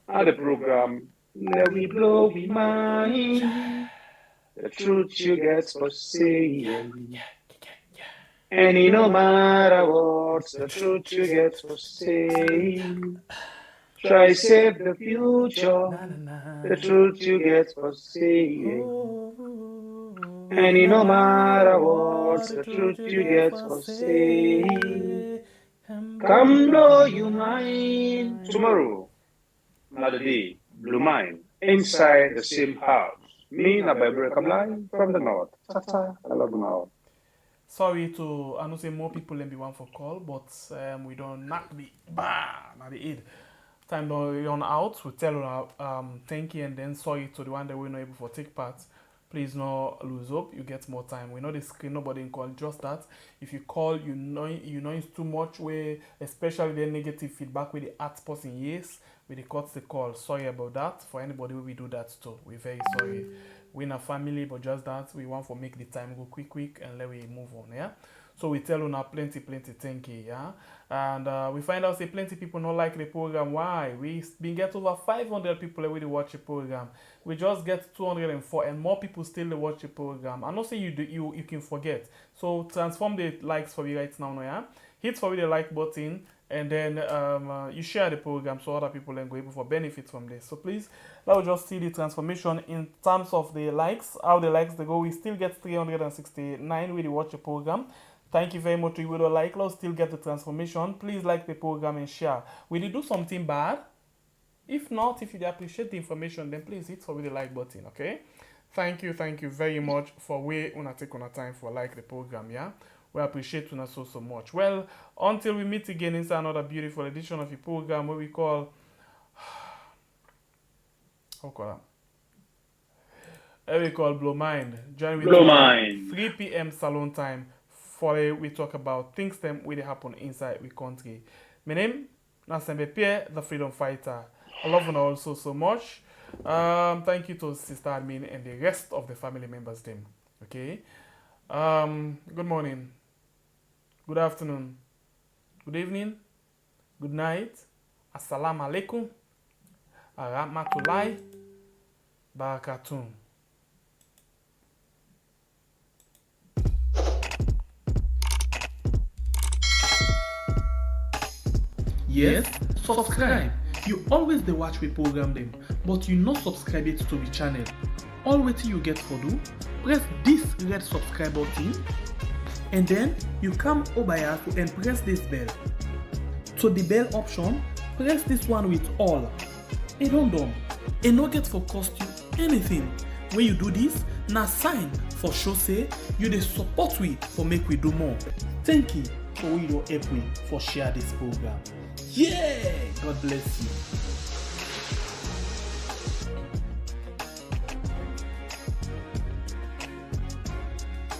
at the program. Let we blow we mind. The truth you get for saying. And no matter what, the truth you get for saying. Try save the future, the truth you get for saying. And no matter what, the truth you get for saying. Come blow your mind tomorrow. another day, Blue Mind, inside the same house. Me, Nabai Kablai, from the north. Ta-ta, I love you all. Sorry to, I know say more people than be one for call, but we don't knock the not the aid. Time don't run out. We tell you thank you and then sorry to the one that we're not able to take part. Please not lose hope. You get more time. We know the screen. Nobody can call. Just that. If you call, you know it's too much. Way especially the negative feedback with the at person. Yes, with the cuts the call. Sorry about that. For anybody we do that too. We're very sorry. We're in a family, but just that we want to make the time go quick and let we move on. Yeah. So we tell you now plenty thank you. Yeah. And we find out say plenty people not like the program. Why? We been get over 500 people already watch the program. We just get 204 and more people still watch the program. I'm not saying you can forget. So transform the likes for you right now, yeah? Hit for the like button and then you share the program so other people can go able for benefit from this. So please, let's just see the transformation in terms of the likes, how the likes they go. We still get 369 when you watch the program. Thank you very much to you with a like. Let's still get the transformation. Please like the program and share. Will you do something bad? If not, if you appreciate the information, then please hit for the like button, okay? Thank you very much for we una take on time for like the program, yeah? We appreciate una so much. Well, until we meet again inside another beautiful edition of the program where we call we call Blow Mind. Join with Blow Mind. 3 p.m. salon time for we talk about things that really happen inside the country. My name is Pierre, the freedom fighter. I love you all so much. Thank you to Sister Admin and the rest of the family members them. Okay. Good morning. Good afternoon. Good evening. Good night. Assalamu alaikum. Rahmatullahi barakatuh. Yes, subscribe. You always dey watch we program them, but you not subscribe yet to the channel. All wetin you get for do, press this red subscribe button, and then you come over here and press this bell. To the bell option, press this one with all. It don't done. It no get for cost you anything. When you do this, na sign for show say you dey support we for make we do more. Thank you for we don help we for share this program. Yeah, God bless you.